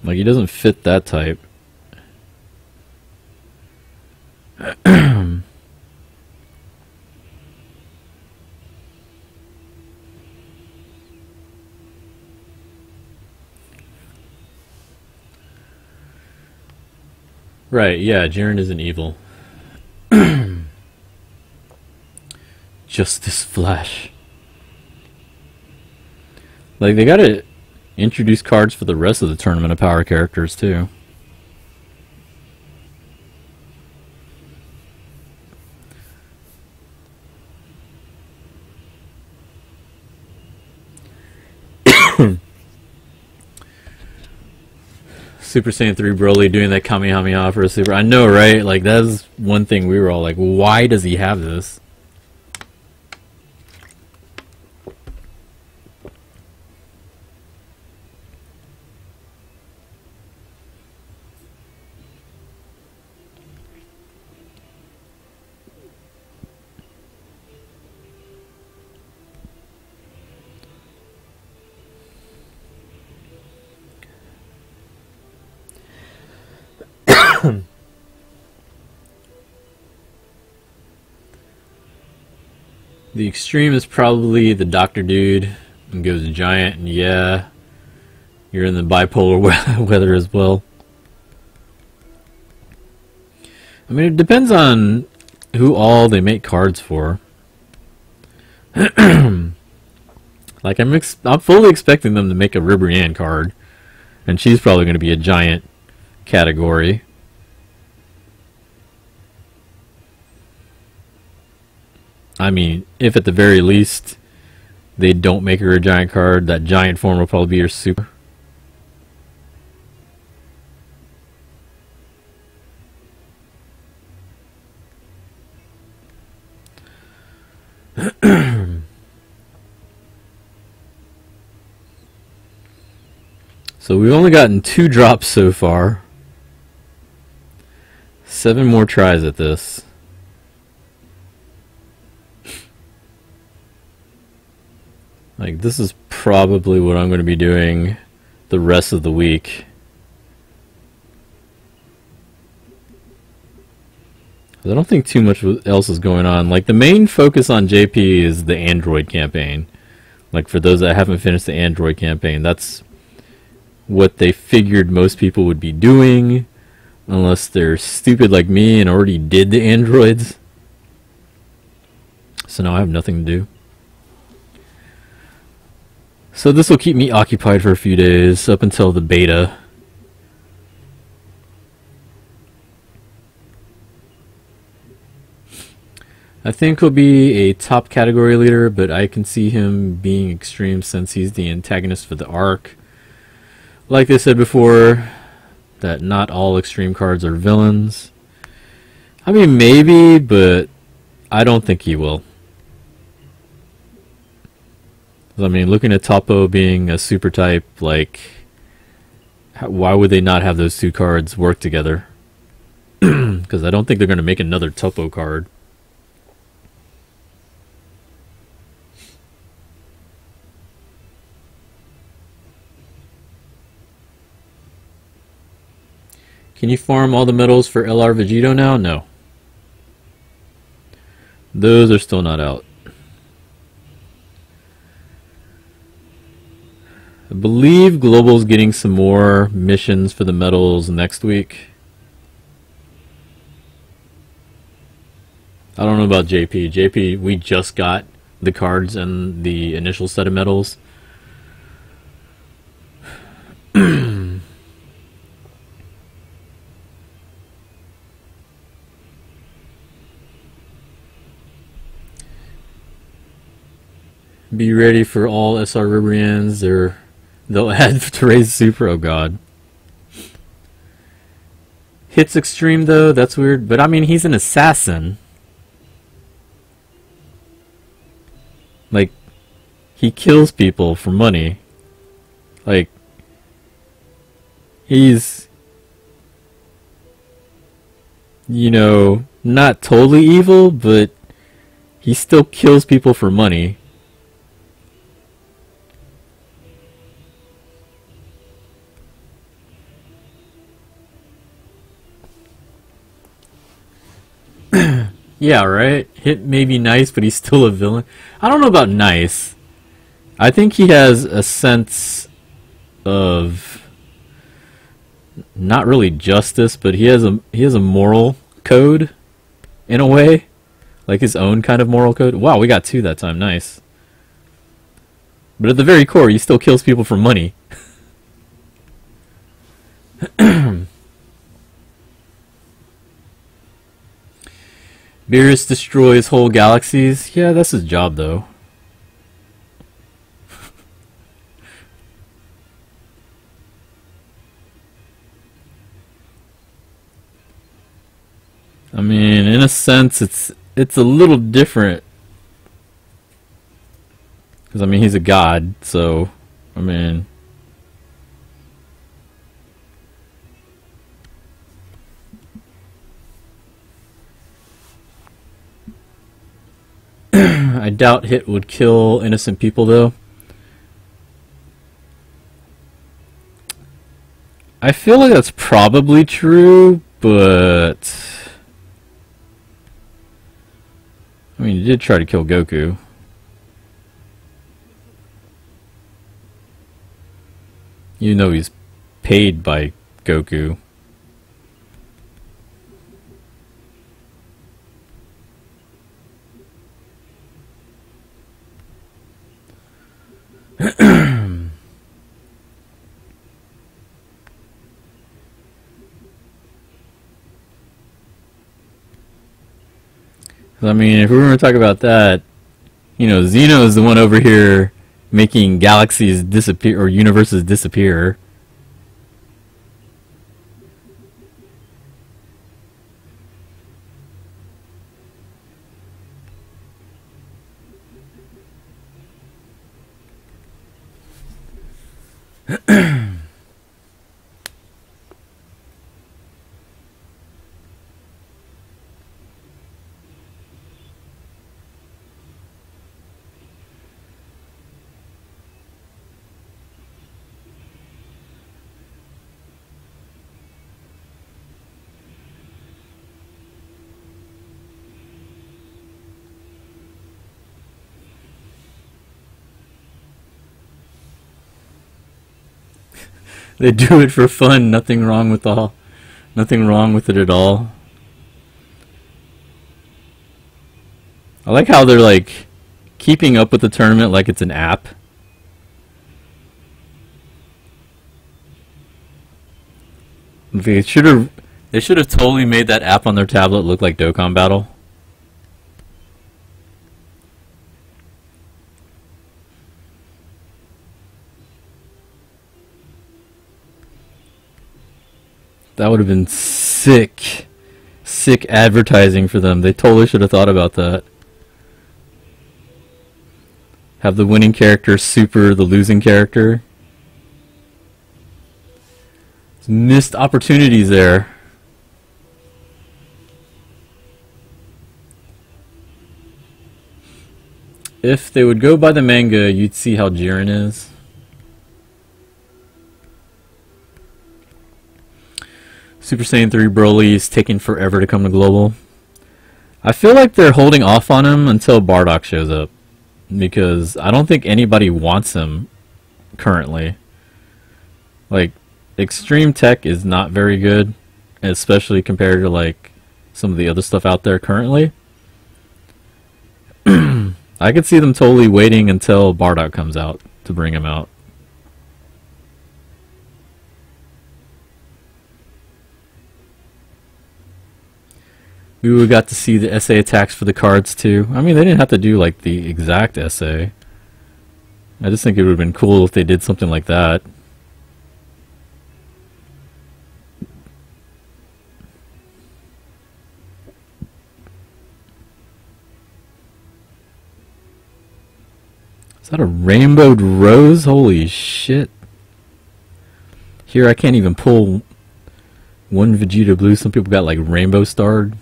Like, he doesn't fit that type. Right, yeah, Jiren isn't evil. Justice Flash. Like, they gotta introduce cards for the rest of the Tournament of Power characters, too. Super Saiyan 3 Broly doing that Kamehameha for a super. I know, right? Like, that's one thing we were all like, why does he have this? The extreme is probably the Doctor Dude and goes giant, and yeah, you're in the bipolar weather as well. I mean, it depends on who all they make cards for. Like, I'm fully expecting them to make a Ribrianne card, and she's probably going to be a giant category. I mean, if at the very least they don't make her a giant card, that giant form will probably be her super. So we've only gotten 2 drops so far. 7 more tries at this. Like, this is probably what I'm going to be doing the rest of the week. I don't think too much else is going on. Like, the main focus on JP is the Android campaign. Like, for those that haven't finished the Android campaign, that's what they figured most people would be doing, unless they're stupid like me and already did the androids. So now I have nothing to do. So this will keep me occupied for a few days, up until the beta. I think he'll be a top category leader, but I can see him being extreme since he's the antagonist for the arc. Like I said before, that not all extreme cards are villains. I mean, maybe, but I don't think he will. I mean, looking at Topo being a super type, like, why would they not have those 2 cards work together? Because I don't think they're going to make another Topo card. Can you farm all the medals for LR Vegito now? No. Those are still not out. I believe Global's getting some more missions for the medals next week. I don't know about JP. JP, we just got the cards and the initial set of medals. Be ready for all SR Ribrians. They'll add to raise super. Oh god. Hits extreme though, that's weird. But I mean, he's an assassin. Like, he kills people for money. Like, he's, you know, not totally evil, but he still kills people for money. Yeah, right? Hit may be nice, but he's still a villain. I don't know about nice. I think he has a sense of not really justice, but he has a moral code in a way. Like his own kind of moral code. Wow, we got 2 that time. Nice. But at the very core, he still kills people for money. Beerus destroys whole galaxies. Yeah, that's his job, though. I mean, in a sense, it's a little different. Because, I mean, he's a god, so, I mean... I doubt hit would kill innocent people, though. I feel like that's probably true, but... I mean, he did try to kill Goku. You know he's paid by Goku. I mean, if we were going to talk about that, you know, Xeno is the one over here making galaxies disappear, or universes disappear. They do it for fun. Nothing wrong with it at all. I like how they're like keeping up with the tournament like it's an app. They should have totally made that app on their tablet look like Dokkan Battle. That would have been sick. Sick advertising for them. They totally should have thought about that. Have the winning character super the losing character. Missed opportunities there. If they would go by the manga, you'd see how Jiren is. Super Saiyan 3 Broly is taking forever to come to global. I feel like they're holding off on him until Bardock shows up, because I don't think anybody wants him currently. Like, Extreme Tech is not very good, especially compared to like some of the other stuff out there currently. I could see them totally waiting until Bardock comes out to bring him out. We would got to see the SA attacks for the cards too. I mean, they didn't have to do like the exact SA. I just think it would have been cool if they did something like that. Is that a rainbowed rose? Holy shit. Here I can't even pull one Vegito Blue. Some people got like rainbow starred.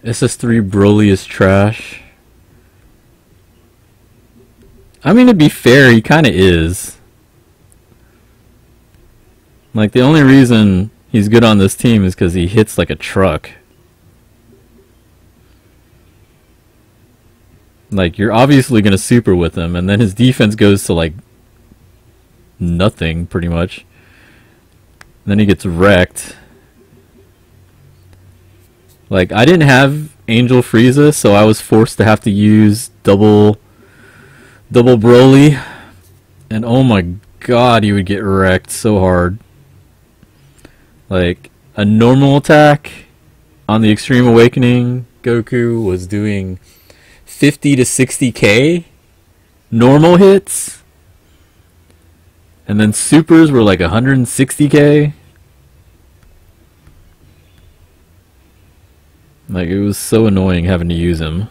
SS3 Broly is trash. I mean, to be fair, he kind of is. Like, the only reason he's good on this team is because he hits like a truck. Like, you're obviously going to super with him, and then his defense goes to like nothing, pretty much. And then he gets wrecked. Like, I didn't have Angel Frieza, so I was forced to have to use double Broly. And oh my god, he would get wrecked so hard. Like, a normal attack on the Extreme Awakening, Goku was doing 50 to 60k normal hits. And then supers were like 160k. Like, it was so annoying having to use him.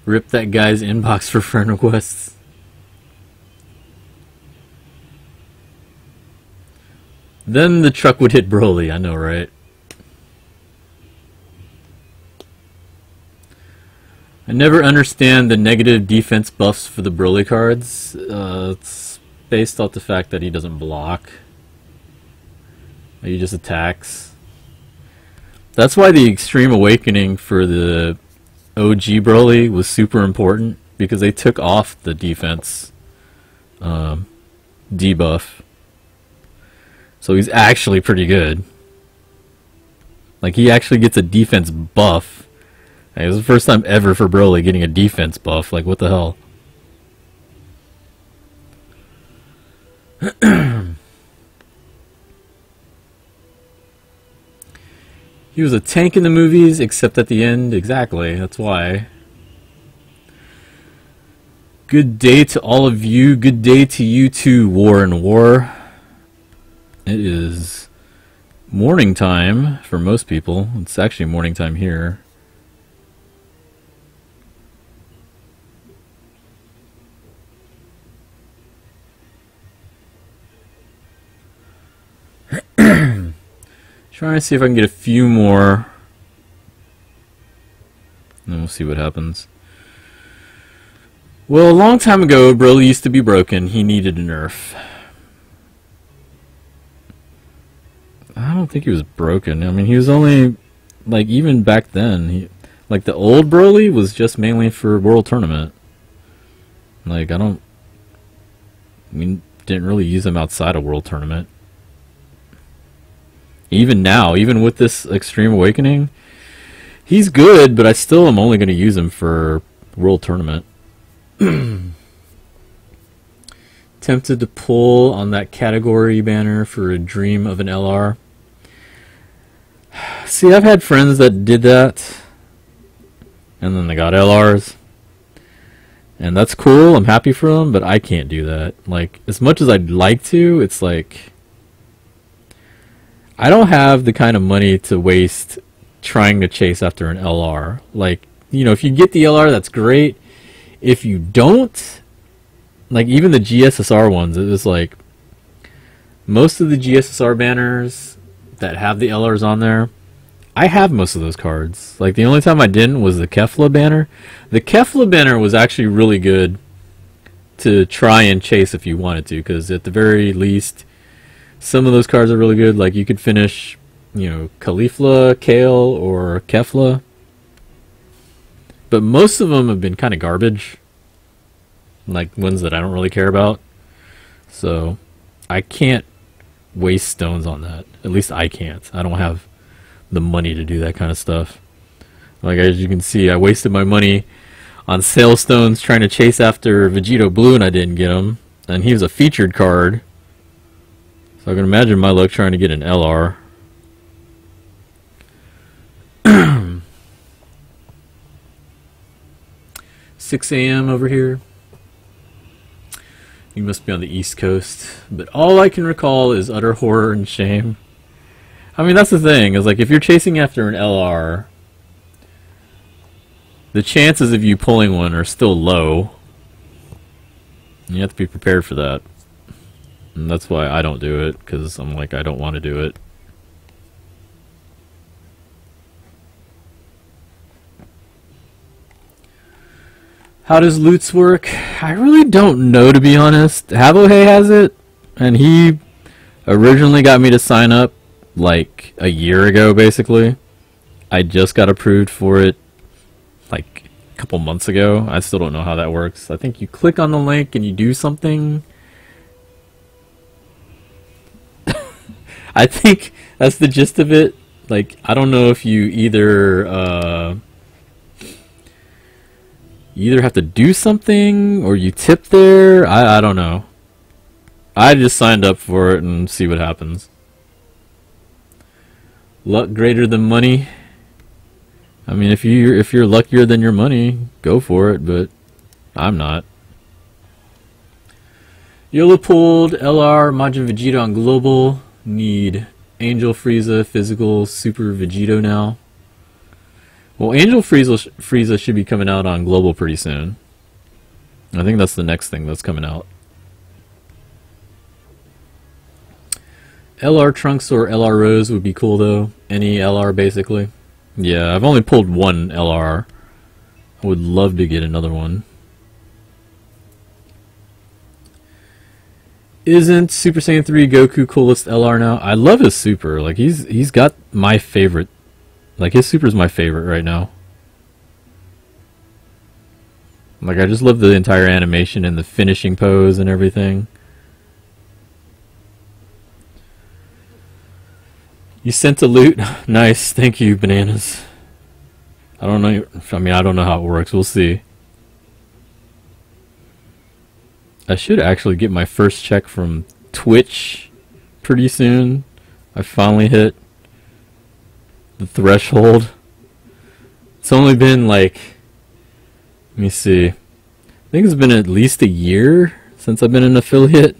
Rip that guy's inbox for friend requests. Then the truck would hit Broly, I know, right? I never understand the negative defense buffs for the Broly cards. It's based off the fact that he doesn't block. He just attacks. That's why the Extreme Awakening for the OG Broly was super important, because they took off the defense debuff. So he's actually pretty good. Like, he actually gets a defense buff. Like, it was the first time ever for Broly getting a defense buff. Like, what the hell? He was a tank in the movies, except at the end. Exactly, that's why. Good day to all of you. Good day to you too, War and War. It is morning time for most people. It's actually morning time here. Trying to see if I can get a few more. And then we'll see what happens. Well, a long time ago, Broly used to be broken. He needed a nerf. I don't think he was broken. I mean, he was only, like, even back then, like, the old Broly was just mainly for World Tournament. Like, I mean, didn't really use him outside of World Tournament. Even now, even with this Extreme Awakening, he's good, but I still am only going to use him for World Tournament. Tempted to pull on that category banner for a dream of an LR. See, I've had friends that did that, and then they got LRs. And that's cool, I'm happy for them, but I can't do that. Like, as much as I'd like to, it's like, I don't have the kind of money to waste trying to chase after an LR. Like, you know, if you get the LR, that's great. If you don't, like even the GSSR ones, it was like most of the GSSR banners that have the LRs on there, I have most of those cards. Like the only time I didn't was the Kefla banner. The Kefla banner was actually really good to try and chase if you wanted to, because at the very least, some of those cards are really good. Like you could finish, you know, Caulifla, Kale, or Kefla. But most of them have been kind of garbage. Like ones that I don't really care about. So I can't waste stones on that. At least I can't. I don't have the money to do that kind of stuff. Like as you can see, I wasted my money on sale stones trying to chase after Vegito Blue and I didn't get him. And he was a featured card. So I can imagine my luck trying to get an LR. 6 a.m. over here. You must be on the East Coast. But all I can recall is utter horror and shame. I mean, that's the thing. Is like if you're chasing after an LR, the chances of you pulling one are still low. You have to be prepared for that. And that's why I don't do it, because I'm like, I don't want to do it. How does loots work? I really don't know, to be honest. Havohe has it, and he originally got me to sign up like a year ago, basically. I just got approved for it like a couple months ago. I still don't know how that works. I think you click on the link and you do something. I think that's the gist of it. Like, I don't know if you either have to do something or you tip there. I don't know. I just signed up for it and see what happens. Luck greater than money. I mean, if you're luckier than your money, go for it, but I'm not. Yola pulled LR Majin Vegeta on global. Need Angel Frieza physical Super Vegito now. Well, Angel Frieza should be coming out on global pretty soon. I think that's the next thing that's coming out. LR Trunks or LR Rose would be cool though. Any LR basically. Yeah, I've only pulled one LR. I would love to get another one. Isn't Super Saiyan 3 Goku coolest LR now? I love his super. Like he's got my favorite. Like his super's my favorite right now. Like I just love the entire animation and the finishing pose and everything. You sent a loot? Nice, thank you, bananas. I don't know. I mean, I don't know how it works. We'll see. I should actually get my first check from Twitch pretty soon. I finally hit the threshold. It's only been like, let me see. I think it's been at least a year since I've been an affiliate.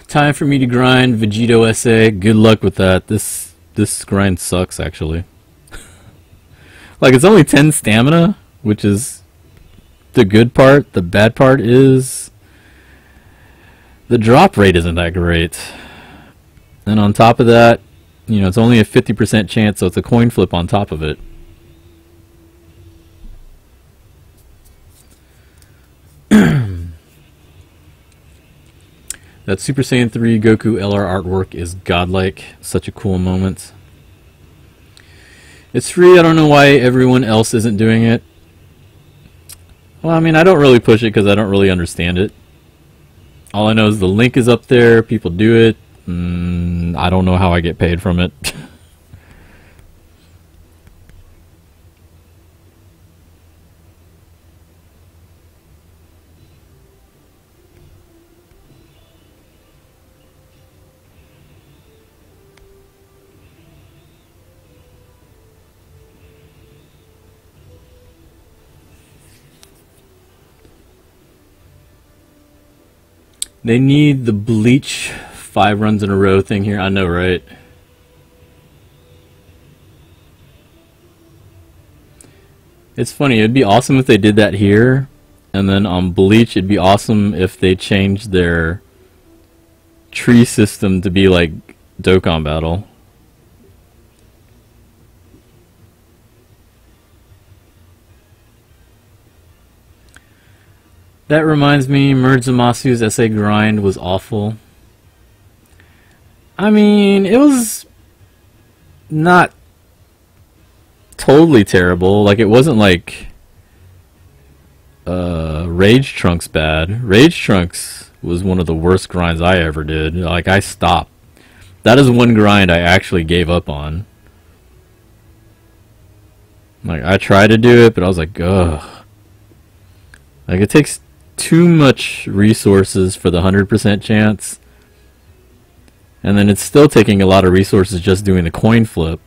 Time for me to grind Vegito SA. Good luck with that. This grind sucks actually. Like it's only 10 stamina, which is the good part. The bad part is the drop rate isn't that great. And on top of that, you know, it's only a 50% chance, so it's a coin flip on top of it. That Super Saiyan 3 Goku LR artwork is godlike. Such a cool moment. It's free. I don't know why everyone else isn't doing it. Well, I mean, I don't really push it because I don't really understand it. All I know is the link is up there. People do it. I don't know how I get paid from it. They need the bleach 5 runs in a row thing here. I know, right? It's funny. It'd be awesome if they did that here. And then on bleach, it'd be awesome if they changed their tree system to be like Dokkan Battle. That reminds me, Murdzamasu's essay grind was awful. I mean, it was not totally terrible. Like, it wasn't like Rage Trunks bad. Rage Trunks was one of the worst grinds I ever did. Like, I stopped. That is one grind I actually gave up on. Like, I tried to do it, but I was like, ugh. Like, it takes too much resources for the 100% chance. And then it's still taking a lot of resources just doing the coin flip.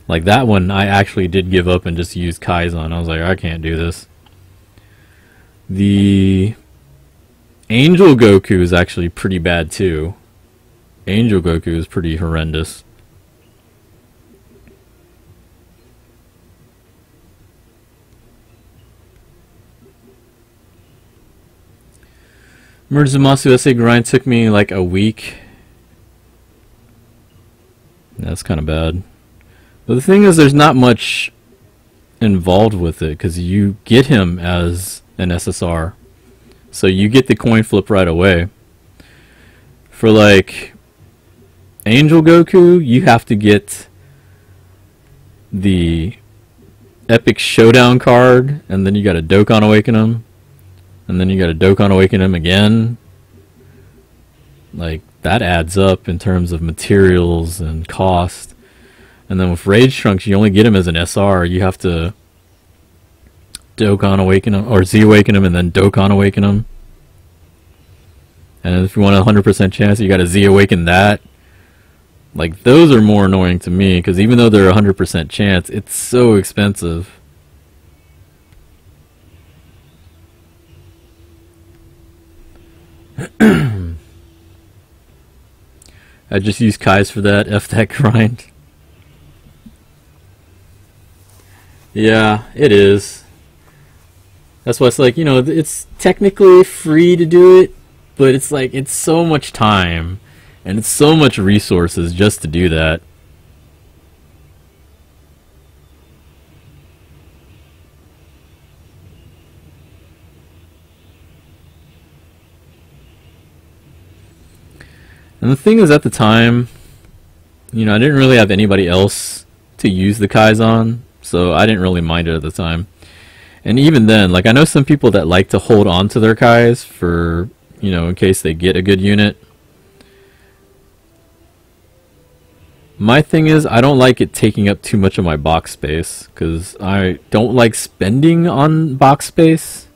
Like that one, I actually did give up and just use Kaizen. I was like, I can't do this. The Angel Goku is actually pretty bad too. Angel Goku is pretty horrendous. Murdzamasu essay grind took me like a week. That's kind of bad. But the thing is, there's not much involved with it because you get him as an SSR. So you get the coin flip right away. For like Angel Goku, you have to get the Epic Showdown card, and then you got to Dokkan Awaken him. And then you got to Dokkan Awaken him again. Like, that adds up in terms of materials and cost. And then with Rage Trunks, you only get him as an SR. You have to Dokkan Awaken him, or Z Awaken him, and then Dokkan Awaken him. And if you want a 100% chance, you got to Z Awaken that. Like, those are more annoying to me, because even though they're a 100% chance, it's so expensive. I just use Kai's for that. F that grind. Yeah, it is. That's why it's like, you know, it's technically free to do it, but it's like, it's so much time and it's so much resources just to do that. And the thing is, at the time, you know, I didn't really have anybody else to use the Kaizen, so I didn't really mind it at the time. And even then, like, I know some people that like to hold on to their Kais for, you know, in case they get a good unit. My thing is, I don't like it taking up too much of my box space, because I don't like spending on box space.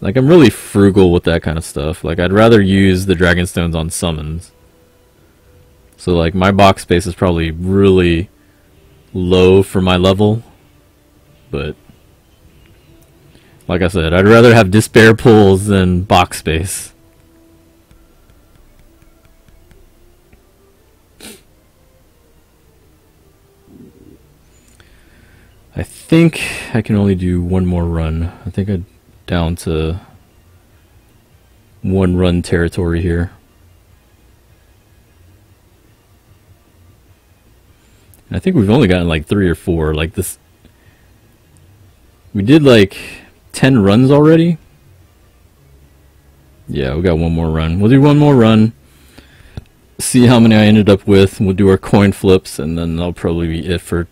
Like, I'm really frugal with that kind of stuff. Like, I'd rather use the Dragon Stones on summons. So, like, my box space is probably really low for my level. But, like I said, I'd rather have despair pulls than box space. I think I can only do one more run. I think I'm down to one run territory here. And I think we've only gotten like 3 or 4. Like this, we did like 10 runs already. Yeah, we got one more run. We'll do one more run. See how many I ended up with. We'll do our coin flips, and then that'll probably be it for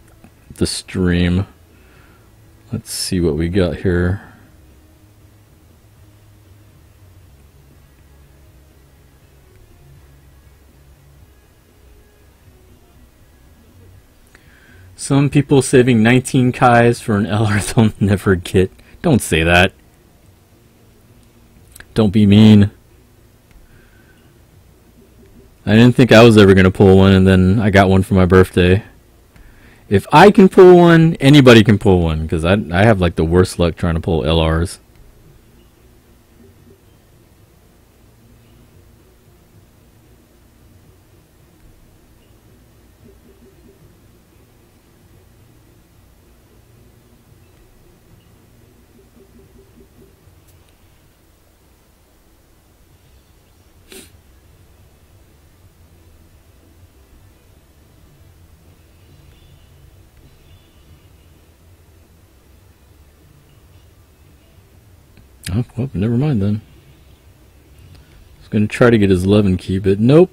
the stream. Let's see what we got here. Some people saving 19 Kais for an LR they'll never get. Don't say that. Don't be mean. I didn't think I was ever going to pull one, and then I got one for my birthday. If I can pull one, anybody can pull one, because I have like the worst luck trying to pull LRs. Oh, well, never mind then. I was going to try to get his 11 key, but nope.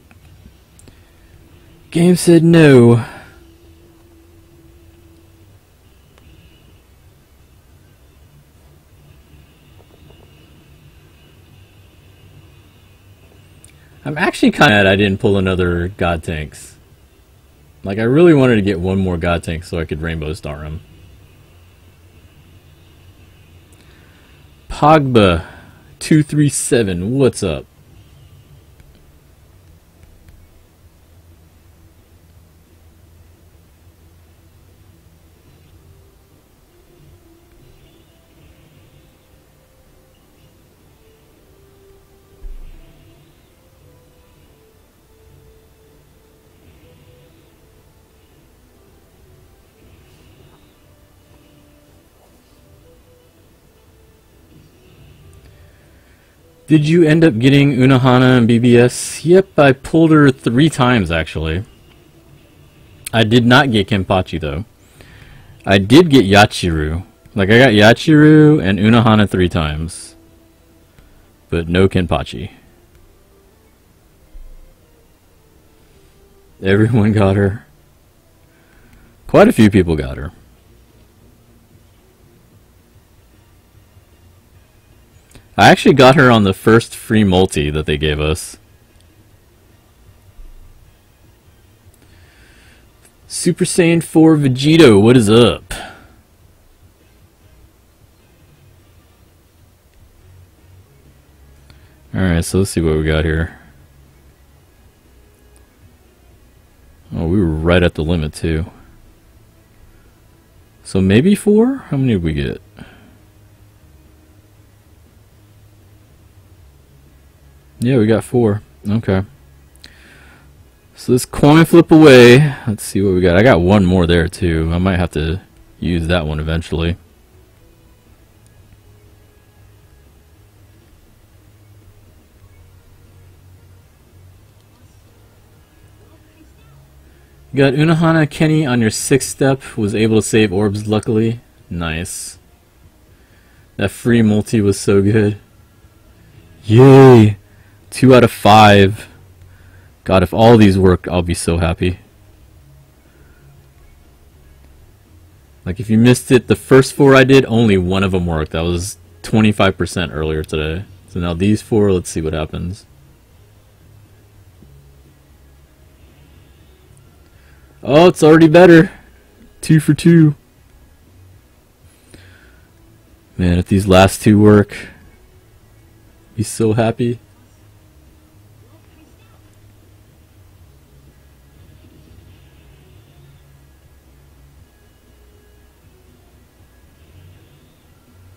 Game said no. I'm actually kind of mad I didn't pull another God Tanks. Like, I really wanted to get one more God Tank so I could Rainbow Star him. Pogba 237, what's up? Did you end up getting Unohana and BBS? Yep, I pulled her 3 times actually. I did not get Kenpachi though. I did get Yachiru. Like, I got Yachiru and Unohana 3 times. But no Kenpachi. Everyone got her. Quite a few people got her. I actually got her on the first free multi that they gave us. Super Saiyan 4 Vegito, what is up? Alright, so let's see what we got here. Oh, we were right at the limit too. So maybe 4? How many did we get? Yeah, we got 4. Okay. So this coin flip away. Let's see what we got. I got 1 more there too. I might have to use that one eventually. You got Unohana Kenny on your 6th step. Was able to save orbs luckily. Nice. That free multi was so good. Yay! 2 out of 5. God, if all these work, I'll be so happy. Like, if you missed it, the first 4 I did, only 1 of them worked. That was 25% earlier today. So now these 4, let's see what happens. Oh, it's already better. 2 for 2. Man, if these last 2 work, I'll be so happy.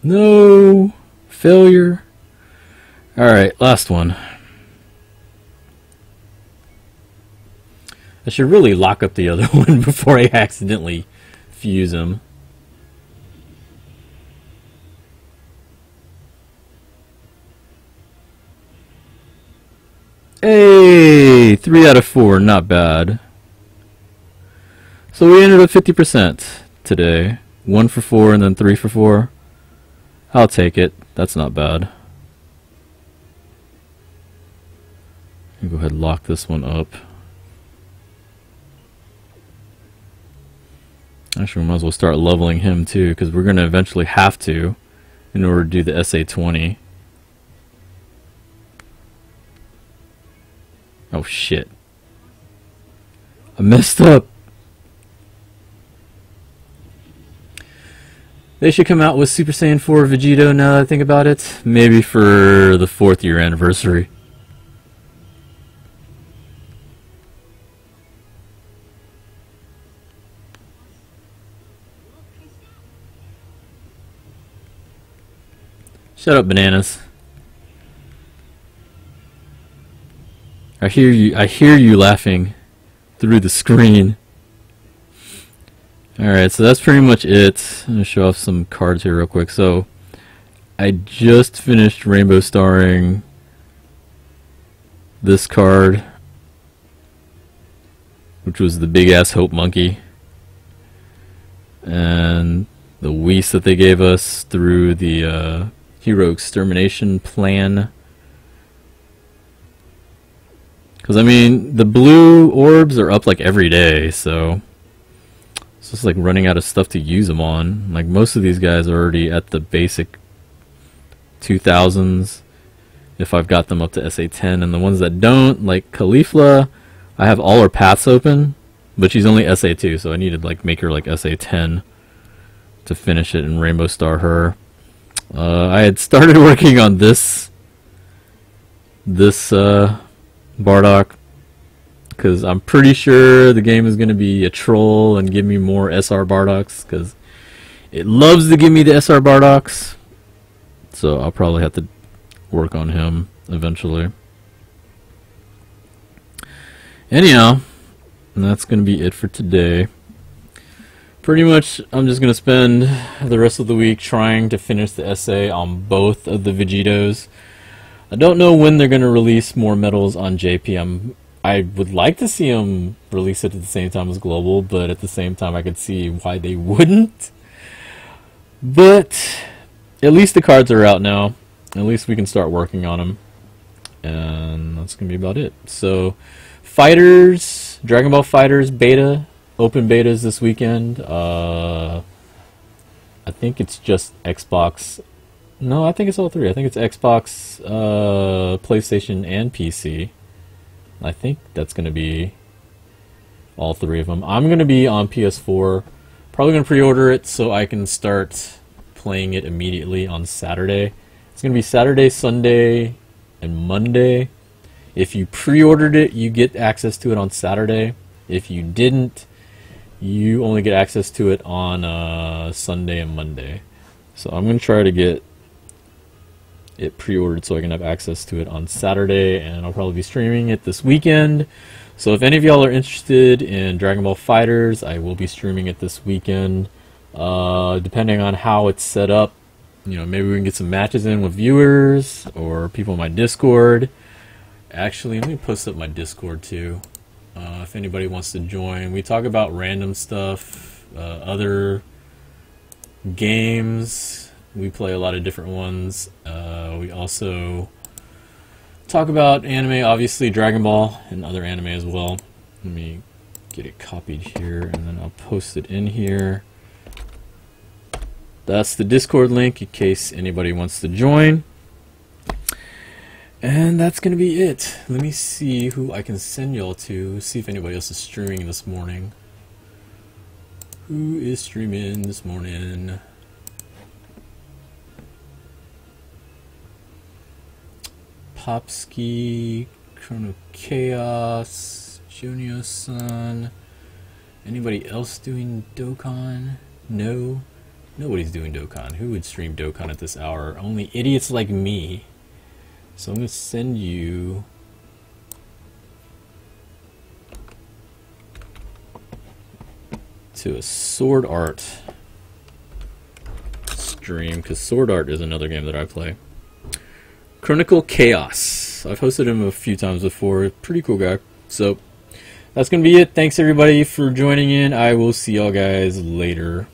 No! Failure. Alright, last one. I should really lock up the other one before I accidentally fuse him. Hey! 3 out of 4, not bad. So we ended up 50% today. 1 for 4 and then 3 for 4. I'll take it. That's not bad. Go ahead and lock this one up. Actually, we might as well start leveling him too, because we're going to eventually have to in order to do the SA-20. Oh shit. I messed up. They should come out with Super Saiyan 4 Vegito now that I think about it. Maybe for the 4th year anniversary. Shut up, bananas. I hear you laughing through the screen. Alright, so that's pretty much it. I'm going to show off some cards here real quick. So, I just finished Rainbow Starring this card, which was the big ass Hope Monkey. And the Whis that they gave us through the hero extermination plan. Because, I mean, the blue orbs are up like every day, so it's just like running out of stuff to use them on. Like, most of these guys are already at the basic 2000s if I've got them up to SA10, and the ones that don't, like Caulifla, I have all her paths open, but she's only SA2, so I need to like make her like SA10 to finish it and Rainbow Star her. I had started working on this Bardock, because I'm pretty sure the game is going to be a troll and give me more SR Bardocks, because it loves to give me the SR Bardocks. So I'll probably have to work on him eventually. Anyhow, and that's going to be it for today. Pretty much, I'm just going to spend the rest of the week trying to finish the essay on both of the Vegitos. I don't know when they're going to release more medals on JP. I would like to see them release it at the same time as Global, but at the same time I could see why they wouldn't. But at least the cards are out now. At least we can start working on them. And that's going to be about it. So, Fighters, Dragon Ball FighterZ beta, open betas this weekend. I think it's just Xbox. No, I think it's all three. I think it's Xbox, PlayStation, and PC. I think that's going to be all three of them. I'm going to be on PS4. Probably going to pre-order it so I can start playing it immediately on Saturday. It's going to be Saturday, Sunday, and Monday. If you pre-ordered it, you get access to it on Saturday. If you didn't, you only get access to it on Sunday and Monday. So I'm going to try to get it pre-ordered so I can have access to it on Saturday, and I'll probably be streaming it this weekend. So if any of y'all are interested in Dragon Ball FighterZ, I will be streaming it this weekend. Depending on how it's set up, you know, maybe we can get some matches in with viewers or people in my Discord. Actually, let me post up my Discord too. If anybody wants to join, we talk about random stuff, other games. We play a lot of different ones. We also talk about anime, obviously Dragon Ball, and other anime as well. Let me get it copied here, and then I'll post it in here. That's the Discord link in case anybody wants to join. And that's going to be it. Let me see who I can send y'all to. See if anybody else is streaming this morning. Who is streaming this morning? Popsky, Chrono Chaos, Junior-san. Anybody else doing Dokkan? No. Nobody's doing Dokkan. Who would stream Dokkan at this hour? Only idiots like me. So I'm going to send you to a Sword Art stream, because Sword Art is another game that I play. Chronicle Chaos. I've hosted him a few times before. Pretty cool guy. So that's going to be it. Thanks everybody for joining in. I will see y'all guys later.